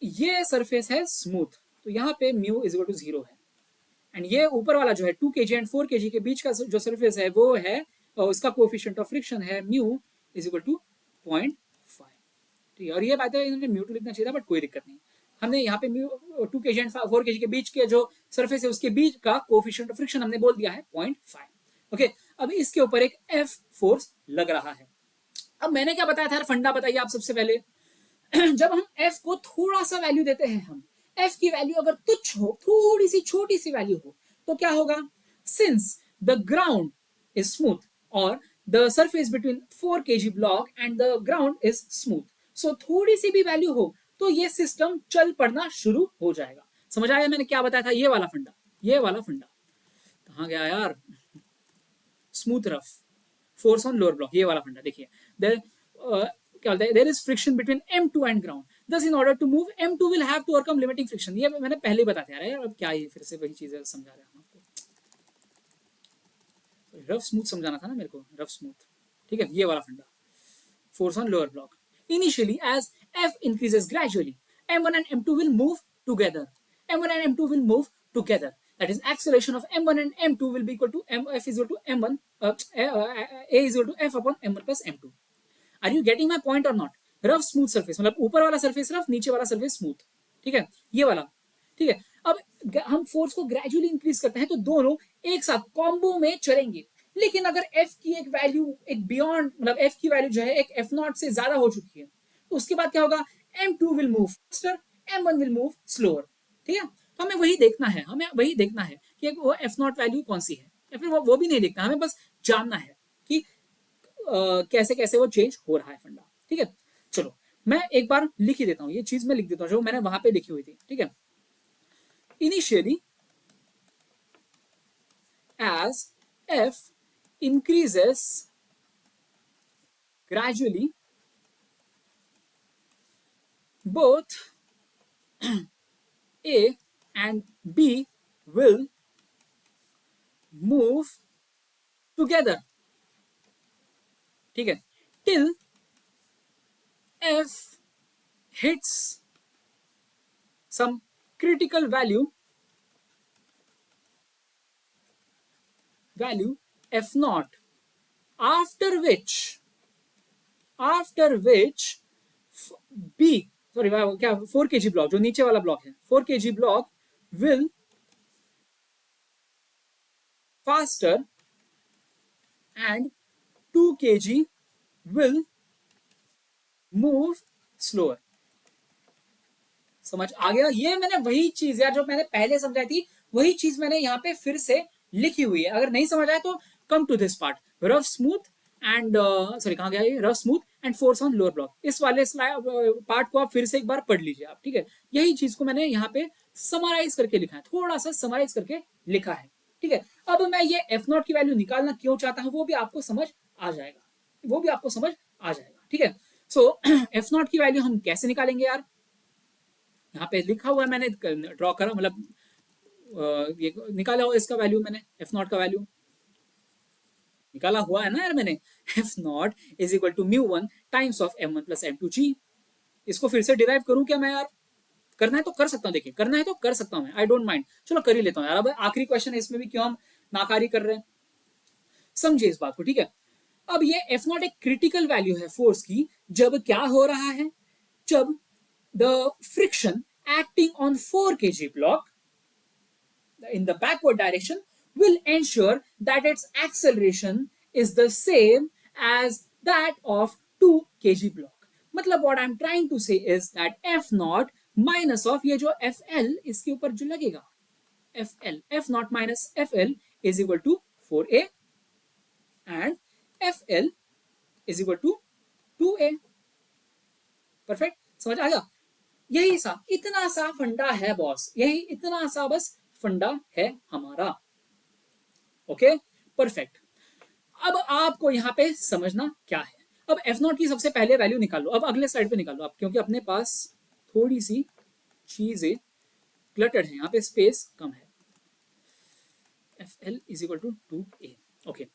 ये सरफेस है स्मूथ, तो यहाँ पे म्यू इज इक्वल टू 0 है. एंड ये ऊपर वाला जो है 2 kg एंड 4 kg के बीच का जो सरफेस है वो है, उसका कोएफिशिएंट ऑफ फ्रिक्शन है म्यू इज इक्वल टू 0.5. ठीक है, और ये बात है इन्होंने म्यू 2 लिखना चाहिए था, बट कोई दिक्कत नहीं. हमने यहाँ पे 2 kg एंड 4 kg के बीच के जो सरफेस है उसके बीच का कोएफिशिएंट ऑफ फ्रिक्शन हमने बोल दिया है 0.5. ओके, अब इसके ऊपर एक एफ फोर्स लग रहा है. अब मैंने क्या बताया था, फंडा बताइए आप सबसे पहले. जब हम एफ को थोड़ा सा वैल्यू देते हैं, हम एफ की वैल्यू अगर तुच्छ हो, थोड़ी सी छोटी सी वैल्यू हो, तो क्या होगा, since the ground is smooth और the surface between 4 kg block and the ground is smooth, so थोड़ी सी भी वैल्यू हो तो ये सिस्टम चल पड़ना शुरू हो जाएगा. समझ आया मैंने क्या बताया था, ये वाला फंडा, ये वाला फंडा कहाँ गया यार, smooth rough force on lower block, ये वाला फंडा. देखिए क्या बोलते हैं, there is friction between M2 and ground, thus in order to move M2 will have to overcome limiting friction. ये मैंने पहले ही बताया यार, अब क्या ये फिर से वही चीजें समझा रहे हैं आपको. रफ स्मूथ समझाना था ना मेरे को, रफ स्मूथ. ठीक है, ये वाला फंडा, force on lower block. Initially as F increases gradually, M1 and M2 will move together. M1 and M2 will move together. That is, acceleration of M1 and M2 will be equal to F is equal to M1, A is equal to F upon M1 plus M2. Are you getting my point or not? Rough smooth surface मतलब ऊपर वाला surface rough, नीचे वाला surface smooth. ठीक है, ये वाला. ठीक है, अब हम फोर्स को ग्रेजुअली इंक्रीज करते हैं तो दोनों एक साथ कॉम्बो में चलेंगे. लेकिन अगर एफ की एक वैल्यू एक बियॉन्ड, मतलब एफ की वैल्यू जो है एक एफ नॉट से ज्यादा हो चुकी है, तो उसके बाद क्या होगा, M2 will move faster, M1 will move slower. ठीक है, तो हमें वही देखना है, हमें वही देखना है कि वो एफ नॉट वैल्यू कौन सी है, या फिर वो भी नहीं देखना, हमें बस जानना है कि कैसे कैसे वो चेंज हो रहा है फंडा. ठीक है, चलो मैं एक बार लिख ही देता हूं, ये चीज मैं लिख देता हूं जो मैंने वहां पे लिखी हुई थी. ठीक है, initially as F increases gradually both A and B will move together. ठीक है, till F hits some critical value F naught, after which B, sorry क्या 4 kg ब्लॉक, जो नीचे वाला ब्लॉक है 4 kg block will faster and 2 kg will move slower. समझ आ गया? ये मैंने वही चीज यार जो मैंने पहले समझाई थी, वही चीज मैंने यहाँ पे फिर से लिखी हुई है. अगर नहीं समझ आए तो come to this part, rough smooth and sorry कहाँ गया ये, rough smooth and force on lower block. इस वाले पार्ट को आप फिर से एक बार पढ़ लीजिए आप. ठीक है, यही चीज को मैंने यहाँ पे समराइज करके लिखा है, थोड़ा सा समराइज करके लिखा है. ठीक है, अब मैं ये एफ नॉट की वैल्यू निकालना क्यों चाहता हूँ वो भी आपको समझ आ जाएगा, वो भी आपको समझ आ जाएगा. ठीक है, सो एफ नॉट की वैल्यू हम कैसे निकालेंगे यार, यहाँ पे लिखा हुआ है, मैंने ड्रॉ करा, मतलब ये निकाला हुआ इसका वैल्यू, मैंने एफ नॉट का वैल्यू निकाला हुआ है ना यार मैंने. F not is equal to म्यू1 times of M1 plus M2G. इसको फिर से डिराइव करूं क्या मैं यार, करना है तो कर सकता हूं, देखिए करना है तो कर सकता हूं मैं, आई डोंट माइंड. चलो कर ही लेता हूं यार, अब आखिरी क्वेश्चन है, इसमें भी क्यों हम नाकारी कर रहे हैं, समझिए इस बात को. ठीक है, अब ये एफ नॉट एक क्रिटिकल वैल्यू है फोर्स की, जब क्या हो रहा है, जब the friction acting on 4 kg block in the backward direction will ensure that its acceleration is the same as that of 2 kg block. मतलब what I'm trying to say is that F naught minus of ये जो FL इसके ऊपर जो लगेगा, FL, F naught minus FL is equal to 4A and FL is equal to 2A. Perfect, समझ आ गया? यही सा, इतना सा फंडा है बॉस, यही इतना सा बस फंडा है हमारा। Okay, perfect. अब आपको यहाँ पे समझना क्या है। अब एफ नॉट की सबसे पहले वैल्यू निकालो, अब अगले साइड पे निकालो आप, क्योंकि अपने पास थोड़ी सी चीजें क्लटर्ड है, यहाँ पे स्पेस कम है। F L is equal to 2A। Okay,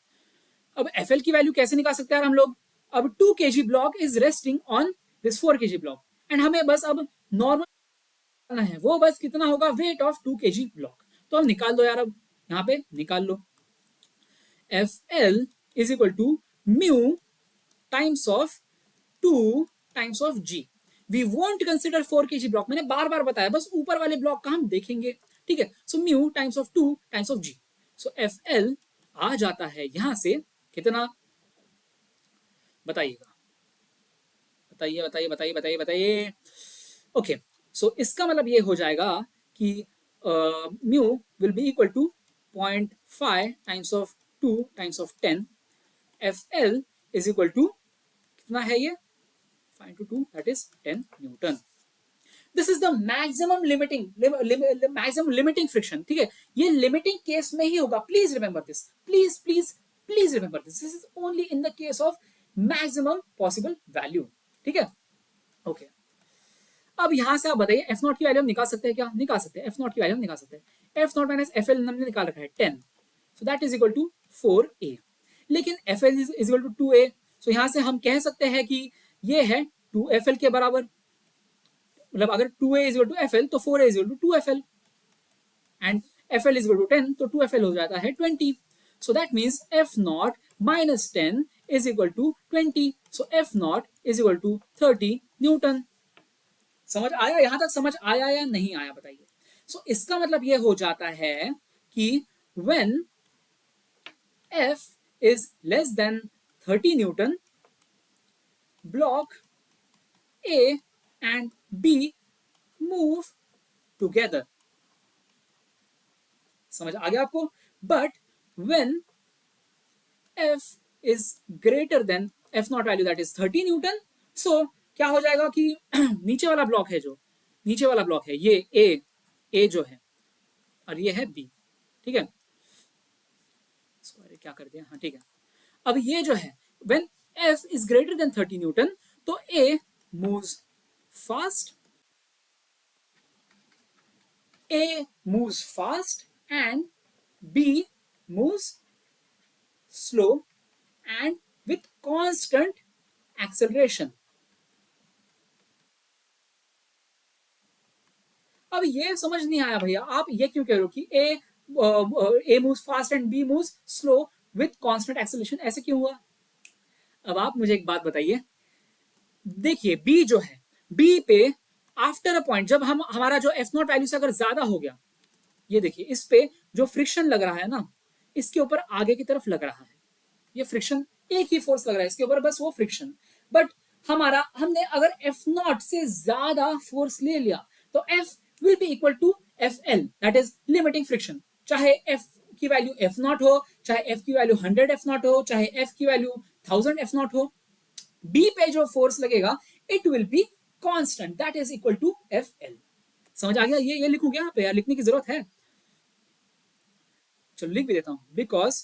अब एफ एल की वैल्यू कैसे निकाल सकते हैं हम लोग? अब 2 kg block is resting on this 4 kg block and हमें बस अब नॉर्मल है, वो बस कितना होगा, वेट ऑफ 2 kg ब्लॉक। तो अब निकाल दो यार, अब यहाँ पे निकाल लो। F L is equal to mu times of 2 times of G. We won't consider 4 kg block, मैंने बार बार बताया, बस ऊपर वाले ब्लॉक का हम देखेंगे, ठीक है। So mu times of 2 times of G. So F L आ जाता है यहां से कितना, बताइएगा, बताइए बताइए बताइए बताइए बताइए। ओके, सो इसका मतलब ये हो जाएगा कि mu will be equal to 0.5 times of 2 times of 10। F L is equal to कितना है ये, 5 to 2 that is 10 Newton. This is the maximum limiting friction, ठीक है। ये limiting case में ही होगा, please remember this, please remember this is only in the case of maximum possible value, ठीक है। ओके, अब यहां से आप बताइए एफ नॉट की वैल्यू हम निकाल सकते हैं क्या? निकाल सकते हैं, एफ नॉट की वैल्यू हम निकाल सकते हैं। F not minus F L हमने निकाल रखा है 10, so that is equal to 4A। लेकिन F L is equal to 2A, so यहां से हम कह सकते हैं कि ये है 2FL के बराबर, मतलब अगर 2A is equal to FL तो 4A is equal to 2FL and FL is equal to 10 तो 2FL हो जाता है 20। So that means F not minus 10 is equal to 20, so F not is equal to 30 newton. समझ आया? यहां तक समझ आया या नहीं आया बताइए? सो इसका मतलब ये हो जाता है कि when F is less than 30 Newton, block A and B move together। समझ आ गया आपको? But when F is greater than F naught value that is 30 Newton, so क्या हो जाएगा कि नीचे वाला ब्लॉक है, जो नीचे वाला ब्लॉक है ये A जो है और ये है B, ठीक है। क्या कर दिया, हाँ ठीक है। अब ये जो है when F is greater than 30 newton, तो A moves fast, A moves fast and B moves slow and with constant acceleration। अब ये समझ नहीं आया भैया, आप ये क्यों कह रहे हो कि A moves fast and B moves slow with constant acceleration, ऐसे क्यों हुआ? अब आप मुझे एक बात बताइए, देखिए B जो है, B पे आफ्टर अ पॉइंट जब हम हमारा जो एफ नॉट वैल्यू से अगर ज्यादा हो गया, ये देखिए इस पे जो फ्रिक्शन लग रहा है ना, इसके ऊपर आगे की तरफ लग रहा है, ये फ्रिक्शन एक ही फोर्स लग रहा है इसके ऊपर, बस वो फ्रिक्शन। बट हमने अगर एफ नॉट से ज्यादा फोर्स ले लिया तो F will be equal to F L, that is limiting friction. चाहे एफ की वैल्यू एफ नॉट हो, चाहे एफ की वैल्यू 100 एफ नॉट हो, चाहे एफ की वैल्यू 1000 एफ नॉट हो, बी पे जो फोर्स लगेगा it will be constant, that is equal to F L. समझ आ गया? ये लिखूं क्या यहाँ पे यार? लिखने की जरूरत है? चलो लिख भी देता हूं, because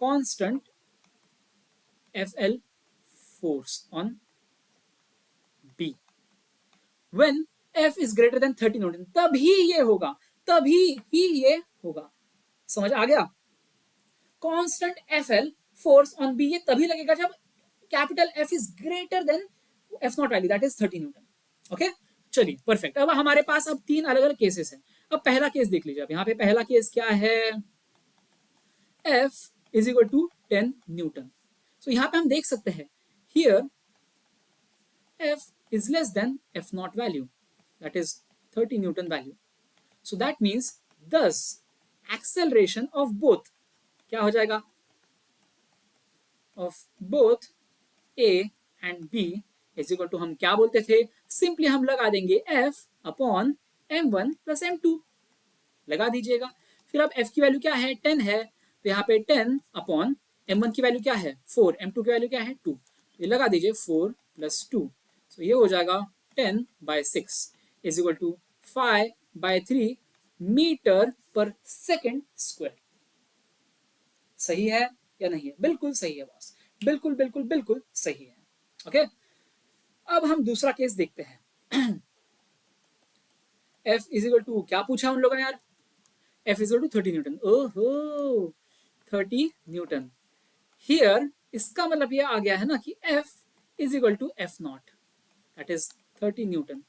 constant F L force on B when F is greater than 30 Newton, तभी ये होगा, तभी ही ये होगा। समझ आ गया? Constant FL force on B ये तभी लगेगा जब capital F is greater than F naught value that is 30 Newton. Okay, चलिए परफेक्ट। अब हमारे पास अब 3 अलग अलग केसेस हैं। अब पहला केस देख लीजिए, अब यहाँ पे पहला केस क्या है, F is equal to 10 newton. So यहाँ पे हम देख सकते हैं here F is less than F naught value, that is 30 Newton value. So that means thus acceleration of both क्या हो जाएगा, of both A and B is equal to, हम क्या बोलते थे, सिंपली हम लगा देंगे F upon M1 plus M2। लगा दीजिएगा। फिर अब f की वैल्यू क्या है, 10 है, तो यहाँ पे 10 अपॉन m1 की वैल्यू क्या है 4, m2 की वैल्यू क्या है 2, ये लगा दीजिए 4 + 2, तो ये हो जाएगा 10/6 is equal to 5/3 metre per second square. सही है या नहीं है? बिल्कुल सही है बॉस, बिल्कुल बिल्कुल बिल्कुल सही है। ओके, अब हम दूसरा केस देखते हैं। F इज इक्वल टू क्या पूछा उन लोगों ने यार, F is equal to 30 newton. ओहो 30 न्यूटन। हियर इसका मतलब ये आ गया है ना कि F is equal to F not, that is 30 newton.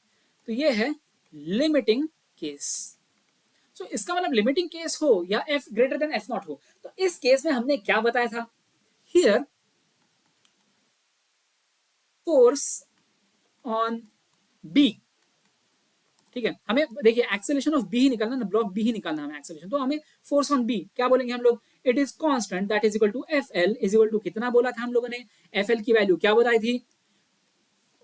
तो ये है लिमिटिंग केस। सो इसका मतलब लिमिटिंग केस हो या F greater then F not हो, तो इस केस में हमने क्या बताया था, हियर फोर्स ऑन B, ठीक है, हमें देखिए एक्सेलरेशन ऑफ बी ही निकालना ना, ब्लॉक बी ही निकालना हमें एक्सेलरेशन, तो हमें फोर्स ऑन बी क्या बोलेंगे हम लोग, it is constant that is equal to F L is equal to कितना बोला था हम लोगों ने, एफ एल की वैल्यू क्या बताई थी,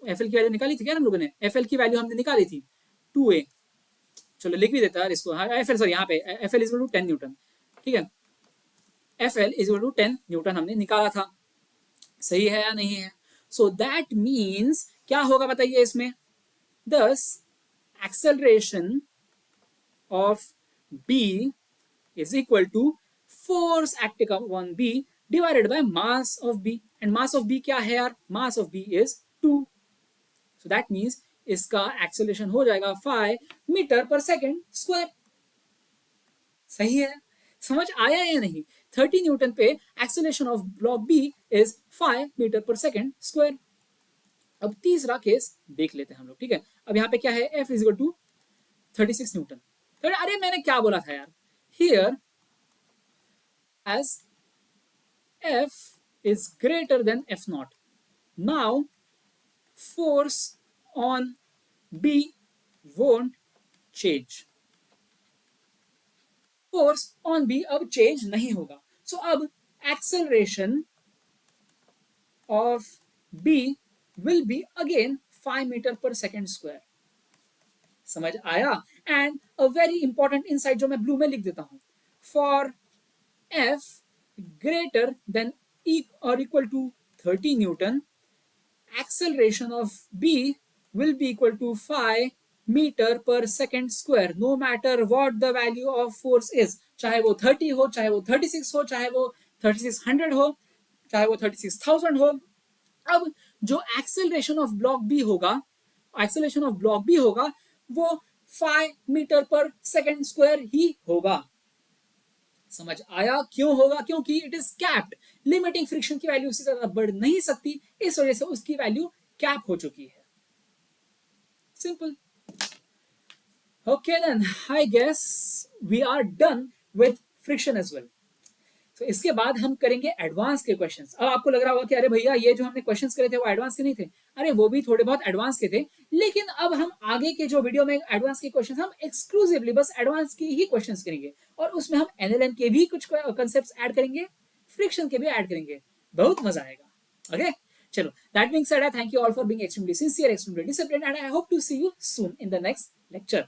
एफ एल की वैल्यू निकाली थी क्या हम लोगों ने, एफ एल की वैल्यू हमने निकाली थी 2a, चलो लिख भी देता है इसको, एफ एल सॉरी यहाँ पे F L is equal to 10 newton, ठीक है, F L is equal to 10 newton हमने निकाला था। सही है या नहीं है? सो दैट मीन्स क्या होगा बताइए इसमें, दस acceleration of B is equal to force acting upon B divided by mass of B, and mass of B क्या है यार, mass of B is 2, so that means इसका acceleration हो जाएगा 5 मीटर पर सेकेंड स्क्वायर। सही है, समझ आया या नहीं, 30 न्यूटन पे acceleration of block B is 5 metre per second square. अब तीसरा केस देख लेते हैं हम लोग, ठीक है, अब यहाँ पे क्या है, F is equal to 36 newton. अरे मैंने क्या बोला था यार, here as F is greater than F naught, now force on B won't change, force on B अब चेंज नहीं होगा, सो अब acceleration of B will be again 5 metre per second square. समझ आया? And a very important insight जो मैं blue में लिख देता हूं, फॉर F ग्रेटर देन और equal to 30 newton, acceleration of B will be equal to 5 metre per second square, no matter what the value of force is, चाहे वो 30 हो, चाहे वो 36 हो, चाहे वो 3600 हो, चाहे वो 36,000 हो। अब जो एक्सेलरेशन ऑफ ब्लॉक बी होगा, एक्सेलरेशन ऑफ ब्लॉक बी होगा वो 5 मीटर पर सेकेंड स्क्वायर ही होगा। समझ आया क्यों होगा, क्योंकि it is capped, limiting friction की वैल्यू उससे ज्यादा बढ़ नहीं सकती, इस वजह से उसकी वैल्यू कैप हो चुकी है। Simple. Okay then I guess we are done with friction as well. तो इसके बाद हम करेंगे एडवांस के क्वेश्चंस। अब आपको लग रहा होगा कि अरे भैया ये जो हमने क्वेश्चंस करे थे वो एडवांस के नहीं थे, अरे वो भी थोड़े बहुत एडवांस के थे, लेकिन अब हम आगे के जो वीडियो में एडवांस के क्वेश्चंस हम एक्सक्लूसिवली बस एडवांस के ही क्वेश्चंस करेंगे, और उसमें हम एनएलएम के भी कुछ कंसेप्ट्स ऐड करेंगे, फ्रिक्शन के भी ऐड करेंगे, बहुत मजा आएगा। ओके चलो, that being said, I thank you all for being extremely sincere, extremely disciplined, and I hope to see you soon in the next lecture.